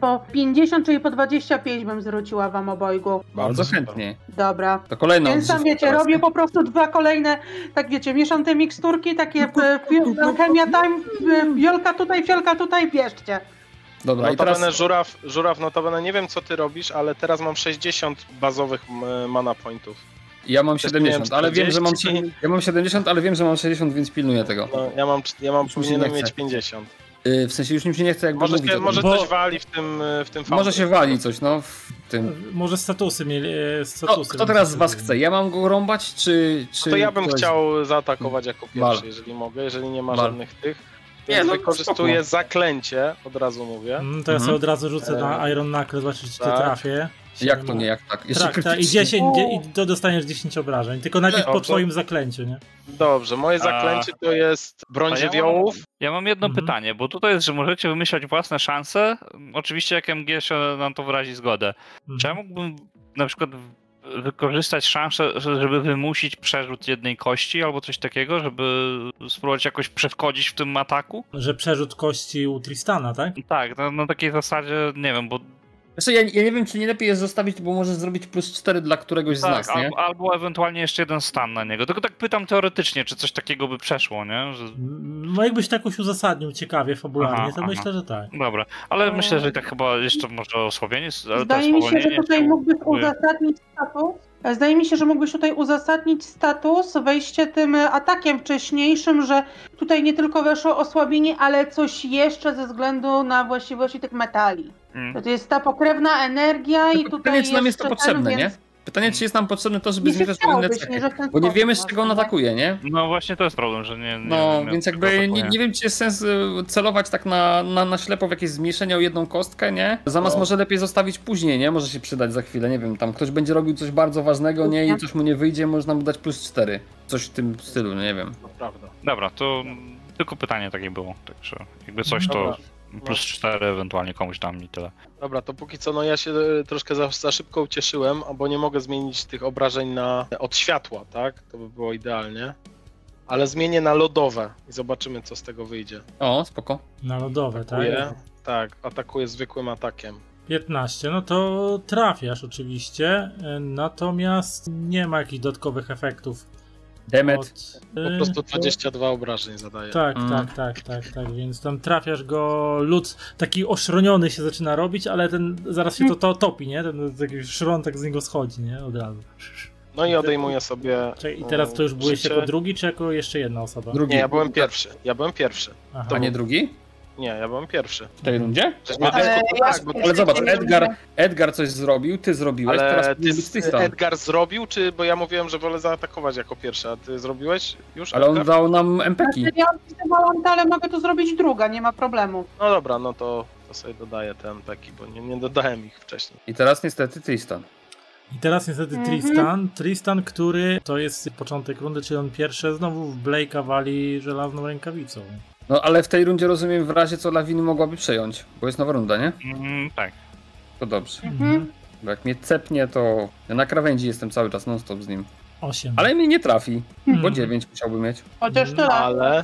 Speaker 2: po 50, czyli po 25 bym zwróciła wam obojgu.
Speaker 4: Bardzo chętnie.
Speaker 2: Dobra.
Speaker 4: To kolejna.
Speaker 2: Więc tam wiecie, robię po prostu 2 kolejne, tak wiecie, mieszam te miksturki, takie alchemia time, fiolka tutaj, bierzcie.
Speaker 4: Dobra,
Speaker 3: notabene
Speaker 4: i teraz...
Speaker 3: żuraw, notabene nie wiem co ty robisz, ale teraz mam 60 bazowych mana pointów.
Speaker 4: Ja mam 70, ale wiem, że mam 70, ale wiem, że mam 60, więc pilnuję tego.
Speaker 3: No, powinienem mieć 50.
Speaker 4: W sensie już mi się nie chce jakby mówić.
Speaker 3: Może coś wali w tym fałdzie.
Speaker 4: Może się wali coś, w tym.
Speaker 1: Może statusy mieli.
Speaker 4: Kto teraz z was chce? Ja mam go rąbać, czy
Speaker 3: to ja bym chciał zaatakować jako pierwszy, jeżeli mogę, jeżeli nie ma żadnych tych. Więc wykorzystuję zaklęcie, od razu mówię.
Speaker 1: To ja sobie od razu rzucę na Iron Knuckle, zobaczyć, czy to trafię.
Speaker 4: Jak to nie, jak tak?
Speaker 1: I to dostaniesz 10 obrażeń, tylko najpierw po twoim zaklęciu, nie?
Speaker 3: Dobrze, moje zaklęcie to jest broń żywiołów.
Speaker 5: Ja mam jedno pytanie, bo tutaj jest, że możecie wymyślać własne szanse, oczywiście jak MG się nam to wyrazi zgodę. Czy ja mógłbym na przykład wykorzystać szansę, żeby wymusić przerzut jednej kości albo coś takiego, żeby spróbować jakoś przeszkodzić w tym ataku?
Speaker 1: Że przerzut kości u Tristana, tak?
Speaker 5: Tak, na takiej zasadzie, nie wiem, bo
Speaker 4: Znaczy, ja nie wiem, czy nie lepiej jest zostawić, bo możesz zrobić +4 dla któregoś z nas, nie?
Speaker 5: Albo ewentualnie jeszcze jeden stan na niego. Tylko tak pytam teoretycznie, czy coś takiego by przeszło, nie? Że...
Speaker 1: No jakbyś tak już uzasadnił ciekawie, fabularnie, to myślę, że tak.
Speaker 5: Dobra, ale myślę, że tak chyba jeszcze może osłabienie.
Speaker 2: Zdaje mi się, że tutaj mógłbyś uzasadnić status. Zdaje mi się, że mógłbyś tutaj uzasadnić status, wejście tym atakiem wcześniejszym, że tutaj nie tylko weszło osłabienie, ale coś jeszcze ze względu na właściwości tych metali. To jest ta pokrewna energia i tutaj
Speaker 4: pytanie, czy nam jest to potrzebne,
Speaker 2: więc...
Speaker 4: nie? Pytanie, czy jest nam potrzebne to, żeby zmieniać inne cechy, bo nie wiemy, z czego on atakuje, nie?
Speaker 5: No właśnie to jest problem, że nie
Speaker 4: no, więc jakby nie wiem, czy jest sens celować tak na ślepo w jakieś zmniejszenie o jedną kostkę, nie? Zamiast może lepiej zostawić później, nie? Może się przydać za chwilę, nie wiem, tam ktoś będzie robił coś bardzo ważnego, nie? I coś mu nie wyjdzie, można mu dać +4. Coś w tym stylu, nie wiem.
Speaker 3: To prawda.
Speaker 5: Dobra, to tylko pytanie takie było, także jakby coś to... +4 ewentualnie komuś dam i tyle.
Speaker 3: Dobra, to póki co, no ja się troszkę za szybko ucieszyłem, bo nie mogę zmienić tych obrażeń od światła, tak? To by było idealnie. Ale zmienię na lodowe i zobaczymy, co z tego wyjdzie.
Speaker 4: O, spoko.
Speaker 1: Na lodowe, tak?
Speaker 3: Tak, atakuję zwykłym atakiem.
Speaker 1: 15, no to trafiasz oczywiście, natomiast nie ma jakichś dodatkowych efektów.
Speaker 4: Demet.
Speaker 3: Po prostu 22 obrażeń zadaję.
Speaker 1: Tak, tak, więc tam trafiasz go, lód taki oszroniony się zaczyna robić, ale zaraz się to topi, nie? Ten taki szron z niego schodzi, nie? Od razu.
Speaker 3: No i odejmuję sobie.
Speaker 1: I teraz to już byłeś
Speaker 3: życie.
Speaker 1: jako drugi, czy jako jeszcze jedna osoba?
Speaker 4: Drugi.
Speaker 3: Nie, ja byłem pierwszy.
Speaker 1: Aha.
Speaker 4: A nie drugi?
Speaker 3: Nie, ja byłem pierwszy.
Speaker 4: W tej rundzie?
Speaker 3: Ale
Speaker 4: zobacz, Edgar coś zrobił, ty zrobiłeś,
Speaker 3: ale
Speaker 4: teraz
Speaker 3: Edgar zrobił, czy bo ja mówiłem, że wolę zaatakować jako pierwszy, a ty zrobiłeś już?
Speaker 4: Ale on dał nam MP-ki.
Speaker 2: Ja wpisywałam to, ale mogę to zrobić druga, nie ma problemu.
Speaker 3: No dobra, no to sobie dodaję te MP-ki, bo nie dodałem ich wcześniej.
Speaker 4: I teraz niestety Tristan.
Speaker 1: I teraz niestety Tristan, który to jest początek rundy, czyli on pierwszy znowu w Blake'a wali żelazną rękawicą.
Speaker 4: No ale w tej rundzie rozumiem w razie co Lawiny mogłaby przejąć, bo jest nowa runda, nie?
Speaker 5: Tak.
Speaker 4: To dobrze. Bo jak mnie cepnie, to ja na krawędzi jestem cały czas non-stop z nim.
Speaker 1: 8.
Speaker 4: Ale mnie nie trafi, bo 9 musiałby mieć.
Speaker 2: Chociaż tyle.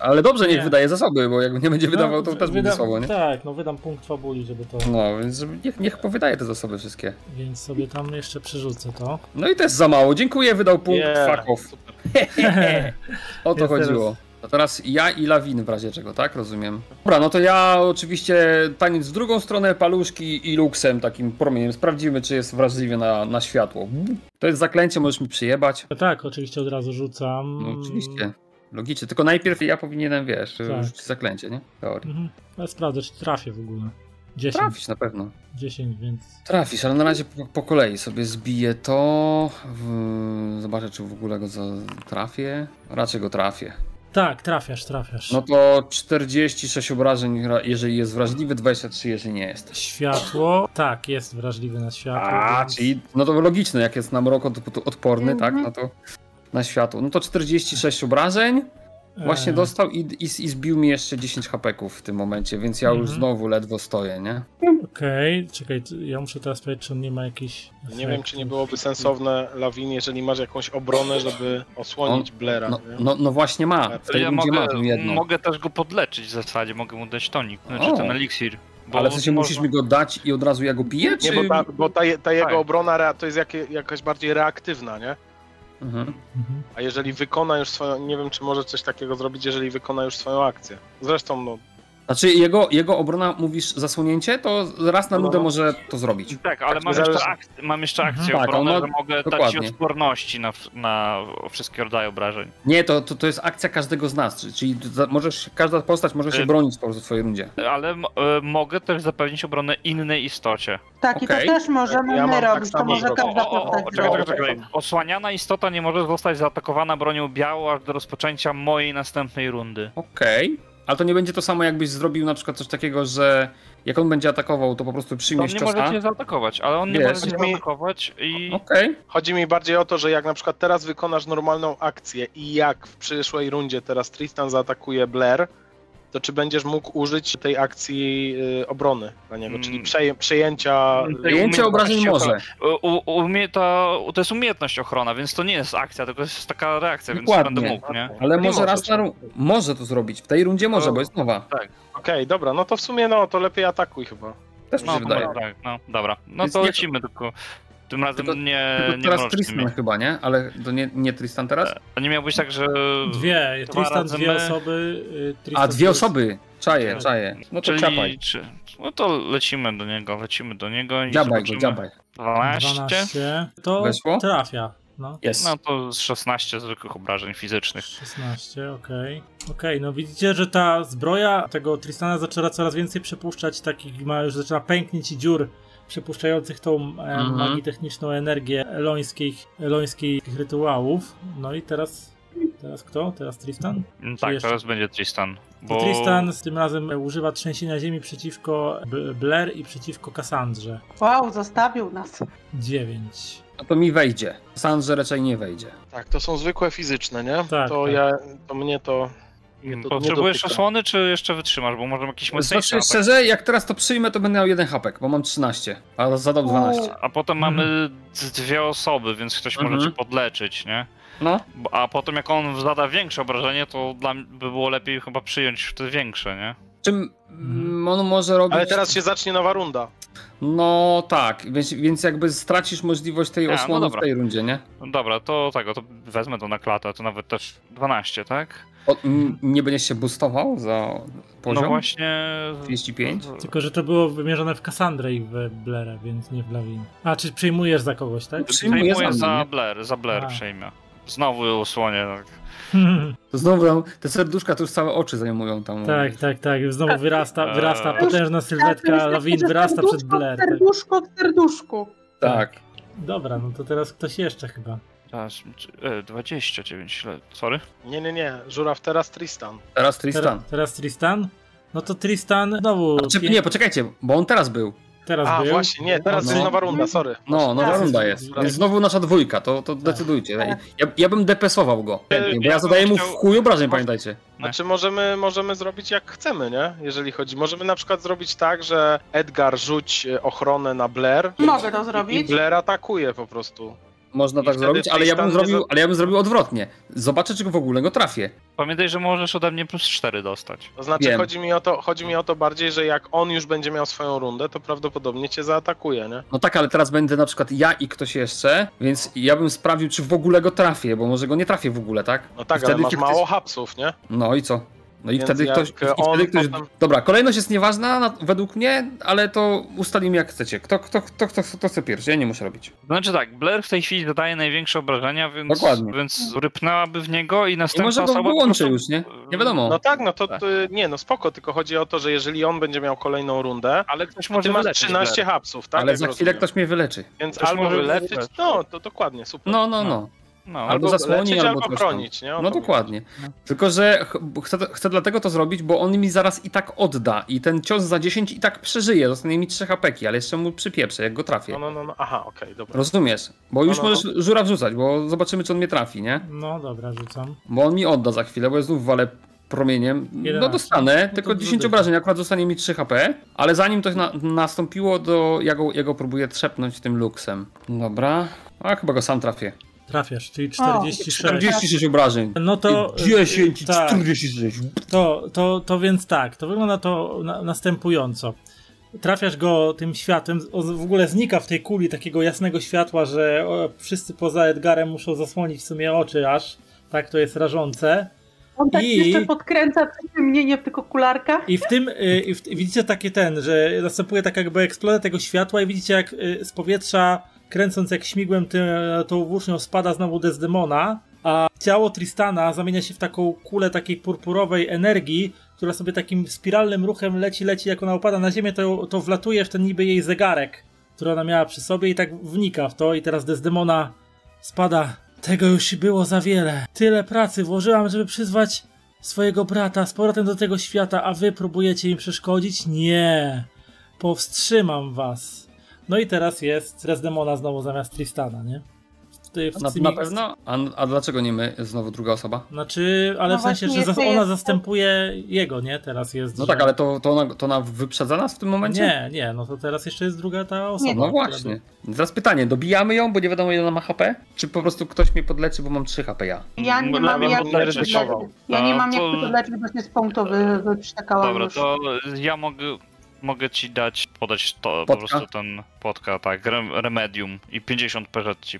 Speaker 4: Ale dobrze, niech wydaje zasoby, bo jak nie będzie wydawał, to też będzie słabo, nie?
Speaker 1: Tak, no wydam punkt fabuli, żeby to...
Speaker 4: No, więc niech powydaje te zasoby wszystkie.
Speaker 1: Więc sobie tam jeszcze przerzucę to.
Speaker 4: No i też za mało, dziękuję, wydał punkt, fuck off. O to chodziło. A teraz ja i Lawin w razie czego, tak? Rozumiem. Dobra, no to ja oczywiście taniec w drugą stronę, paluszki i luksem, takim promieniem. Sprawdzimy, czy jest wrażliwy na światło. To jest zaklęcie, możesz mi przyjebać.
Speaker 1: No tak, oczywiście od razu rzucam.
Speaker 4: No oczywiście. Logicznie, tylko najpierw ja powinienem, wiesz, rzucić zaklęcie, nie? Teorii.
Speaker 1: Ale sprawdzę, czy trafię w ogóle. 10.
Speaker 4: Trafisz na pewno.
Speaker 1: 10, więc...
Speaker 4: Trafisz, ale na razie po kolei sobie zbiję to. Zobaczę, czy w ogóle go trafię. Raczej go trafię.
Speaker 1: Tak, trafiasz.
Speaker 4: No to 46 obrażeń, jeżeli jest wrażliwy, 23, jeżeli nie jest.
Speaker 1: Światło, tak, jest wrażliwy na światło. Więc...
Speaker 4: czyli, no to logiczne, jak jest na mrok odporny, tak, no to na światło. No to 46 obrażeń właśnie dostał i zbił mi jeszcze 10 hapeków w tym momencie, więc ja już znowu ledwo stoję, nie?
Speaker 1: Okej, czekaj, ja muszę teraz powiedzieć, czy on nie ma jakichś...
Speaker 3: Nie wiem, czy nie byłoby sensowne, Lawin, jeżeli masz jakąś obronę, żeby osłonić Blaira.
Speaker 4: No właśnie ma, w tej rundzie ma tą jedną.
Speaker 5: Mogę też go podleczyć w zasadzie, mogę mu dać tonik, znaczy ten eliksir.
Speaker 4: Ale w sensie musisz mi go dać i od razu ja go piję, czy...
Speaker 3: Nie, bo ta jego obrona to jest jakaś bardziej reaktywna, nie? A jeżeli wykona już swoją, nie wiem, czy może coś takiego zrobić, jeżeli wykona już swoją akcję. Zresztą, no...
Speaker 4: Znaczy jego obrona, mówisz zasłonięcie, to raz na rundę może to zrobić.
Speaker 5: Tak, ale mam jeszcze akcję obronę, że mogę dać ci odporności na wszystkie rodzaje obrażeń.
Speaker 4: Nie, to jest akcja każdego z nas, czyli każda postać może się bronić po prostu w swojej rundzie.
Speaker 5: Ale mogę też zapewnić obronę innej istocie.
Speaker 2: Tak, i to też możemy robić, to może każda postać.
Speaker 5: Czekaj. Osłaniana istota nie może zostać zaatakowana bronią białą aż do rozpoczęcia mojej następnej rundy.
Speaker 4: Okej. Ale to nie będzie to samo, jakbyś zrobił na przykład coś takiego, że jak on będzie atakował, to po prostu przyjmiesz ciosna.
Speaker 5: On nie może cię zaatakować, ale on nie może cię zaatakować i...
Speaker 3: Chodzi mi bardziej o to, że jak na przykład teraz wykonasz normalną akcję i jak w przyszłej rundzie teraz Tristan zaatakuje Blair, to czy będziesz mógł użyć tej akcji obrony dla niego, czyli przejęcia...
Speaker 4: Przejęcie obrażeń może.
Speaker 5: To jest umiejętność ochrona, więc to nie jest akcja, tylko jest taka reakcja,
Speaker 4: dokładnie.
Speaker 5: Więc będę mógł, nie?
Speaker 4: Ale może raz na może to zrobić, w tej rundzie może, bo jest nowa.
Speaker 5: Tak.
Speaker 3: Okej, dobra, no to w sumie to lepiej atakuj chyba.
Speaker 4: Też mi
Speaker 5: No,
Speaker 4: się
Speaker 5: to
Speaker 4: wydaje.
Speaker 5: może tak, no dobra. No
Speaker 4: Więc
Speaker 5: to
Speaker 4: nie-
Speaker 5: lecimy, tylko tym razem
Speaker 4: Tylko
Speaker 5: nie
Speaker 4: teraz
Speaker 5: mroczcie
Speaker 4: Tristan
Speaker 5: mnie.
Speaker 4: chyba, nie? Ale to nie Tristan teraz?
Speaker 5: To nie miał być tak, że...
Speaker 1: Dwie,
Speaker 5: dwa
Speaker 1: Tristan
Speaker 5: razy
Speaker 1: dwie
Speaker 5: my.
Speaker 1: osoby. Tristan
Speaker 4: A, dwie
Speaker 1: plus-
Speaker 4: osoby! Czaję. No to ciapaj.
Speaker 5: No to lecimy do niego i
Speaker 4: Dziabaj go,
Speaker 5: zobaczymy.
Speaker 4: dziabaj.
Speaker 5: 12.
Speaker 1: 12. To
Speaker 4: Weszło?
Speaker 1: trafia. No.
Speaker 4: Jest.
Speaker 5: No to z 16 zwykłych obrażeń fizycznych.
Speaker 1: 16, okej. Okej, no widzicie, że ta zbroja tego Tristana zaczyna coraz więcej przepuszczać takich, już zaczyna pęknić i dziur przepuszczających tą magię techniczną energię elońskich rytuałów. No i teraz kto? Teraz Tristan?
Speaker 5: Tak,
Speaker 1: jeszcze?
Speaker 5: teraz będzie Tristan.
Speaker 1: Bo... Tristan z tym razem używa trzęsienia ziemi przeciwko Blair i przeciwko Kassandrze.
Speaker 2: Wow, zostawił nas.
Speaker 1: 9.
Speaker 4: No to mi wejdzie. Sandrze raczej nie wejdzie.
Speaker 3: Tak, to są zwykłe fizyczne, nie?
Speaker 1: Tak,
Speaker 3: to
Speaker 1: tak.
Speaker 3: mnie to nie
Speaker 5: Potrzebujesz
Speaker 3: dotyka.
Speaker 5: osłony, czy jeszcze wytrzymasz? Bo może jakiś mocniejszy
Speaker 4: Znaczy,
Speaker 5: atak.
Speaker 4: szczerze, jak teraz to przyjmę, to będę miał 1 hapek, bo mam 13, a zadał 12.
Speaker 5: A potem mamy dwie osoby, więc ktoś może cię podleczyć, nie?
Speaker 4: No,
Speaker 5: A potem jak on zada większe obrażenie, to dla mnie by było lepiej chyba przyjąć te większe, nie?
Speaker 4: czym on może robić...
Speaker 3: Ale teraz się zacznie nowa runda.
Speaker 4: No tak, więc jakby stracisz możliwość tej
Speaker 5: no
Speaker 4: osłony w
Speaker 5: dobra.
Speaker 4: tej rundzie, nie?
Speaker 5: No dobra, to wezmę to na klatę, to nawet też 12, tak?
Speaker 4: Nie będziesz się boostował za poziom?
Speaker 5: No właśnie...
Speaker 4: 35?
Speaker 1: Tylko, że to było wymierzone w Kassandrę i w Blairę, więc nie w Lawin. A, czy przyjmujesz za kogoś, tak?
Speaker 4: Przyjmuję
Speaker 5: Przejmuję
Speaker 4: za mnie,
Speaker 5: za Blair
Speaker 1: A.
Speaker 5: przejmę. Znowu osłonię, tak.
Speaker 4: To znowu tam, te serduszka to już całe oczy zajmują tam.
Speaker 1: Tak. Znowu wyrasta potężna sylwetka Lawin, wyrasta przed Blair. Tak.
Speaker 2: Serduszko w serduszku.
Speaker 4: Tak.
Speaker 1: Dobra, no to teraz ktoś jeszcze chyba.
Speaker 5: Teraz 29 lat. Sorry?
Speaker 3: Nie. Żuraw teraz Tristan.
Speaker 4: Teraz Tristan.
Speaker 1: Teraz Tristan? No to Tristan znowu...
Speaker 4: Nie, poczekajcie, bo on teraz był.
Speaker 1: Teraz
Speaker 3: A,
Speaker 1: był.
Speaker 3: właśnie, nie, teraz
Speaker 4: No.
Speaker 3: jest nowa runda, sorry.
Speaker 4: No, nowa
Speaker 2: Tak.
Speaker 4: runda jest. Więc znowu nasza dwójka, to decydujcie. Ja bym depesował go. Chętnie, bo ja zadaję mu w chuj obrażeń, pamiętajcie.
Speaker 3: Znaczy możemy zrobić jak chcemy, nie? Jeżeli chodzi. Możemy na przykład zrobić tak, że Edgar rzuć ochronę na Blair.
Speaker 2: Mogę to
Speaker 3: I
Speaker 2: zrobić.
Speaker 3: Blair atakuje po prostu.
Speaker 4: Można
Speaker 3: I
Speaker 4: tak
Speaker 3: wtedy
Speaker 4: zrobić, ale
Speaker 3: Tristan
Speaker 4: ja bym zrobił odwrotnie. Zobaczę, czy w ogóle go trafię.
Speaker 5: Pamiętaj, że możesz ode mnie plus 4 dostać.
Speaker 3: To znaczy
Speaker 4: Wiem.
Speaker 3: chodzi mi o to bardziej, że jak on już będzie miał swoją rundę, to prawdopodobnie cię zaatakuje, nie?
Speaker 4: No tak, ale teraz będę na przykład ja i ktoś jeszcze, więc ja bym sprawdził, czy w ogóle go trafię, bo może go nie trafię w ogóle, tak?
Speaker 3: No tak,
Speaker 4: I
Speaker 3: ale masz
Speaker 4: ktoś-
Speaker 3: mało hapsów, nie?
Speaker 4: No i co? No i
Speaker 3: Więc
Speaker 4: wtedy
Speaker 3: jak
Speaker 4: ktoś...
Speaker 3: on
Speaker 4: wtedy ktoś...
Speaker 3: potem-
Speaker 4: Dobra, kolejność jest nieważna według mnie, ale to ustalimy jak chcecie. Kto chce pierwszy? Ja nie muszę robić.
Speaker 5: Znaczy tak, Blair w tej chwili zadaje największe obrażenia,
Speaker 4: Dokładnie.
Speaker 5: więc rypnęłaby w niego i
Speaker 4: I
Speaker 5: następna
Speaker 4: może go
Speaker 5: osoba po
Speaker 4: wyłączę
Speaker 5: prostu-
Speaker 4: już, nie? Nie wiadomo.
Speaker 3: No tak, no to
Speaker 5: Tak.
Speaker 3: nie, no spoko, tylko chodzi o to, że jeżeli on będzie miał kolejną rundę,
Speaker 5: Ale ktoś
Speaker 3: to
Speaker 5: może
Speaker 3: ty masz
Speaker 5: wyleczyć
Speaker 3: 13
Speaker 5: Blair.
Speaker 3: hapsów, tak?
Speaker 4: ale
Speaker 3: Jak
Speaker 4: za chwilę
Speaker 3: rozumiem.
Speaker 4: ktoś mnie wyleczy.
Speaker 3: Więc
Speaker 5: Ktoś
Speaker 3: albo
Speaker 5: może
Speaker 3: wyleczyć,
Speaker 5: wyleczyć.
Speaker 3: no to dokładnie, super.
Speaker 4: No.
Speaker 5: No,
Speaker 4: Albo zasłoni,
Speaker 3: leczyć,
Speaker 4: albo
Speaker 3: albo
Speaker 4: coś tam.
Speaker 3: chronić, nie? O
Speaker 4: No
Speaker 3: to
Speaker 4: dokładnie. Tylko, że chcę dlatego to zrobić, bo on mi zaraz i tak odda i ten cios za 10 i tak przeżyje, zostanie mi 3 hapeki, ale jeszcze mu przypieprzę, jak go trafię.
Speaker 3: No. Aha, okej, dobra.
Speaker 4: Rozumiesz? Bo już
Speaker 3: No.
Speaker 4: możesz żura wrzucać, bo zobaczymy, czy on mnie trafi, nie?
Speaker 1: No dobra, rzucam.
Speaker 4: Bo on mi odda za chwilę, bo ja znów walę promieniem.
Speaker 1: 11.
Speaker 4: No dostanę,
Speaker 1: No
Speaker 4: tylko
Speaker 1: to
Speaker 4: 10
Speaker 1: wrzucaj.
Speaker 4: obrażeń, akurat zostanie mi 3 HP, ale zanim to nastąpiło, to ja go próbuję trzepnąć tym luksem. Dobra. A chyba go sam trafię.
Speaker 1: Trafiasz, czyli 46.
Speaker 4: 46 obrażeń.
Speaker 1: No to...
Speaker 4: 10 i
Speaker 1: tak.
Speaker 4: 46.
Speaker 1: To więc tak, to wygląda to następująco. Trafiasz go tym światłem, w ogóle znika w tej kuli takiego jasnego światła, że wszyscy poza Edgarem muszą zasłonić w sumie oczy aż. Tak, to jest rażące.
Speaker 2: On tak
Speaker 1: I-
Speaker 2: jeszcze podkręca mnie, nie w tych okularkach.
Speaker 1: I w tym, widzicie takie że następuje taka jakby eksplozja tego światła i widzicie jak z powietrza, kręcąc jak śmigłem tą włócznią, spada znowu Desdemona, a ciało Tristana zamienia się w taką kulę takiej purpurowej energii, która sobie takim spiralnym ruchem leci, jak ona upada na ziemię, to wlatuje w ten niby jej zegarek, który ona miała przy sobie i tak wnika w to i teraz Desdemona spada. Tego już było za wiele. Tyle pracy włożyłam, żeby przyzwać swojego brata z powrotem do tego świata, a wy próbujecie im przeszkodzić? Nie. Powstrzymam was. No i teraz jest Desdemona znowu zamiast Tristana, nie?
Speaker 4: Na pewno? A dlaczego nie my, znowu druga osoba?
Speaker 1: Znaczy, ale
Speaker 2: No
Speaker 1: w sensie,
Speaker 2: właśnie,
Speaker 1: że
Speaker 2: to
Speaker 1: ona
Speaker 2: jest-
Speaker 1: zastępuje jego, nie? Teraz jest.
Speaker 4: No
Speaker 1: że...
Speaker 4: tak, ale to ona wyprzedza nas w tym momencie?
Speaker 1: Nie, no to teraz jeszcze jest druga ta osoba.
Speaker 2: Nie.
Speaker 4: No
Speaker 1: która
Speaker 4: właśnie. Teraz pytanie, dobijamy ją, bo nie wiadomo ile ona ma HP? Czy po prostu ktoś mnie podleczy, bo mam 3 HP ja?
Speaker 2: Ja nie
Speaker 5: Bo
Speaker 2: mam
Speaker 5: nawet
Speaker 2: jak
Speaker 5: bym
Speaker 2: podleczyć.
Speaker 3: ryzykował.
Speaker 2: Ja nie mam
Speaker 5: To-
Speaker 2: jak podleczyć, bo się z punktu wyprztakałam
Speaker 5: Dobra,
Speaker 2: już.
Speaker 5: to ja mogę... mogę ci podać to,
Speaker 4: Płotka?
Speaker 5: po prostu ten płotka, tak, remedium i 50 PZ ci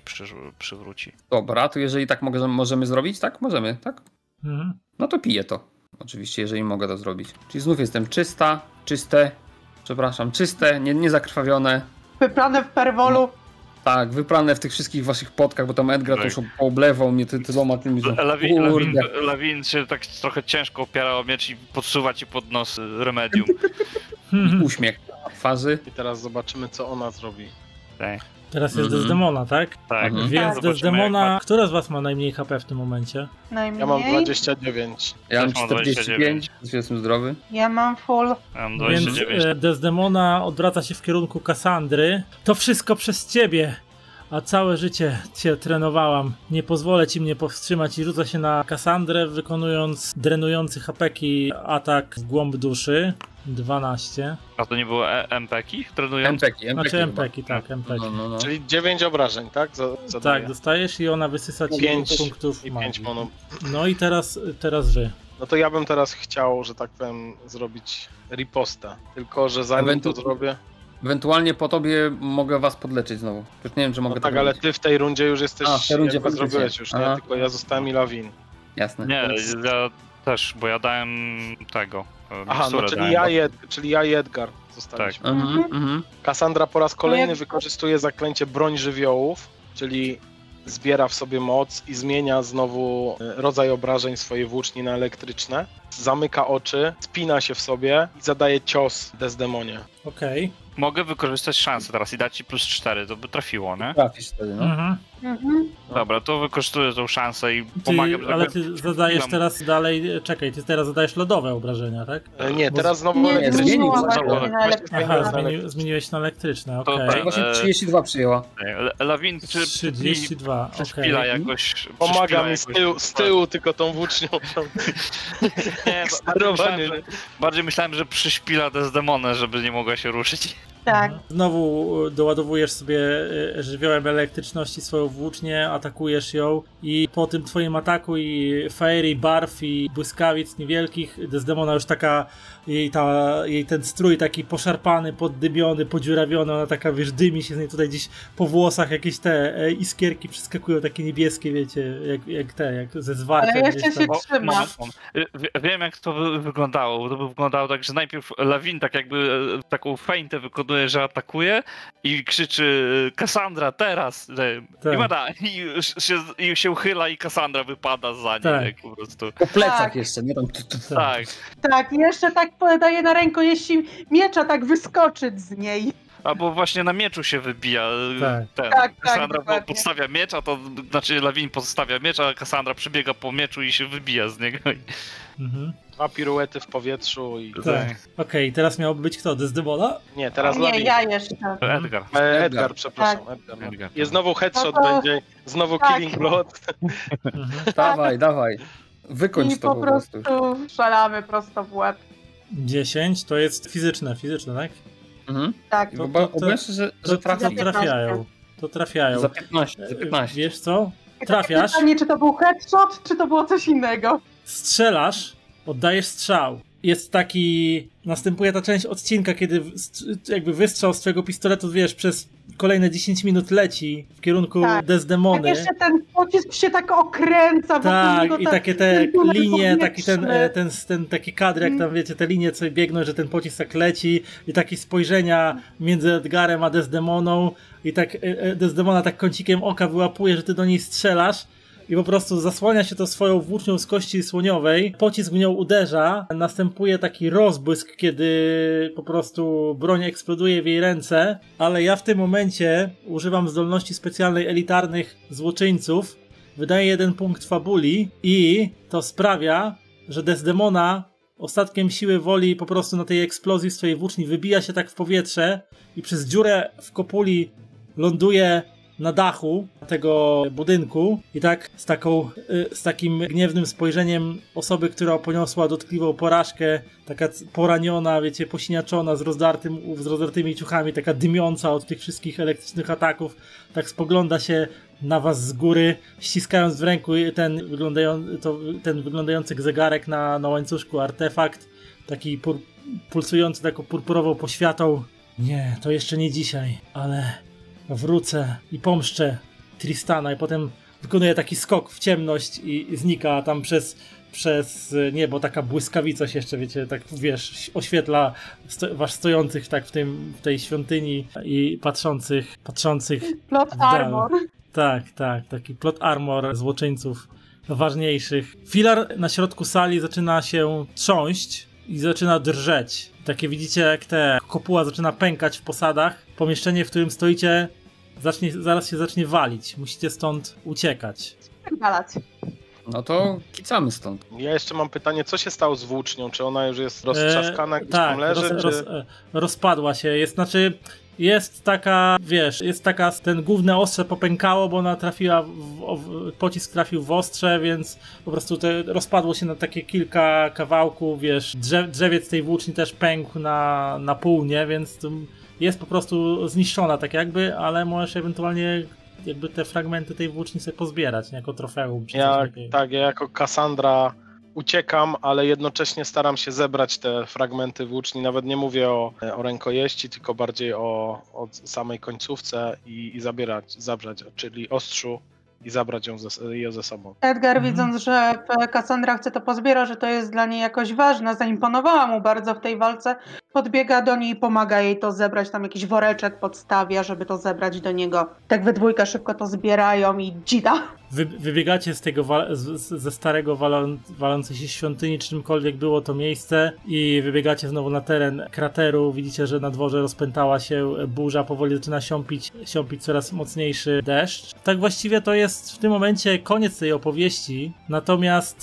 Speaker 5: przywróci.
Speaker 4: Dobra, to jeżeli tak możemy zrobić, tak? Możemy, tak?
Speaker 1: Mhm.
Speaker 4: No to piję to. Oczywiście, jeżeli mogę to zrobić. Czyli znów jestem czyste, nie zakrwawione.
Speaker 2: Wyprane w perwolu.
Speaker 4: Tak, wyprane w tych wszystkich waszych potkach, bo tam Edgar to już pooblewał mnie tyloma tymi, że
Speaker 5: Lawin się tak trochę ciężko opiera o miecz i podsuwa ci pod nos remedium.
Speaker 4: i uśmiech na twarzy.
Speaker 3: I teraz zobaczymy, co ona zrobi.
Speaker 5: Tak.
Speaker 1: Teraz jest Desdemona, tak?
Speaker 5: Tak.
Speaker 1: Więc
Speaker 5: Zobaczymy,
Speaker 1: Desdemona, która z was ma najmniej HP w tym momencie?
Speaker 2: Najmniej.
Speaker 3: Ja mam 29.
Speaker 4: Ja mam
Speaker 5: Też mam
Speaker 4: 45, jestem zdrowy.
Speaker 2: Ja mam full.
Speaker 5: Ja mam
Speaker 1: Więc
Speaker 5: 29.
Speaker 1: Desdemona odwraca się w kierunku Kassandry. To wszystko przez ciebie, a całe życie cię trenowałam. Nie pozwolę ci mnie powstrzymać i rzuca się na Kassandrę, wykonując drenujący hapeki atak w głąb duszy. 12.
Speaker 5: A to nie było MP-ki trenujące?
Speaker 1: Znaczy MPeki, tak, MPeki.
Speaker 4: No.
Speaker 3: Czyli 9 obrażeń, tak?
Speaker 1: Tak, dostajesz i ona wysysa ci
Speaker 3: 5
Speaker 1: punktów
Speaker 3: i
Speaker 1: magii.
Speaker 3: 5 monów.
Speaker 1: No i teraz wy.
Speaker 3: No to ja bym teraz chciał, że tak powiem, zrobić ripostę. Tylko, że zanim to zrobię...
Speaker 4: Ewentualnie po tobie mogę was podleczyć znowu. Już nie wiem, czy mogę
Speaker 3: No
Speaker 4: to
Speaker 3: tak, ale
Speaker 4: robić.
Speaker 3: ty w tej rundzie już jesteś,
Speaker 4: A, w tej rundzie
Speaker 3: jakby
Speaker 4: faktycznie.
Speaker 3: zrobiłeś już, nie?
Speaker 4: Aha.
Speaker 3: Tylko ja zostałem i Lawin.
Speaker 4: Jasne.
Speaker 5: Nie, ja też, bo ja dałem tego.
Speaker 3: Aha, no
Speaker 5: miksturę
Speaker 3: czyli ja i Edgar zostaliśmy.
Speaker 4: Mhm.
Speaker 3: Kassandra po raz kolejny
Speaker 2: jak-
Speaker 3: wykorzystuje zaklęcie broń żywiołów, czyli zbiera w sobie moc i zmienia znowu rodzaj obrażeń swojej włóczni na elektryczne. Zamyka oczy, spina się w sobie i zadaje cios Desdemonie.
Speaker 1: Okej.
Speaker 5: Mogę wykorzystać szansę teraz i dać ci plus 4, to by trafiło, nie?
Speaker 4: Trafisz wtedy, no.
Speaker 1: Mhm.
Speaker 5: Dobra, to wykorzystuję tą szansę i pomagam.
Speaker 1: Ale ty zadajesz teraz dalej, czekaj, ty teraz zadajesz lodowe obrażenia, tak?
Speaker 3: Nie,
Speaker 1: Bo-
Speaker 3: teraz znowu
Speaker 2: Nie,
Speaker 3: elektryczne.
Speaker 4: zmienił
Speaker 2: zmieniła
Speaker 4: właśnie.
Speaker 2: właśnie na
Speaker 1: Aha,
Speaker 2: elektryczne.
Speaker 1: zmieniłeś na elektryczne,
Speaker 5: To
Speaker 1: okej.
Speaker 5: tak.
Speaker 4: Właśnie 32 przyjęła.
Speaker 5: Lawin, czy
Speaker 1: 32,
Speaker 5: przeszpila
Speaker 1: okej.
Speaker 5: jakoś.
Speaker 3: Pomaga mi
Speaker 5: jakoś-
Speaker 3: z tyłu tylko tą włócznią.
Speaker 5: Nie, bardziej myślałem, że przyszpila Desdemonę, żeby nie mogła się ruszyć.
Speaker 2: Tak.
Speaker 1: Znowu doładowujesz sobie żywiołem elektryczności swoją włócznię, atakujesz ją i po tym twoim ataku i fairy, barw i błyskawic niewielkich, Desdemona już taka, jej ten strój taki poszarpany, poddymiony, podziurawiony, ona taka, wiesz, dymi się z niej tutaj gdzieś po włosach, jakieś te iskierki przeskakują takie niebieskie, wiecie, jak ze zwarcia.
Speaker 2: Ale jeszcze
Speaker 1: gdzieś tam.
Speaker 2: się trzyma.
Speaker 5: Wiem, jak to wyglądało, bo to by wyglądało tak, że najpierw Lawin tak jakby taką feintę wykonuje, że atakuje i krzyczy Kassandra teraz!
Speaker 1: Tak.
Speaker 5: I mada, i się uchyla i Kassandra wypada za nim,
Speaker 1: Tak.
Speaker 5: jak po prostu.
Speaker 4: Po plecach
Speaker 2: Tak.
Speaker 4: jeszcze, nie tam.
Speaker 5: Tak.
Speaker 2: Tak, jeszcze tak podaje na rękojeści miecza tak wyskoczyć z niej.
Speaker 5: Albo właśnie na mieczu się wybija
Speaker 1: Tak.
Speaker 5: ten.
Speaker 2: Tak,
Speaker 5: Kassandra
Speaker 2: dokładnie.
Speaker 5: podstawia miecz, a to znaczy Lawin podstawia miecz, a Kassandra przebiega po mieczu i się wybija z niego.
Speaker 1: Mhm.
Speaker 3: 2 piruety w powietrzu i...
Speaker 1: Tak. Okej, teraz miałby być kto? Desdemona?
Speaker 3: Nie, teraz
Speaker 2: Nie,
Speaker 3: Lawin.
Speaker 2: ja jeszcze.
Speaker 5: Edgar.
Speaker 3: Edgar, przepraszam. Edgar.
Speaker 5: Edgar.
Speaker 3: Jest znowu headshot
Speaker 2: No to-
Speaker 3: będzie, znowu
Speaker 2: Tak.
Speaker 3: killing blood.
Speaker 4: Dawaj. Wykończ
Speaker 2: I
Speaker 4: to
Speaker 2: po prostu szalamy prosto w łeb.
Speaker 1: 10 to jest fizyczne, tak?
Speaker 4: Mhm.
Speaker 2: Tak.
Speaker 4: Obecnie, że
Speaker 1: To
Speaker 4: trafię.
Speaker 1: trafiają. To trafiają.
Speaker 4: Za 15.
Speaker 1: Wiesz co?
Speaker 2: I
Speaker 1: Trafiasz,
Speaker 2: takie pytanie, czy to był headshot, czy to było coś innego?
Speaker 1: strzelasz, oddajesz strzał. Jest taki... Następuje ta część odcinka, kiedy jakby wystrzał z twojego pistoletu, wiesz, przez kolejne 10 minut leci w kierunku
Speaker 2: Tak.
Speaker 1: Desdemony.
Speaker 2: Jak jeszcze ten pocisk się tak okręca wokół
Speaker 1: Tak,
Speaker 2: niego,
Speaker 1: i
Speaker 2: tak-
Speaker 1: takie te
Speaker 2: ten tunel
Speaker 1: linie, taki
Speaker 2: powietrzny.
Speaker 1: ten taki kadr, jak tam wiecie, te linie co biegną, że ten pocisk tak leci i takie spojrzenia między Edgarem a Desdemoną i tak Desdemona tak kącikiem oka wyłapuje, że ty do niej strzelasz i po prostu zasłania się to swoją włócznią z kości słoniowej, pocisk w nią uderza, następuje taki rozbłysk, kiedy po prostu broń eksploduje w jej ręce, ale ja w tym momencie używam zdolności specjalnej elitarnych złoczyńców, wydaje 1 punkt fabuli i to sprawia, że Desdemona ostatkiem siły woli po prostu na tej eksplozji swojej włóczni wybija się tak w powietrze i przez dziurę w kopuli ląduje na dachu tego budynku i tak z takim gniewnym spojrzeniem osoby, która poniosła dotkliwą porażkę, taka poraniona, wiecie, posiniaczona, z rozdartymi ciuchami, taka dymiąca od tych wszystkich elektrycznych ataków, tak spogląda się na was z góry, ściskając w ręku ten wyglądający zegarek na łańcuszku, artefakt, taki pulsujący taką purpurową poświatą. Nie, to jeszcze nie dzisiaj, ale wrócę i pomszczę Tristana i potem wykonuje taki skok w ciemność i znika tam przez niebo, taka błyskawica się jeszcze, wiecie, tak wiesz, oświetla was stojących tak w tej świątyni i patrzących
Speaker 2: Plot armor.
Speaker 1: Tak, taki plot armor złoczyńców ważniejszych. Filar na środku sali zaczyna się trząść i zaczyna drżeć. Takie widzicie, jak kopuła zaczyna pękać w posadach. Pomieszczenie, w którym stoicie, zaraz się zacznie walić. Musicie stąd uciekać.
Speaker 4: No to kicamy stąd.
Speaker 3: Ja jeszcze mam pytanie, co się stało z włócznią? Czy ona już jest roztrzaskana, gdzieś tam leży?
Speaker 1: Rozpadła się. Jest taka, wiesz, ten główne ostrze popękało, bo ona trafiła, pocisk trafił w ostrze, więc po prostu rozpadło się na takie kilka kawałków, wiesz, drzewiec tej włóczni też pękł na pół, nie, więc jest po prostu zniszczona tak jakby, ale możesz ewentualnie jakby te fragmenty tej włóczni sobie pozbierać, nie, jako trofeum.
Speaker 3: Ja jako Cassandra uciekam, ale jednocześnie staram się zebrać te fragmenty włóczni. Nawet nie mówię o rękojeści, tylko bardziej o samej końcówce i zabrać, czyli ostrzu i zabrać ją ze sobą.
Speaker 2: Edgar, widząc, że Cassandra chce to pozbierać, że to jest dla niej jakoś ważne, zaimponowała mu bardzo w tej walce, podbiega do niej i pomaga jej to zebrać, tam jakiś woreczek podstawia, żeby to zebrać do niego. Tak we dwójkę szybko to zbierają i dzida.
Speaker 1: Wybiegacie z tego ze starego walącej się świątyni, czymkolwiek było to miejsce, i wybiegacie znowu na teren krateru. Widzicie, że na dworze rozpętała się burza, powoli zaczyna siąpić coraz mocniejszy deszcz. Tak właściwie to jest w tym momencie koniec tej opowieści,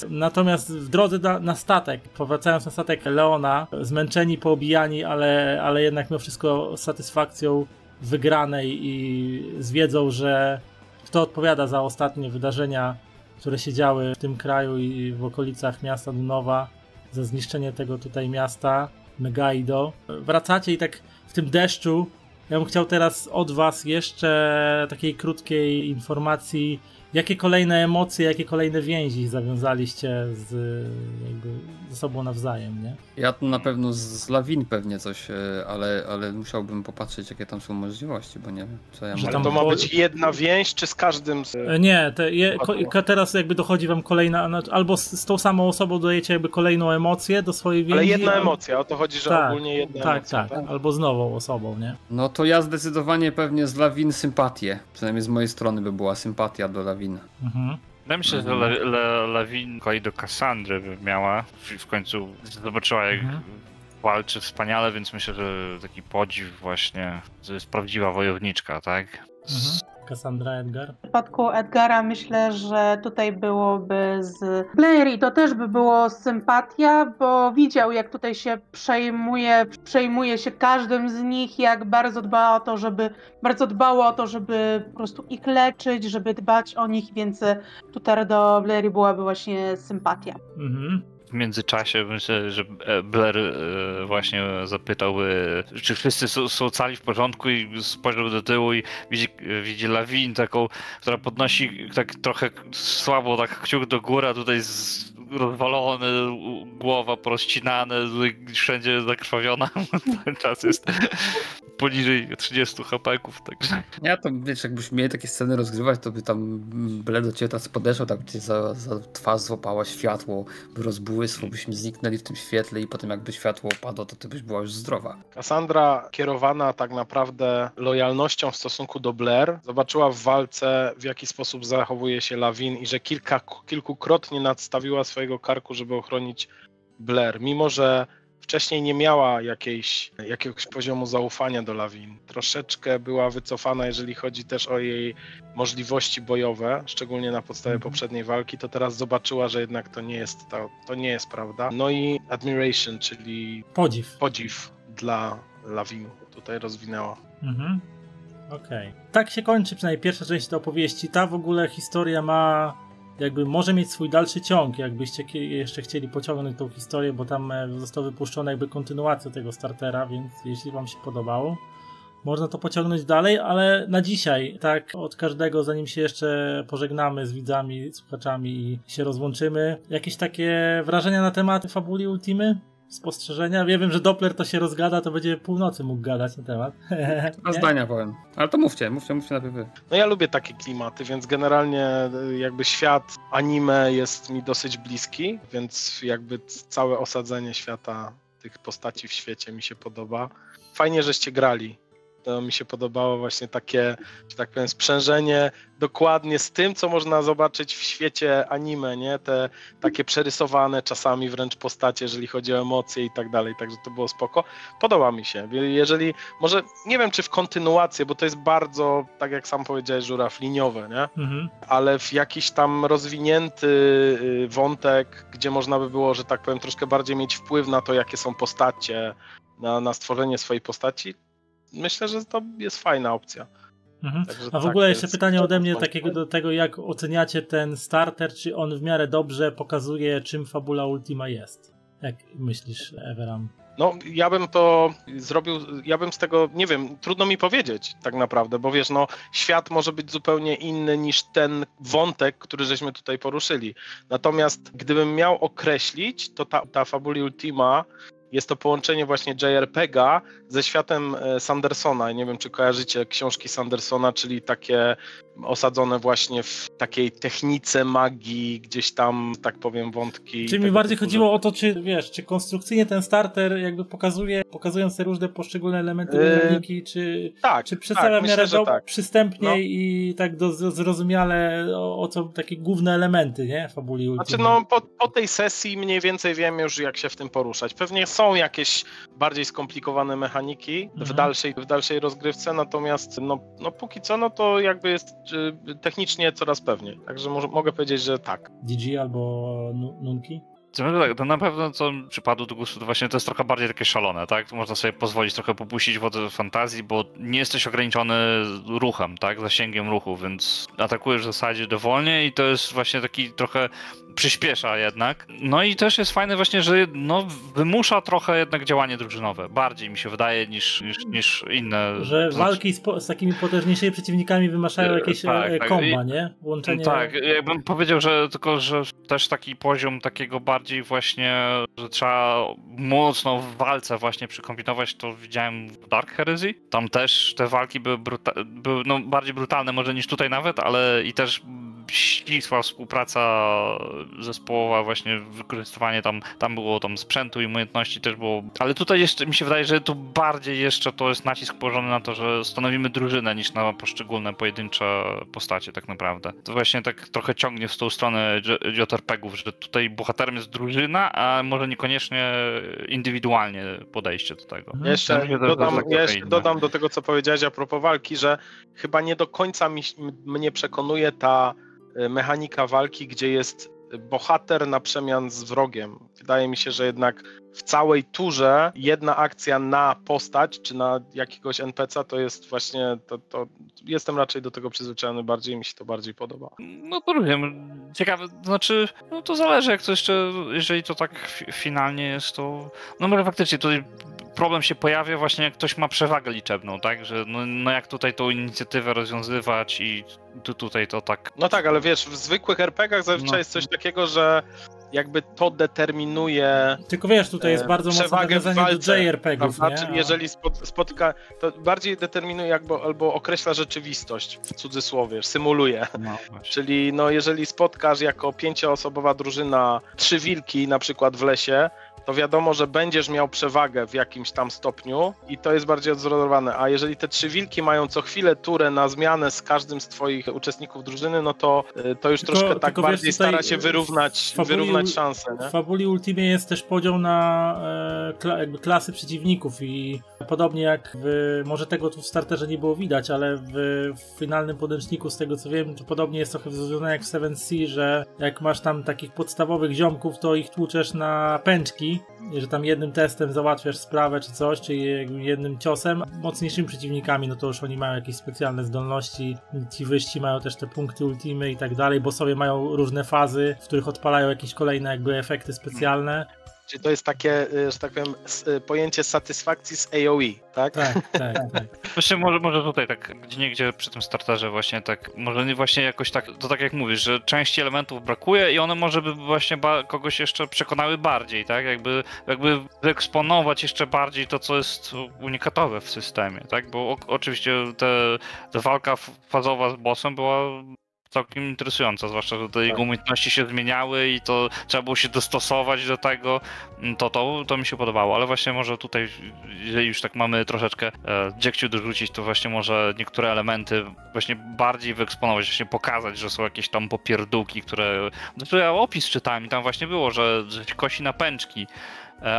Speaker 1: natomiast w drodze na statek, powracając na statek Leona, zmęczeni, poobijani, ale jednak mimo wszystko z satysfakcją wygranej i z wiedzą, że kto odpowiada za ostatnie wydarzenia, które się działy w tym kraju i w okolicach miasta Dunowa, za zniszczenie tego tutaj miasta, Megaido. Wracacie i tak w tym deszczu, ja bym chciał teraz od was jeszcze takiej krótkiej informacji, jakie kolejne emocje, jakie kolejne więzi zawiązaliście ze sobą nawzajem, nie?
Speaker 4: Ja tu na pewno z Lawin pewnie coś, ale musiałbym popatrzeć, jakie tam są możliwości, bo nie wiem, co ja
Speaker 3: mogę. To ma być jedna więź, czy z każdym z...
Speaker 1: Nie, teraz jakby dochodzi wam kolejna, albo z tą samą osobą dodajecie jakby kolejną emocję do swojej więzi.
Speaker 3: Ale jedna emocja, o to chodzi, że ogólnie jedna emocja.
Speaker 1: Tak, albo z nową osobą, nie?
Speaker 4: No to ja zdecydowanie pewnie z Lawin sympatię, przynajmniej z mojej strony by była sympatia do Lawin.
Speaker 1: Mhm.
Speaker 5: Wydaje mi się, że Lawin kolei do Cassandry by miała. W końcu zobaczyła, jak walczy wspaniale, więc myślę, że taki podziw właśnie, że jest prawdziwa wojowniczka, tak?
Speaker 1: Cassandra, Edgar?
Speaker 2: W przypadku Edgara myślę, że tutaj byłoby z Blair i to też by było sympatia, bo widział, jak tutaj się przejmuje się każdym z nich, jak bardzo dbało o to, żeby po prostu ich leczyć, żeby dbać o nich, więc tutaj do Blair byłaby właśnie sympatia.
Speaker 5: W międzyczasie myślę, że Blair właśnie zapytał, czy wszyscy są cali w porządku, i spojrzał do tyłu i widzi Lawin taką, która podnosi tak trochę słabo tak kciuk do góry, a tutaj rozwalony, głowa porozcinana, wszędzie zakrwawiona. Ten czas jest poniżej 30 HP-ków, także...
Speaker 4: Ja to, wiesz, jakbyśmy mieli takie sceny rozgrywać, to by tam Blair do ciebie teraz podeszła, tak cię za twarz złapała światło, by rozbłysło, byśmy zniknęli w tym świetle i potem jakby światło opadło, to ty byś była już zdrowa.
Speaker 3: Cassandra, kierowana tak naprawdę lojalnością w stosunku do Blair, zobaczyła w walce, w jaki sposób zachowuje się Lawin i że kilkukrotnie nadstawiła swojego karku, żeby ochronić Blair, mimo że wcześniej nie miała jakiegoś poziomu zaufania do Lawin. Troszeczkę była wycofana, jeżeli chodzi też o jej możliwości bojowe, szczególnie na podstawie poprzedniej walki, to teraz zobaczyła, że jednak to nie jest prawda. No i admiration, czyli podziw dla Lawin tutaj rozwinęła.
Speaker 1: Okej. Tak się kończy przynajmniej pierwsza część tej opowieści. Ta w ogóle historia może mieć swój dalszy ciąg, jakbyście jeszcze chcieli pociągnąć tą historię, bo tam została wypuszczona jakby kontynuacja tego startera, więc jeśli wam się podobało, można to pociągnąć dalej, ale na dzisiaj, tak, od każdego, zanim się jeszcze pożegnamy z widzami, słuchaczami i się rozłączymy, jakieś takie wrażenia na temat Fabuli Ultimy? spostrzeżenia? Ja wiem, że Doppler to się rozgada, to będzie północy mógł gadać na temat.
Speaker 4: A zdania powiem. Ale to mówcie najpierw wy.
Speaker 3: No ja lubię takie klimaty, więc generalnie jakby świat anime jest mi dosyć bliski, więc jakby całe osadzenie świata tych postaci w świecie mi się podoba. Fajnie, żeście grali. To mi się podobało właśnie takie, że tak powiem, sprzężenie dokładnie z tym, co można zobaczyć w świecie anime, nie? Te takie przerysowane czasami wręcz postacie, jeżeli chodzi o emocje i tak dalej, także to było spoko. Podoba mi się. Jeżeli, może, nie wiem czy w kontynuację, bo to jest bardzo, tak jak sam powiedziałeś, Żuraw, liniowe, nie? Ale w jakiś tam rozwinięty wątek, gdzie można by było, że tak powiem, troszkę bardziej mieć wpływ na to, jakie są postacie, na stworzenie swojej postaci, myślę, że to jest fajna opcja.
Speaker 1: A w ogóle jeszcze pytanie ode mnie takiego do tego, jak oceniacie ten starter, czy on w miarę dobrze pokazuje, czym Fabula Ultima jest? Jak myślisz, Everam?
Speaker 3: No, ja bym to zrobił, ja bym z tego, nie wiem, trudno mi powiedzieć tak naprawdę, bo wiesz, no, świat może być zupełnie inny niż ten wątek, który żeśmy tutaj poruszyli. Natomiast gdybym miał określić, to ta Fabula Ultima jest to połączenie właśnie JRPG-a ze światem Sandersona. Nie wiem, czy kojarzycie książki Sandersona, czyli takie osadzone właśnie w takiej technice magii, gdzieś tam, tak powiem, wątki.
Speaker 1: Czyli mi bardziej chodziło o to, czy wiesz, czy konstrukcyjnie ten starter jakby pokazując te różne poszczególne elementy mechaniki, czy przedstawia w miarę przystępnie i tak zrozumiale o co takie główne elementy, nie? Fabuli Ultima.
Speaker 3: Znaczy no, po tej sesji mniej więcej wiem już, jak się w tym poruszać. Pewnie są jakieś bardziej skomplikowane mechaniki w dalszej rozgrywce, tak, no póki co, no to jakby jest technicznie coraz pewniej. Także mogę powiedzieć, że tak.
Speaker 1: DG albo Nunki?
Speaker 5: To na pewno co przypadło do gustu, to właśnie to jest trochę bardziej takie szalone, tak? Można sobie pozwolić trochę popuścić wodę fantazji, bo nie jesteś ograniczony ruchem, tak? Zasięgiem ruchu, więc atakujesz w zasadzie dowolnie i to jest właśnie taki trochę przyspiesza jednak. No i też jest fajne właśnie, że no, wymusza trochę jednak działanie drużynowe. Bardziej mi się wydaje niż inne.
Speaker 1: Że walki z takimi potężniejszymi przeciwnikami wymuszają jakieś komba, nie? Łączenie...
Speaker 5: Tak, ja bym powiedział, że też taki poziom takiego bardziej właśnie, że trzeba mocno w walce właśnie przykombinować, to widziałem w Dark Heresy. Tam też te walki były no, bardziej brutalne może niż tutaj nawet, ale i też ścisła współpraca zespołowa, właśnie wykorzystywanie tam było sprzętu i umiejętności też było, ale tutaj jeszcze mi się wydaje, że tu bardziej jeszcze to jest nacisk położony na to, że stanowimy drużynę niż na poszczególne pojedyncze postacie tak naprawdę. To właśnie tak trochę ciągnie w tą stronę JRPG-ów, że tutaj bohaterem jest drużyna, a może niekoniecznie indywidualnie podejście do tego.
Speaker 3: Ja jeszcze dodam do tego, co powiedziałeś a propos walki, że chyba nie do końca mnie przekonuje ta mechanika walki, gdzie jest bohater na przemian z wrogiem. Wydaje mi się, że jednak w całej turze jedna akcja na postać, czy na jakiegoś NPC to jest właśnie, to jestem raczej do tego przyzwyczajony bardziej, mi się to bardziej podoba.
Speaker 5: No to rozumiem. Ciekawe, to znaczy, no to zależy jak to jeszcze, jeżeli to tak finalnie jest, to no może faktycznie tutaj problem się pojawia właśnie jak ktoś ma przewagę liczebną, tak, że no jak tutaj tą inicjatywę rozwiązywać i tutaj to tak...
Speaker 3: No tak, ale wiesz, w zwykłych RPGach zazwyczaj jest coś takiego, że jakby to determinuje.
Speaker 1: Tylko wiesz, tutaj jest bardzo mocne nawiązanie do JRPG-ów, nie?
Speaker 3: Czyli jeżeli spotka, to bardziej determinuje albo określa rzeczywistość, w cudzysłowie, symuluje. No, czyli no jeżeli spotkasz jako 5-osobowa drużyna 3 wilki na przykład w lesie, to wiadomo, że będziesz miał przewagę w jakimś tam stopniu i to jest bardziej odzorowane. A jeżeli te 3 wilki mają co chwilę turę na zmianę z każdym z twoich uczestników drużyny, no to już troszkę tak bardziej wiesz, stara się wyrównać szanse. Nie?
Speaker 1: W Fabuli Ultimie jest też podział na jakby klasy przeciwników i podobnie jak może tego tu w starterze nie było widać, ale w finalnym podręczniku, z tego co wiem, to podobnie jest trochę zrobione jak w 7C, że jak masz tam takich podstawowych ziomków, to ich tłuczesz na pęczki, że tam jednym testem załatwiasz sprawę czy coś, czy jednym ciosem. Mocniejszymi przeciwnikami, no to już oni mają jakieś specjalne zdolności, ci wyżsi mają też te punkty ultimy i tak dalej, bo sobie mają różne fazy, w których odpalają jakieś kolejne jakby efekty specjalne.
Speaker 3: Czyli to jest takie, że tak powiem, pojęcie satysfakcji z AOE, tak?
Speaker 1: Tak.
Speaker 5: Właśnie może tutaj tak gdzieniegdzie przy tym starterze właśnie tak, może nie właśnie jakoś tak, to tak jak mówisz, że części elementów brakuje i one może by właśnie kogoś jeszcze przekonały bardziej, tak? Jakby wyeksponować jeszcze bardziej to, co jest unikatowe w systemie, tak? Bo oczywiście ta walka fazowa z bossem była całkiem interesująca, zwłaszcza, że te jego umiejętności się zmieniały i to trzeba było się dostosować do tego, to mi się podobało, ale właśnie może tutaj, jeżeli już tak mamy troszeczkę dziegciu dorzucić, to właśnie może niektóre elementy właśnie bardziej wyeksponować, właśnie pokazać, że są jakieś tam popierdółki, które... Znaczy ja opis czytałem i tam właśnie było, że się kosi na pęczki,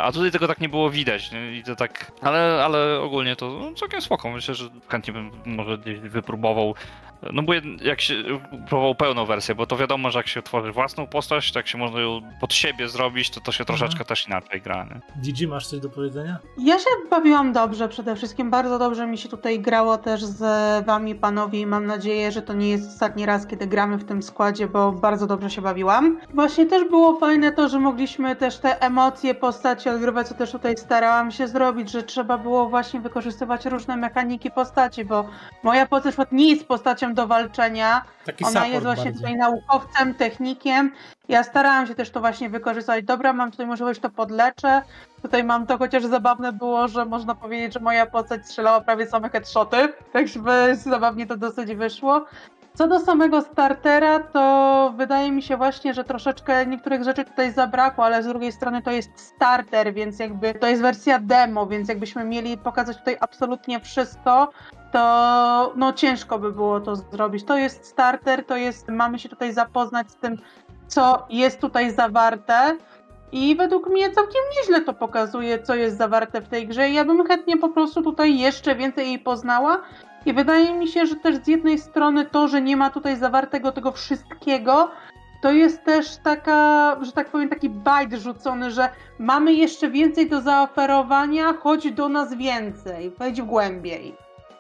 Speaker 5: a tutaj tego tak nie było widać, nie? I to tak, ale ogólnie to całkiem spoko, myślę, że chętnie bym może gdzieś wypróbował. No bo jak się próbował pełną wersję, bo to wiadomo, że jak się tworzy własną postać, to jak się można ją pod siebie zrobić, to się troszeczkę też inaczej gra, nie?
Speaker 1: Gigi, masz coś do powiedzenia?
Speaker 2: Ja się bawiłam dobrze przede wszystkim, bardzo dobrze mi się tutaj grało też z wami, panowie, i mam nadzieję, że to nie jest ostatni raz, kiedy gramy w tym składzie, bo bardzo dobrze się bawiłam. Właśnie też było fajne to, że mogliśmy też te emocje postaci odgrywać, co też tutaj starałam się zrobić, że trzeba było właśnie wykorzystywać różne mechaniki postaci, bo moja postać nie jest postacią do walczenia.
Speaker 1: Taki
Speaker 2: ona jest właśnie
Speaker 1: bardziej.
Speaker 2: tutaj naukowcem, technikiem. Ja starałam się też to właśnie wykorzystać. Dobra, mam tutaj możliwość, to podleczę. Tutaj mam to, chociaż zabawne było, że można powiedzieć, że moja postać strzelała prawie same headshoty. Tak zabawnie to dosyć wyszło. Co do samego startera, to wydaje mi się właśnie, że troszeczkę niektórych rzeczy tutaj zabrakło, ale z drugiej strony to jest starter, więc jakby to jest wersja demo, więc jakbyśmy mieli pokazać tutaj absolutnie wszystko, to no ciężko by było to zrobić. To jest starter, mamy się tutaj zapoznać z tym, co jest tutaj zawarte i według mnie całkiem nieźle to pokazuje, co jest zawarte w tej grze. Ja bym chętnie po prostu tutaj jeszcze więcej jej poznała i wydaje mi się, że też z jednej strony to, że nie ma tutaj zawartego tego wszystkiego, to jest też taka, że tak powiem, taki bajt rzucony, że mamy jeszcze więcej do zaoferowania, chodź do nas więcej, wejdź głębiej.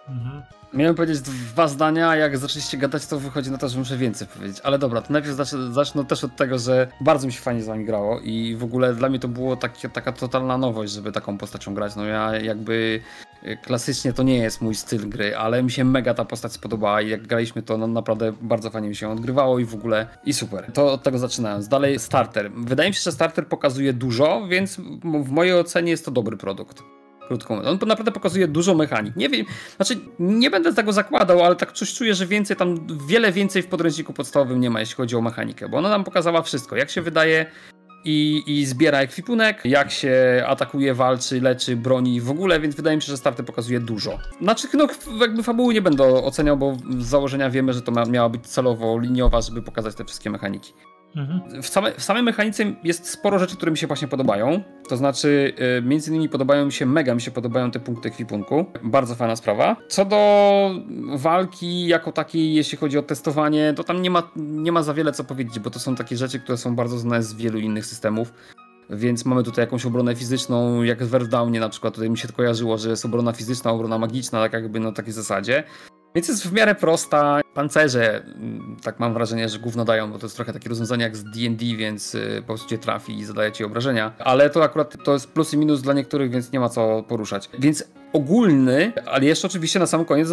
Speaker 4: Mhm. Miałem powiedzieć 2 zdania, a jak zaczęliście gadać, to wychodzi na to, że muszę więcej powiedzieć. Ale dobra, to najpierw zacznę też od tego, że bardzo mi się fajnie z wami grało i w ogóle dla mnie to było taka totalna nowość, żeby taką postacią grać. No ja jakby klasycznie to nie jest mój styl gry, ale mi się mega ta postać spodobała i jak graliśmy, to no naprawdę bardzo fajnie mi się odgrywało i w ogóle i super. To od tego zaczynając. Dalej starter. Wydaje mi się, że starter pokazuje dużo, więc w mojej ocenie jest to dobry produkt. Krótko mówiąc. On naprawdę pokazuje dużo mechanik. Nie wiem, znaczy nie będę tego zakładał, ale tak coś czuję, że wiele więcej w podręczniku podstawowym nie ma, jeśli chodzi o mechanikę, bo ona nam pokazała wszystko, jak się wydaje i zbiera ekwipunek, jak się atakuje, walczy, leczy, broni w ogóle, więc wydaje mi się, że starter pokazuje dużo. Znaczy, no jakby fabuły nie będę oceniał, bo z założenia wiemy, że to miała być celowo liniowa, żeby pokazać te wszystkie mechaniki. W samej mechanice jest sporo rzeczy, które mi się właśnie podobają. To znaczy, między innymi mega mi się podobają te punkty ekwipunku. Bardzo fajna sprawa. Co do walki jako takiej, jeśli chodzi o testowanie, to tam nie ma za wiele co powiedzieć, bo to są takie rzeczy, które są bardzo znane z wielu innych systemów. Więc mamy tutaj jakąś obronę fizyczną, jak w Earthdownie na przykład. Tutaj mi się to kojarzyło, że jest obrona fizyczna, obrona magiczna, tak jakby na takiej zasadzie. Więc jest w miarę prosta. Pancerze, tak mam wrażenie, że gówno dają, bo to jest trochę takie rozwiązanie jak z D&D, więc po prostu cię trafi i zadaje ci obrażenia. Ale to akurat to jest plus i minus dla niektórych, więc nie ma co poruszać. Więc ogólny, ale jeszcze oczywiście na sam koniec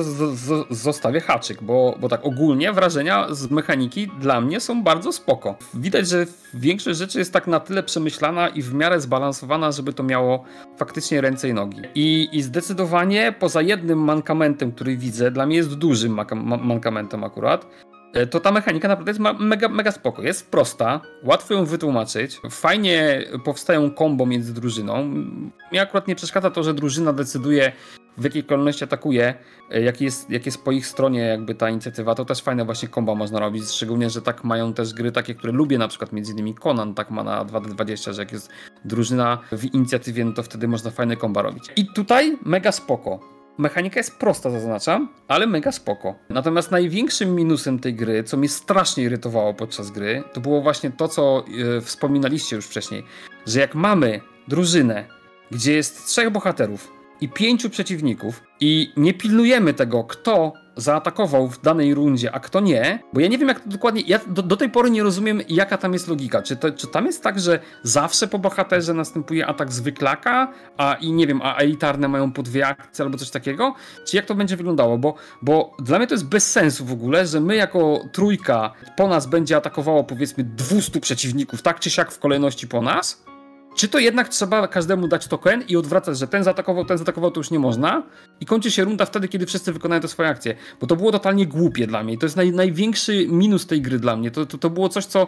Speaker 4: zostawię haczyk, bo tak ogólnie wrażenia z mechaniki dla mnie są bardzo spoko. Widać, że większość rzeczy jest tak na tyle przemyślana i w miarę zbalansowana, żeby to miało faktycznie ręce i nogi. I zdecydowanie poza jednym mankamentem, który widzę, dla mnie jest dużym mankamentem akurat, to ta mechanika naprawdę jest mega spoko. Jest prosta, łatwo ją wytłumaczyć, fajnie powstają kombo między drużyną. Mi akurat nie przeszkadza to, że drużyna decyduje, w jakiej kolejności atakuje, jak jest po ich stronie jakby ta inicjatywa, to też fajne właśnie komba można robić, szczególnie, że tak mają też gry takie, które lubię, na przykład między innymi Conan tak ma na 2D20, że jak jest drużyna w inicjatywie, no to wtedy można fajne komba robić. I tutaj mega spoko. Mechanika jest prosta, zaznaczam, ale mega spoko. Natomiast największym minusem tej gry, co mnie strasznie irytowało podczas gry, to było właśnie to, co wspominaliście już wcześniej, że jak mamy drużynę, gdzie jest 3 bohaterów i 5 przeciwników i nie pilnujemy tego, kto zaatakował w danej rundzie, a kto nie, bo ja nie wiem jak to dokładnie, ja do tej pory nie rozumiem jaka tam jest logika, czy tam jest tak, że zawsze po bohaterze następuje atak zwyklaka, a elitarne mają po 2 akcje albo coś takiego, czy jak to będzie wyglądało, bo dla mnie to jest bez sensu w ogóle, że my jako trójka po nas będzie atakowało powiedzmy 200 przeciwników, tak czy siak w kolejności po nas, czy to jednak trzeba każdemu dać token i odwracać, że ten zaatakował, to już nie można i kończy się runda wtedy, kiedy wszyscy wykonają te swoje akcje. Bo to było totalnie głupie dla mnie. To jest największy minus tej gry dla mnie. To było coś, co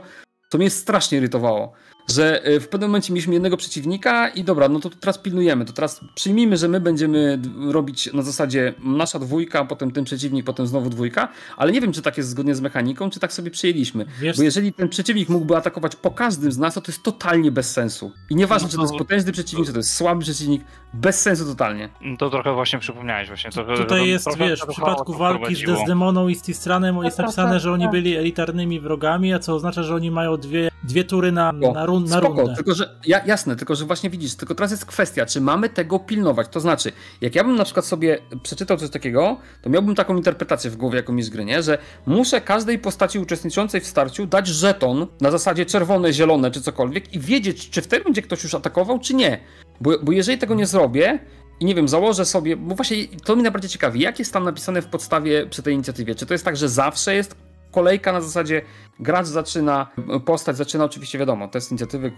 Speaker 4: mnie strasznie irytowało. Że w pewnym momencie mieliśmy jednego przeciwnika i dobra, no to teraz pilnujemy, to teraz przyjmijmy, że my będziemy robić na zasadzie nasza dwójka, potem ten przeciwnik, potem znowu dwójka, ale nie wiem, czy tak jest zgodnie z mechaniką, czy tak sobie przyjęliśmy. Wiesz, bo jeżeli ten przeciwnik mógłby atakować po każdym z nas, to jest totalnie bez sensu. I nieważne, czy to jest potężny przeciwnik, czy to jest słaby przeciwnik, bez sensu totalnie.
Speaker 5: To trochę właśnie przypomniałeś właśnie.
Speaker 1: Tutaj jest, w przypadku walki z Desdemoną i z Tistranem jest napisane, że oni byli elitarnymi wrogami, a co oznacza, że oni mają dwie tury na rundę.
Speaker 4: Tylko że jasne, tylko że właśnie widzisz, tylko teraz jest kwestia, czy mamy tego pilnować. To znaczy, jak ja bym na przykład sobie przeczytał coś takiego, to miałbym taką interpretację w głowie jakąś z gry, nie? Że muszę każdej postaci uczestniczącej w starciu dać żeton na zasadzie czerwone, zielone czy cokolwiek i wiedzieć, czy w tym będzie ktoś już atakował, czy nie. Bo jeżeli tego nie zrobię i nie wiem, założę sobie, bo właśnie to mnie najbardziej ciekawi, jak jest tam napisane w podstawie przy tej inicjatywie? Czy to jest tak, że zawsze jest kolejka na zasadzie gracz zaczyna, postać zaczyna, oczywiście wiadomo, test inicjatywy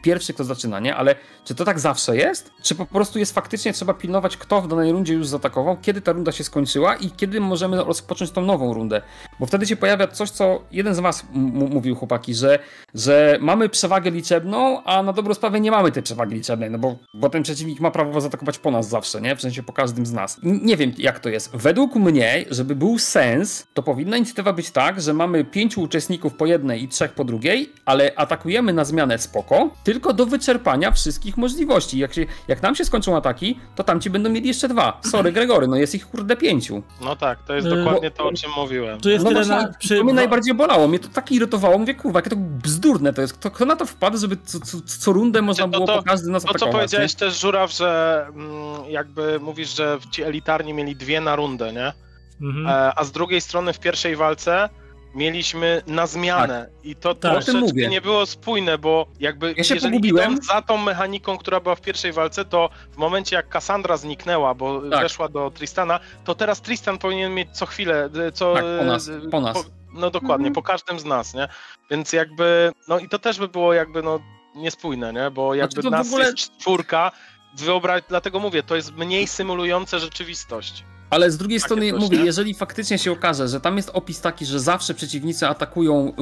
Speaker 4: pierwszy kto zaczyna, nie? Ale czy to tak zawsze jest? Czy po prostu jest faktycznie trzeba pilnować, kto w danej rundzie już zaatakował, kiedy ta runda się skończyła i kiedy możemy rozpocząć tą nową rundę? Bo wtedy się pojawia coś, co jeden z was mówił, chłopaki, że mamy przewagę liczebną, a na dobrą sprawę nie mamy tej przewagi liczebnej, no bo ten przeciwnik ma prawo zaatakować po nas zawsze, nie? W sensie po każdym z nas. Nie wiem jak to jest. Według mnie, żeby był sens, to powinna inicjatywa być tak, że mamy 5 uczestników po jednej i 3 po drugiej, ale atakujemy na zmianę spoko, tylko do wyczerpania wszystkich możliwości. Jak nam się skończą ataki, to tamci będą mieli jeszcze 2. Sorry, Gregory, no jest ich kurde 5.
Speaker 3: No tak, to jest dokładnie to, o czym mówiłem.
Speaker 1: Tu jest
Speaker 4: to mnie najbardziej bolało, mnie to tak irytowało, mówię, kurwa, jakie to bzdurne to jest. Kto na to wpadł, żeby co rundę można było po każdy nas atakować?
Speaker 3: To, co powiedziałeś też, Żuraw, że jakby mówisz, że ci elitarni mieli 2 na rundę, nie? A z drugiej strony w pierwszej walce mieliśmy na zmianę i to troszeczkę nie było spójne, bo jakby jeżeli idąc za tą mechaniką, która była w pierwszej walce, to w momencie jak Cassandra zniknęła, bo weszła do Tristana, to teraz Tristan powinien mieć co chwilę,
Speaker 4: po nas.
Speaker 3: No dokładnie, po każdym z nas, nie? Więc jakby, no i to też by było jakby niespójne, nie? Bo jakby nas jest 4, dlatego mówię, to jest mniej symulujące rzeczywistość.
Speaker 4: Ale z drugiej strony mówię, jeżeli faktycznie się okaże, że tam jest opis taki, że zawsze przeciwnicy atakują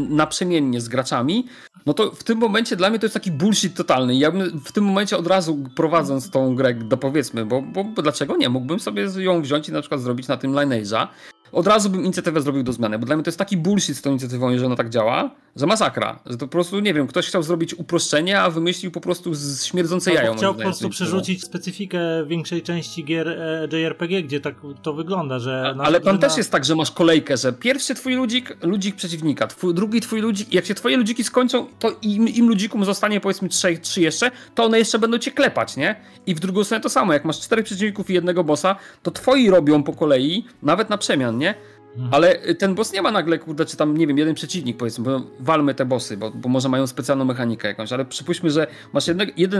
Speaker 4: naprzemiennie z graczami, no to w tym momencie dla mnie to jest taki bullshit totalny. Ja bym w tym momencie od razu prowadząc tą grę powiedzmy, bo dlaczego nie? Mógłbym sobie ją wziąć i na przykład zrobić na tym Lineage'a. Od razu bym inicjatywę zrobił do zmiany, bo dla mnie to jest taki bullshit z tą inicjatywą, jeżeli ona tak działa, że masakra. Że to po prostu, nie wiem, ktoś chciał zrobić uproszczenie, a wymyślił po prostu śmierdzące jajo.
Speaker 1: Chciał po prostu przerzucić specyfikę większej części gier JRPG, gdzie tak to wygląda, że...
Speaker 4: Ale tam też jest tak, że masz kolejkę, że pierwszy twój ludzik przeciwnika, drugi twój ludzik, jak się twoje ludziki skończą, to im ludzikom zostanie powiedzmy 3 jeszcze, to one jeszcze będą cię klepać, nie? I w drugą stronę to samo, jak masz 4 przeciwników i jednego bossa, to twoi robią po kolei, nawet na przemian, nie? Ale ten boss nie ma nagle, kurde, czy tam, nie wiem, jeden przeciwnik, powiedzmy, bo walmy te bossy, bo może mają specjalną mechanikę jakąś, ale przypuśćmy, że masz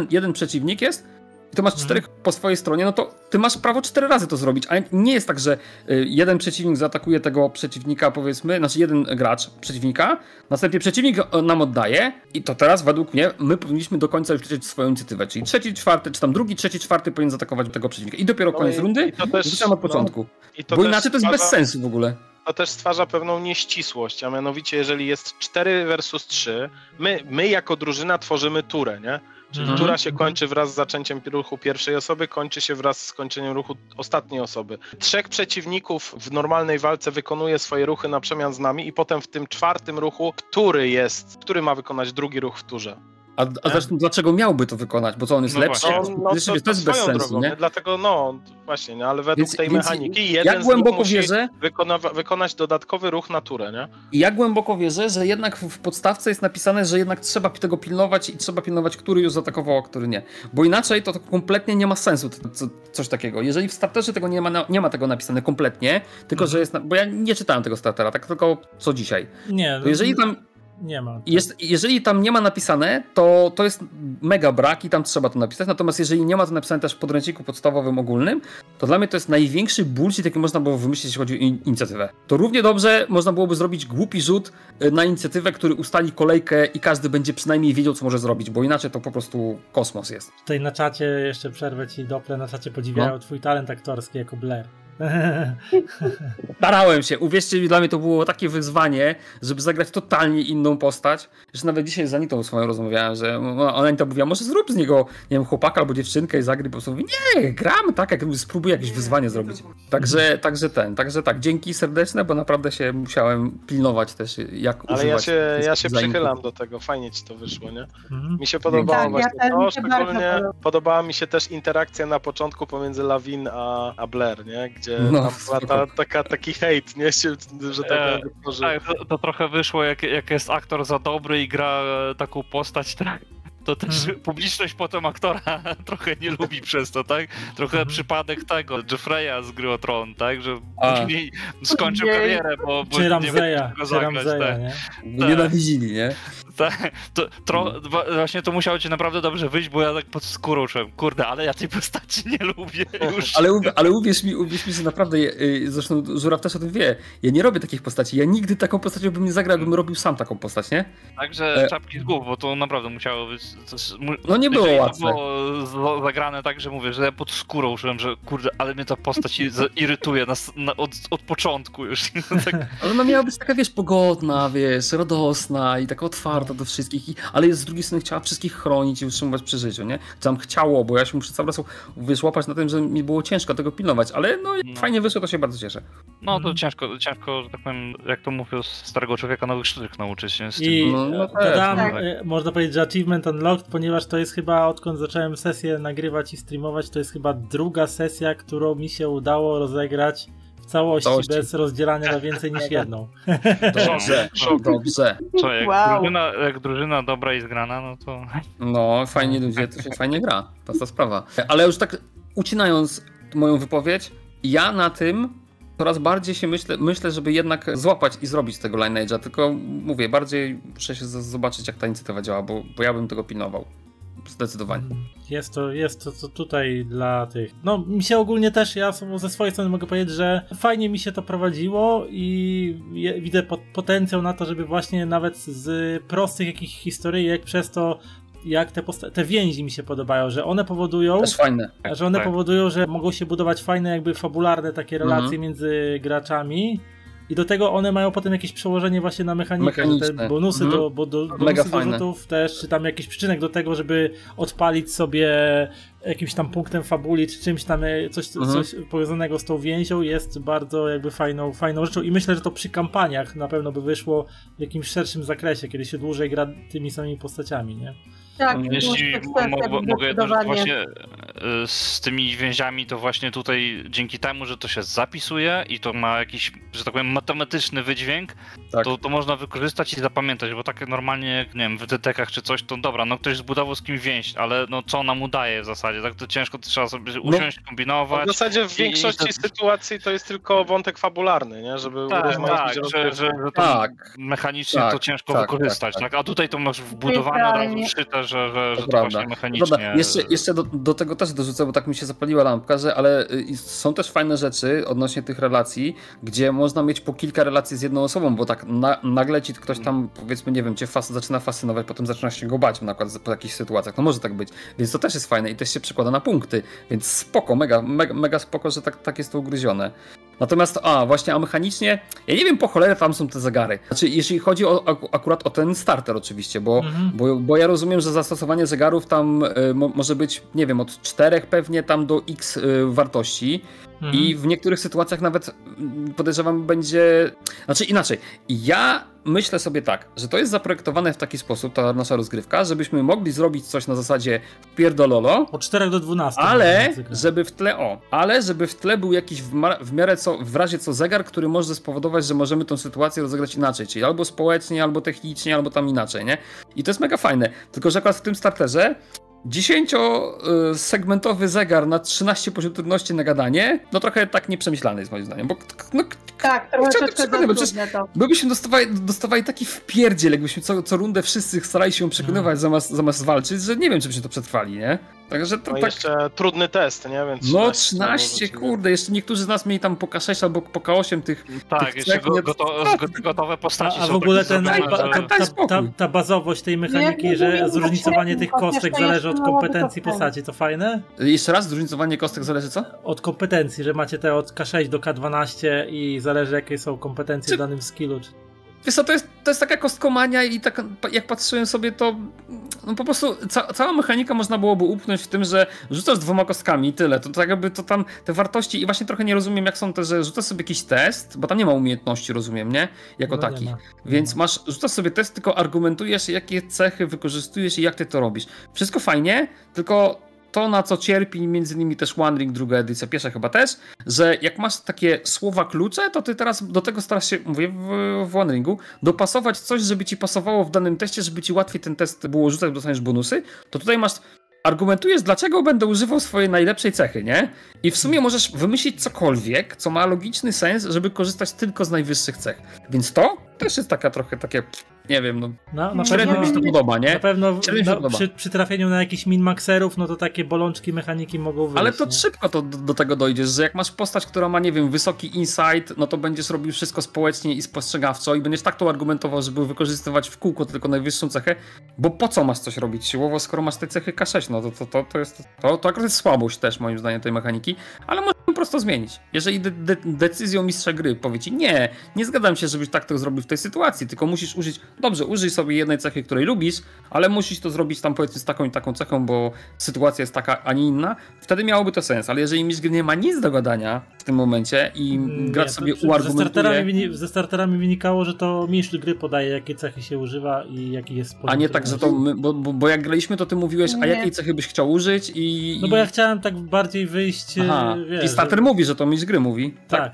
Speaker 4: jeden przeciwnik jest i to masz 4 po swojej stronie, no to ty masz prawo 4 razy to zrobić, ale nie jest tak, że jeden przeciwnik zaatakuje tego przeciwnika, powiedzmy, znaczy jeden gracz przeciwnika, następnie przeciwnik nam oddaje i to teraz według mnie my powinniśmy do końca już lecieć swoją inicjatywę, czyli 3., 4., czy tam 2., 3., 4. powinien zaatakować tego przeciwnika i dopiero koniec rundy zaczynamy od początku, bo inaczej to jest bez sensu w ogóle.
Speaker 3: To też stwarza pewną nieścisłość, a mianowicie jeżeli jest 4 versus 3, my jako drużyna tworzymy turę, nie? Czyli tura się kończy wraz z zaczęciem ruchu pierwszej osoby, kończy się wraz z skończeniem ruchu ostatniej osoby. 3 przeciwników w normalnej walce wykonuje swoje ruchy na przemian z nami i potem w tym 4. ruchu, który ma wykonać drugi ruch w turze.
Speaker 4: A zresztą dlaczego miałby to wykonać? Bo co, on jest lepszy? To jest bez sensu,
Speaker 3: drogą,
Speaker 4: nie?
Speaker 3: Dlatego właśnie, nie? Ale według tej mechaniki
Speaker 4: jeden z nich musi
Speaker 3: wykonać dodatkowy ruch na turę, nie?
Speaker 4: I ja głęboko wierzę, że jednak w podstawce jest napisane, że jednak trzeba tego pilnować i trzeba pilnować, który już zaatakował, a który nie. Bo inaczej to kompletnie nie ma sensu coś takiego. Jeżeli w starterze tego nie ma tego napisane kompletnie, tylko że jest... Bo ja nie czytałem tego startera, tak tylko co dzisiaj.
Speaker 1: Nie,
Speaker 4: to jeżeli tam...
Speaker 1: Nie ma.
Speaker 4: Jeżeli tam nie ma napisane, to jest mega brak i tam trzeba to napisać. Natomiast jeżeli nie ma to napisane też w podręczniku podstawowym ogólnym, to dla mnie to jest największy bullshit, jaki można było wymyślić, jeśli chodzi o inicjatywę. To równie dobrze można byłoby zrobić głupi rzut na inicjatywę, który ustali kolejkę i każdy będzie przynajmniej wiedział, co może zrobić, bo inaczej to po prostu kosmos jest.
Speaker 1: Tutaj na czacie, jeszcze przerwę ci Dople, na czacie podziwiają twój talent aktorski jako Blair.
Speaker 4: Starałem się, uwierzcie mi, dla mnie to było takie wyzwanie, żeby zagrać totalnie inną postać, że nawet dzisiaj z Anitą swoją rozmawiałem, że Anita mówiła, może zrób z niego, nie wiem, chłopaka albo dziewczynkę i zagraj, po prostu mówi, nie, gramy tak, jak spróbuję jakieś wyzwanie zrobić. Także tak, dzięki serdeczne, bo naprawdę się musiałem pilnować też, jak używać.
Speaker 3: Ale ja się przychylam do tego, fajnie ci to wyszło, nie? Mi się podobało właśnie to, szczególnie podobała mi się też interakcja na początku pomiędzy Lawin a Blair, nie? Gdzie tam była taki hejt, nie? Że tak
Speaker 5: to trochę wyszło, jak jest aktor za dobry i gra taką postać, tak? To też publiczność potem aktora trochę nie lubi przez to, tak? Trochę przypadek tego, Jeffreya z Gry o Tron, tak? Że później skończył karierę, bo
Speaker 1: czy Ramzeja,
Speaker 5: tak?
Speaker 1: Nie?
Speaker 4: Nienawidzili, nie?
Speaker 5: Tak, właśnie to musiało ci naprawdę dobrze wyjść, bo ja tak pod skórą czułem, kurde, ale ja tej postaci nie lubię już.
Speaker 4: Ale uwierz mi, że naprawdę, zresztą Żuraw też o tym wie, ja nie robię takich postaci, ja nigdy taką postacią bym nie zagrał, jakbym robił sam taką postać, nie?
Speaker 5: Także czapki z głów, bo to naprawdę musiało być...
Speaker 4: No nie było łatwe.
Speaker 5: Było zagrane tak, że mówię, że ja pod skórą czułem, że kurde, ale mnie ta postać irytuje od początku już. Tak.
Speaker 4: Ale ona miała być taka, wiesz, pogodna, wiesz, radosna i taka otwarta do wszystkich, ale z drugiej strony chciała wszystkich chronić i utrzymywać przy życiu, nie? Tam chciało, bo ja się muszę cały czas, wiesz, łapać na tym, że mi było ciężko tego pilnować, ale fajnie wyszło, to się bardzo cieszę.
Speaker 5: No to ciężko, że tak powiem, jak to mówią, starego człowieka nowych sztuczek nauczyć, nie?
Speaker 1: I można powiedzieć, że achievement unlocked, ponieważ to jest chyba, odkąd zacząłem sesję nagrywać i streamować, to jest chyba druga sesja, którą mi się udało rozegrać w całości. Bez rozdzielania na więcej niż jedną.
Speaker 4: Dobrze.
Speaker 5: Co, jak drużyna dobra i zgrana, no to...
Speaker 4: No, fajnie ludzie, to się fajnie gra, to jest ta sprawa. Ale już tak ucinając moją wypowiedź, ja na tym coraz bardziej się myślę, żeby jednak złapać i zrobić z tego Lineage'a, tylko mówię, bardziej muszę się zobaczyć, jak ta inicjatywa działa, bo ja bym tego pilnował. Zdecydowanie.
Speaker 1: Jest to tutaj dla tych... No, mi się ogólnie też, ja ze swojej strony mogę powiedzieć, że fajnie mi się to prowadziło i widzę potencjał na to, żeby właśnie nawet z prostych jakichś historyjek przez to, jak te więzi mi się podobają, że one powodują,
Speaker 4: też fajne.
Speaker 1: Powodują, że mogą się budować fajne, jakby fabularne takie relacje między graczami i do tego one mają potem jakieś przełożenie właśnie na mechanikę, te bonusy do rzutów też, czy tam jakiś przyczynek do tego, żeby odpalić sobie jakimś tam punktem fabuli, czy czymś tam, coś powiązanego z tą więzią jest bardzo jakby fajną rzeczą i myślę, że to przy kampaniach na pewno by wyszło w jakimś szerszym zakresie, kiedy się dłużej gra tymi samymi postaciami, nie?
Speaker 2: Tak,
Speaker 5: jeśli mogę dodać właśnie z tymi więziami, to właśnie tutaj dzięki temu, że to się zapisuje i to ma jakiś, że tak powiem, matematyczny wydźwięk, to można wykorzystać i zapamiętać, bo tak normalnie, jak nie wiem, w DTK-ach czy coś, to dobra, no ktoś zbudował z kimś więź, ale no co ona mu daje w zasadzie, tak to ciężko, to trzeba sobie usiąść, kombinować.
Speaker 3: W zasadzie w większości sytuacji to jest tylko wątek fabularny, nie? Żeby urozmaicić
Speaker 5: że to mechanicznie to ciężko wykorzystać, tak? A tutaj to masz wbudowane, od razu wszyte, że to właśnie mechanicznie...
Speaker 4: Dobra, jeszcze do tego też dorzucę, bo tak mi się zapaliła lampka, ale są też fajne rzeczy odnośnie tych relacji, gdzie można mieć po kilka relacji z jedną osobą, bo tak nagle ci ktoś tam, powiedzmy, nie wiem, cię zaczyna fascynować, potem zaczynasz się go bać na przykład po jakichś sytuacjach. No może tak być. Więc to też jest fajne i też się przekłada na punkty. Więc spoko, mega spoko, że tak jest to ugryzione. Natomiast, właśnie, mechanicznie, ja nie wiem po cholerę tam są te zegary. Znaczy, jeśli chodzi akurat o ten starter oczywiście, bo ja rozumiem, że zastosowanie zegarów tam może być, nie wiem, od 4 pewnie tam do X wartości. I w niektórych sytuacjach nawet podejrzewam będzie... Znaczy inaczej, ja myślę sobie tak, że to jest zaprojektowane w taki sposób, ta nasza rozgrywka, żebyśmy mogli zrobić coś na zasadzie pierdololo.
Speaker 1: Od 4 do 12.
Speaker 4: Ale żeby w tle był jakiś w miarę w razie co zegar, który może spowodować, że możemy tą sytuację rozegrać inaczej, czyli albo społecznie, albo technicznie, albo tam inaczej, nie? I to jest mega fajne, tylko że akurat w tym starterze 10-segmentowy zegar na 13 poziom trudności na gadanie, no trochę tak nieprzemyślany jest moim zdaniem, bo
Speaker 2: tak, troszeczkę
Speaker 4: byśmy dostawali taki wpierdziel, jakbyśmy co rundę wszyscy starali się przekonywać zamiast walczyć, że nie wiem, czy byśmy to przetrwali, nie? Także to
Speaker 3: no
Speaker 4: tak...
Speaker 3: jeszcze trudny test, nie? Więc
Speaker 4: 13, kurde, jeszcze niektórzy z nas mieli tam po K6 albo po K8 tych...
Speaker 5: Tak, jeszcze gotowe postaci.
Speaker 1: A w ogóle ta bazowość tej mechaniki, że zróżnicowanie tych kostek zależy od kompetencji postaci, to fajne?
Speaker 4: Jeszcze raz, zróżnicowanie kostek zależy co?
Speaker 1: Od kompetencji, że macie te od K6 do K12 i zależy jakie są kompetencje w danym skillu.
Speaker 4: Wiesz co, to jest taka kostkomania i tak jak patrzyłem sobie, to no po prostu cała mechanika można byłoby upchnąć w tym, że rzucasz 2 kostkami i tyle. To tak jakby to tam te wartości i właśnie trochę nie rozumiem jak są te, że rzucasz sobie jakiś test, bo tam nie ma umiejętności, rozumiem, nie? Jako takich. Więc rzucasz sobie test, tylko argumentujesz jakie cechy wykorzystujesz i jak ty to robisz. Wszystko fajnie, tylko to, na co cierpi między innymi też One Ring, druga edycja, pierwsza chyba też, że jak masz takie słowa klucze, to ty teraz do tego starasz się, mówię w One Ringu, dopasować coś, żeby ci pasowało w danym teście, żeby ci łatwiej ten test było rzucać, bo dostaniesz bonusy, to tutaj argumentujesz, dlaczego będę używał swojej najlepszej cechy, nie? I w sumie możesz wymyślić cokolwiek, co ma logiczny sens, żeby korzystać tylko z najwyższych cech. Więc to też jest trochę takie, nie wiem, średnio mi się to podoba, nie?
Speaker 1: Na pewno przy trafieniu na jakichś min-maxerów, no to takie bolączki mechaniki mogą wyjść.
Speaker 4: Ale to szybko do tego dojdziesz, że jak masz postać, która ma, nie wiem, wysoki insight, no to będziesz robił wszystko społecznie i spostrzegawczo i będziesz tak to argumentował, żeby wykorzystywać w kółko tylko najwyższą cechę, bo po co masz coś robić siłowo, skoro masz te cechy K6, no to akurat jest słabość też moim zdaniem tej mechaniki, ale możemy po prostu zmienić. Jeżeli decyzją mistrza gry powie ci, nie zgadzam się, żebyś tak to zrobił w tej sytuacji, tylko musisz użyć, dobrze, użyj sobie jednej cechy, której lubisz, ale musisz to zrobić tam powiedzmy z taką i taką cechą, bo sytuacja jest taka, a nie inna, wtedy miałoby to sens, ale jeżeli mistrz gry nie ma nic do gadania w tym momencie i gracz sobie uargumentuje...
Speaker 1: Ze starterami wynikało, że to mistrz gry podaje, jakie cechy się używa i jaki jest poziom.
Speaker 4: A nie tak, że to my, bo jak graliśmy, to ty mówiłeś, a jakiej cechy byś chciał użyć i...
Speaker 1: No bo ja chciałem tak bardziej wyjść... Wiesz,
Speaker 4: i starter mówi, że to mistrz gry mówi.
Speaker 1: Tak.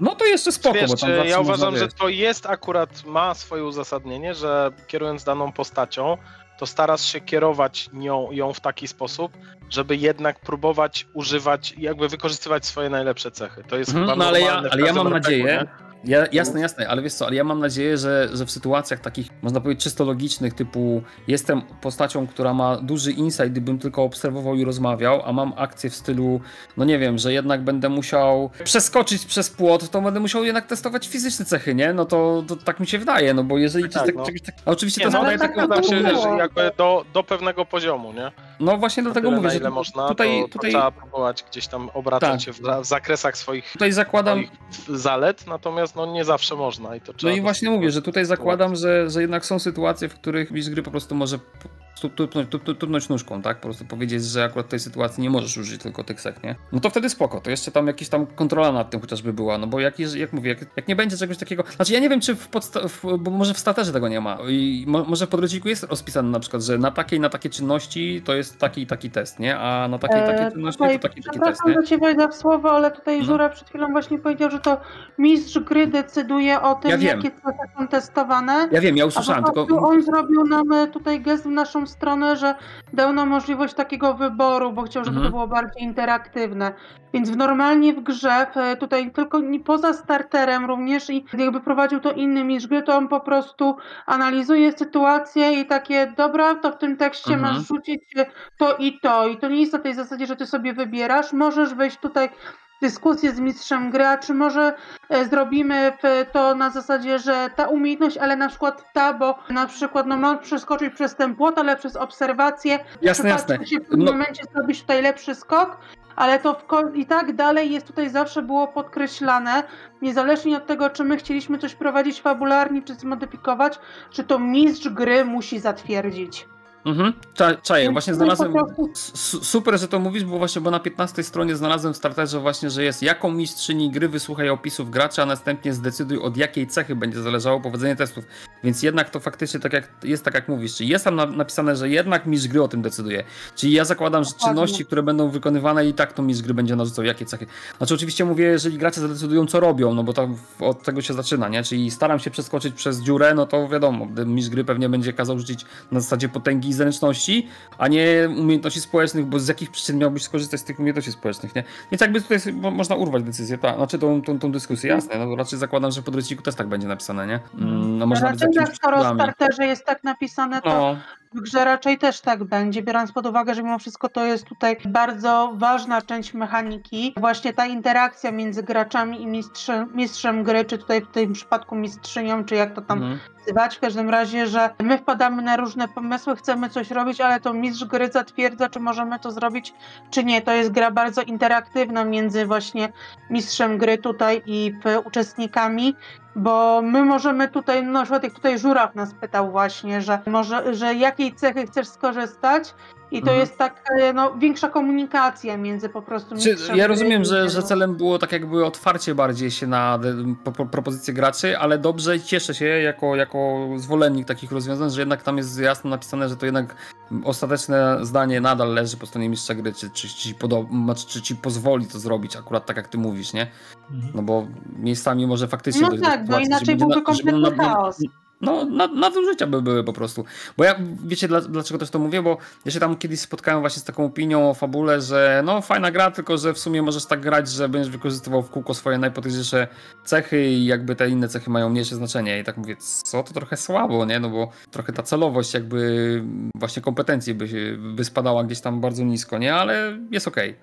Speaker 4: No to jeszcze spoko,
Speaker 3: wiesz,
Speaker 4: bo tam
Speaker 3: ja uważam, że to jest akurat, ma swoje uzasadnienie, że kierując daną postacią, to starasz się kierować ją w taki sposób, żeby jednak próbować używać, jakby wykorzystywać swoje najlepsze cechy. To jest chyba normalne.
Speaker 4: Ale ja mam nadzieję, jasne, ale wiesz co, ale ja mam nadzieję, że w sytuacjach takich, można powiedzieć, czysto logicznych, typu jestem postacią, która ma duży insight, gdybym tylko obserwował i rozmawiał, a mam akcję w stylu, no nie wiem, że jednak będę musiał przeskoczyć przez płot, to będę musiał jednak testować fizyczne cechy, nie? No to tak mi się wydaje, no bo jeżeli... Oczywiście to
Speaker 3: zadaje taką się jakby do pewnego poziomu, nie?
Speaker 4: No właśnie dlatego mówię, że
Speaker 3: tutaj trzeba próbować gdzieś tam obracać się w zakresach swoich zalet, natomiast no nie zawsze można i to trzeba...
Speaker 4: No i właśnie mówię, że tutaj zakładam, że jednak są sytuacje, w których mistrz gry po prostu może tupnąć nóżką, tak? Po prostu powiedzieć, że akurat w tej sytuacji nie możesz użyć tylko tych cech, nie? No to wtedy spoko, to jeszcze tam jakaś tam kontrola nad tym chociażby była, no bo jak mówię, jak nie będzie czegoś takiego... Znaczy ja nie wiem, czy bo może w starterze tego nie ma i może w podręczniku jest rozpisane na przykład, że na takie czynności to jest taki i taki test, nie? A na takiej czynności to taki test, nie?
Speaker 2: Przepraszam, że cię wejdę w słowo, ale tutaj Żura przed chwilą właśnie powiedział, że to mistrz gry decyduje o tym, jakie cechy są testowane.
Speaker 4: Ja wiem, ja usłyszałem, tylko...
Speaker 2: On zrobił nam tutaj gest w naszą stronę, że dał nam możliwość takiego wyboru, bo chciał, żeby to było bardziej interaktywne. Więc normalnie w grze, tutaj tylko poza starterem również i jakby prowadził to inny mistrz gry, to on po prostu analizuje sytuację i takie, dobra, to w tym tekście masz rzucić to i to. I to nie jest na tej zasadzie, że ty sobie wybierasz. Możesz wejść tutaj dyskusję z mistrzem gry, czy może zrobimy to na zasadzie, że ta umiejętność, ale na przykład bo na przykład mam przeskoczyć przez ten płot, ale przez obserwację.
Speaker 4: Jasne.
Speaker 2: Się w tym momencie zrobić tutaj lepszy skok, ale to i tak dalej jest tutaj zawsze było podkreślane, niezależnie od tego, czy my chcieliśmy coś prowadzić fabularnie, czy zmodyfikować, że to mistrz gry musi zatwierdzić.
Speaker 4: Czaję, właśnie znalazłem, super, że to mówisz, bo na 15 stronie znalazłem w starterze właśnie, że jest jaką mistrzyni gry wysłuchaj opisów gracza, a następnie zdecyduj od jakiej cechy będzie zależało powodzenie testów. Więc jednak to faktycznie tak jak mówisz, czyli jest tam napisane, że jednak mistrz gry o tym decyduje. Czyli ja zakładam, że czynności, które będą wykonywane i tak to mistrz gry będzie narzucał jakie cechy. Znaczy oczywiście mówię, jeżeli gracze zadecydują co robią, no bo to od tego się zaczyna, nie? Czyli staram się przeskoczyć przez dziurę, no to wiadomo, mistrz gry pewnie będzie kazał rzucić na zasadzie potęgi i zręczności, a nie umiejętności społecznych, bo z jakich przyczyn miałbyś skorzystać z tych umiejętności społecznych, nie? Więc jakby tutaj można urwać decyzję, znaczy tą dyskusję, jasne, no raczej zakładam, że w podręczniku też tak będzie napisane, nie? No można być jakimś
Speaker 2: skoro w starterze jest tak napisane, to w grze raczej też tak będzie, biorąc pod uwagę, że mimo wszystko to jest tutaj bardzo ważna część mechaniki, właśnie ta interakcja między graczami i mistrzem gry, czy tutaj w tym przypadku mistrzynią, czy jak to tam nazywać, w każdym razie, że my wpadamy na różne pomysły, chcemy coś robić, ale to mistrz gry zatwierdza, czy możemy to zrobić, czy nie. To jest gra bardzo interaktywna między właśnie mistrzem gry tutaj i uczestnikami, bo my możemy tutaj, na przykład jak tutaj Żuraw nas pytał właśnie, że jakiej cechy chcesz skorzystać i to jest tak większa komunikacja między po prostu mistrzem.
Speaker 4: Ja rozumiem, że celem było tak jakby otwarcie bardziej się na propozycje graczy, ale dobrze, cieszę się jako zwolennik takich rozwiązań, że jednak tam jest jasno napisane, że to jednak ostateczne zdanie nadal leży po stronie mistrza gry, czy ci pozwoli to zrobić akurat tak jak ty mówisz, nie? No bo miejscami może faktycznie...
Speaker 2: No tak, bo inaczej byłby kompletny chaos.
Speaker 4: No, nadużycia by były po prostu. Bo ja, wiecie dlaczego też to mówię? Bo ja się tam kiedyś spotkałem właśnie z taką opinią o fabule, że no fajna gra, tylko że w sumie możesz tak grać, że będziesz wykorzystywał w kółko swoje najpotężniejsze cechy i jakby te inne cechy mają mniejsze znaczenie. I tak mówię, co? To trochę słabo, nie? No bo trochę ta celowość jakby właśnie kompetencji by spadała gdzieś tam bardzo nisko, nie? Ale jest okej.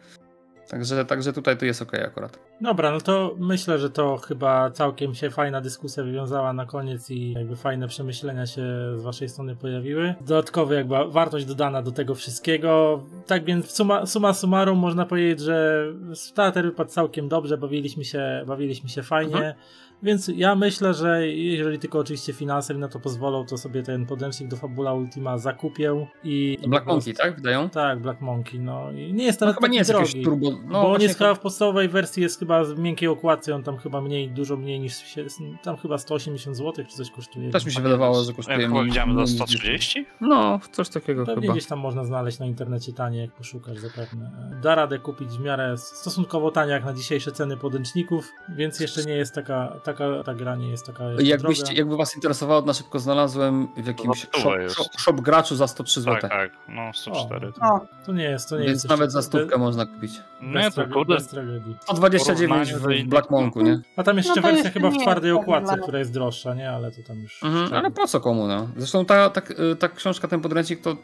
Speaker 4: Także tutaj to jest okej akurat.
Speaker 1: Dobra, no to myślę, że to chyba całkiem się fajna dyskusja wywiązała na koniec i jakby fajne przemyślenia się z waszej strony pojawiły. Dodatkowo jakby wartość dodana do tego wszystkiego. Tak więc summa summarum można powiedzieć, że starter wypadł całkiem dobrze, bawiliśmy się fajnie. Więc ja myślę, że jeżeli tylko oczywiście finanse na to pozwolą, to sobie ten podręcznik do Fabula Ultima zakupię i...
Speaker 4: Black Monkey, tak? Wydają?
Speaker 1: Tak, Black Monkey, no. I nie jest to
Speaker 4: chyba nie jest
Speaker 1: drogi,
Speaker 4: jakiś turbo...
Speaker 1: bo on jest chyba w podstawowej wersji, jest chyba w miękkiej okładce, on tam chyba dużo mniej niż... Tam chyba 180 zł czy coś kosztuje.
Speaker 4: Też mi się wydawało, że kosztuje
Speaker 5: mniej. Widziałem za 130?
Speaker 4: No, coś takiego
Speaker 1: pewnie
Speaker 4: chyba.
Speaker 1: Gdzieś tam można znaleźć na internecie tanie, jak poszukasz zapewne. Da radę kupić w miarę stosunkowo tanie jak na dzisiejsze ceny podręczników, więc jeszcze nie jest ta gra nie jest taka
Speaker 4: jakby was interesowało, na szybko znalazłem w jakimś shop graczu za 103 zł.
Speaker 5: Tak, no 104.
Speaker 1: To nie jest.
Speaker 4: Więc nawet za 100 można kupić.
Speaker 5: Nie, to kurde.
Speaker 1: Bez tragedii.
Speaker 4: 129 w Black Monku, nie?
Speaker 1: A tam jeszcze wersja chyba w twardej okładce, która jest droższa, nie? Ale to tam już...
Speaker 4: ale po co komu, no? Zresztą ta książka, ten podręcznik, to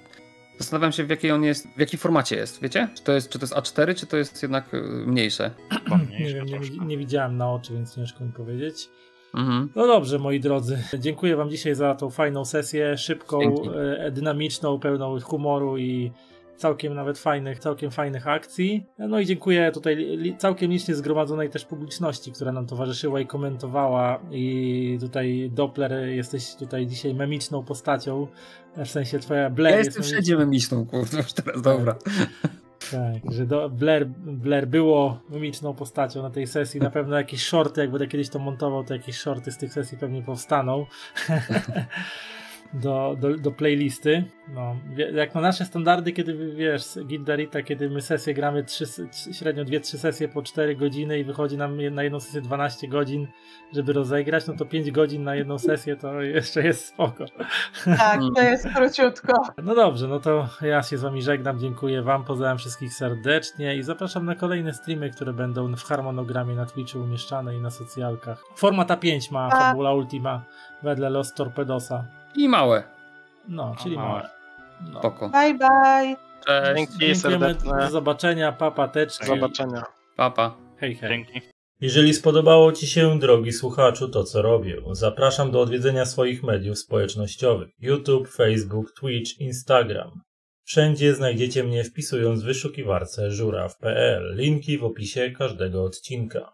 Speaker 4: zastanawiam się, w jakiej on jest, w jakiej formacie jest, wiecie? Czy to jest A4, czy to jest jednak mniejsze?
Speaker 1: Nie wiem, nie widziałem na oczy, więc ciężko mi powiedzieć. No dobrze, moi drodzy. Dziękuję wam dzisiaj za tą fajną sesję, szybką, dynamiczną, pełną humoru i całkiem fajnych akcji. No i dziękuję tutaj całkiem licznie zgromadzonej też publiczności, która nam towarzyszyła i komentowała. I tutaj Doppler, jesteś tutaj dzisiaj memiczną postacią, w sensie twoja Blair
Speaker 4: ja jestem wszędzie memiczną, kurde, już teraz dobra.
Speaker 1: Tak, że Blair było mimiczną postacią na tej sesji. Na pewno jakieś shorty, jak będę kiedyś to montował, to jakieś shorty z tych sesji pewnie powstaną do playlisty. No, jak na nasze standardy, kiedy wiesz, Gildarita, kiedy my sesję gramy średnio 2-3 sesje po 4 godziny i wychodzi nam na jedną sesję 12 godzin, żeby rozegrać, no to 5 godzin na jedną sesję to jeszcze jest spoko.
Speaker 2: Tak, to jest króciutko.
Speaker 1: No dobrze, no to ja się z wami żegnam, dziękuję wam, pozdrawiam wszystkich serdecznie i zapraszam na kolejne streamy, które będą w harmonogramie na Twitchu umieszczane i na socjalkach. Format A5 ma Fabula Ultima wedle Los Torpedosa.
Speaker 4: I małe.
Speaker 1: No, czyli małe. No.
Speaker 4: Spoko.
Speaker 2: Bye, bye.
Speaker 3: Cześć. Dzięki serdeczne.
Speaker 1: Do zobaczenia, papa teczki.
Speaker 3: Do zobaczenia.
Speaker 4: Papa.
Speaker 1: Hej, hej.
Speaker 5: Dzięki.
Speaker 1: Jeżeli spodobało ci się, drogi słuchaczu, to co robię, zapraszam do odwiedzenia swoich mediów społecznościowych: YouTube, Facebook, Twitch, Instagram. Wszędzie znajdziecie mnie wpisując w wyszukiwarce żuraw.pl. Linki w opisie każdego odcinka.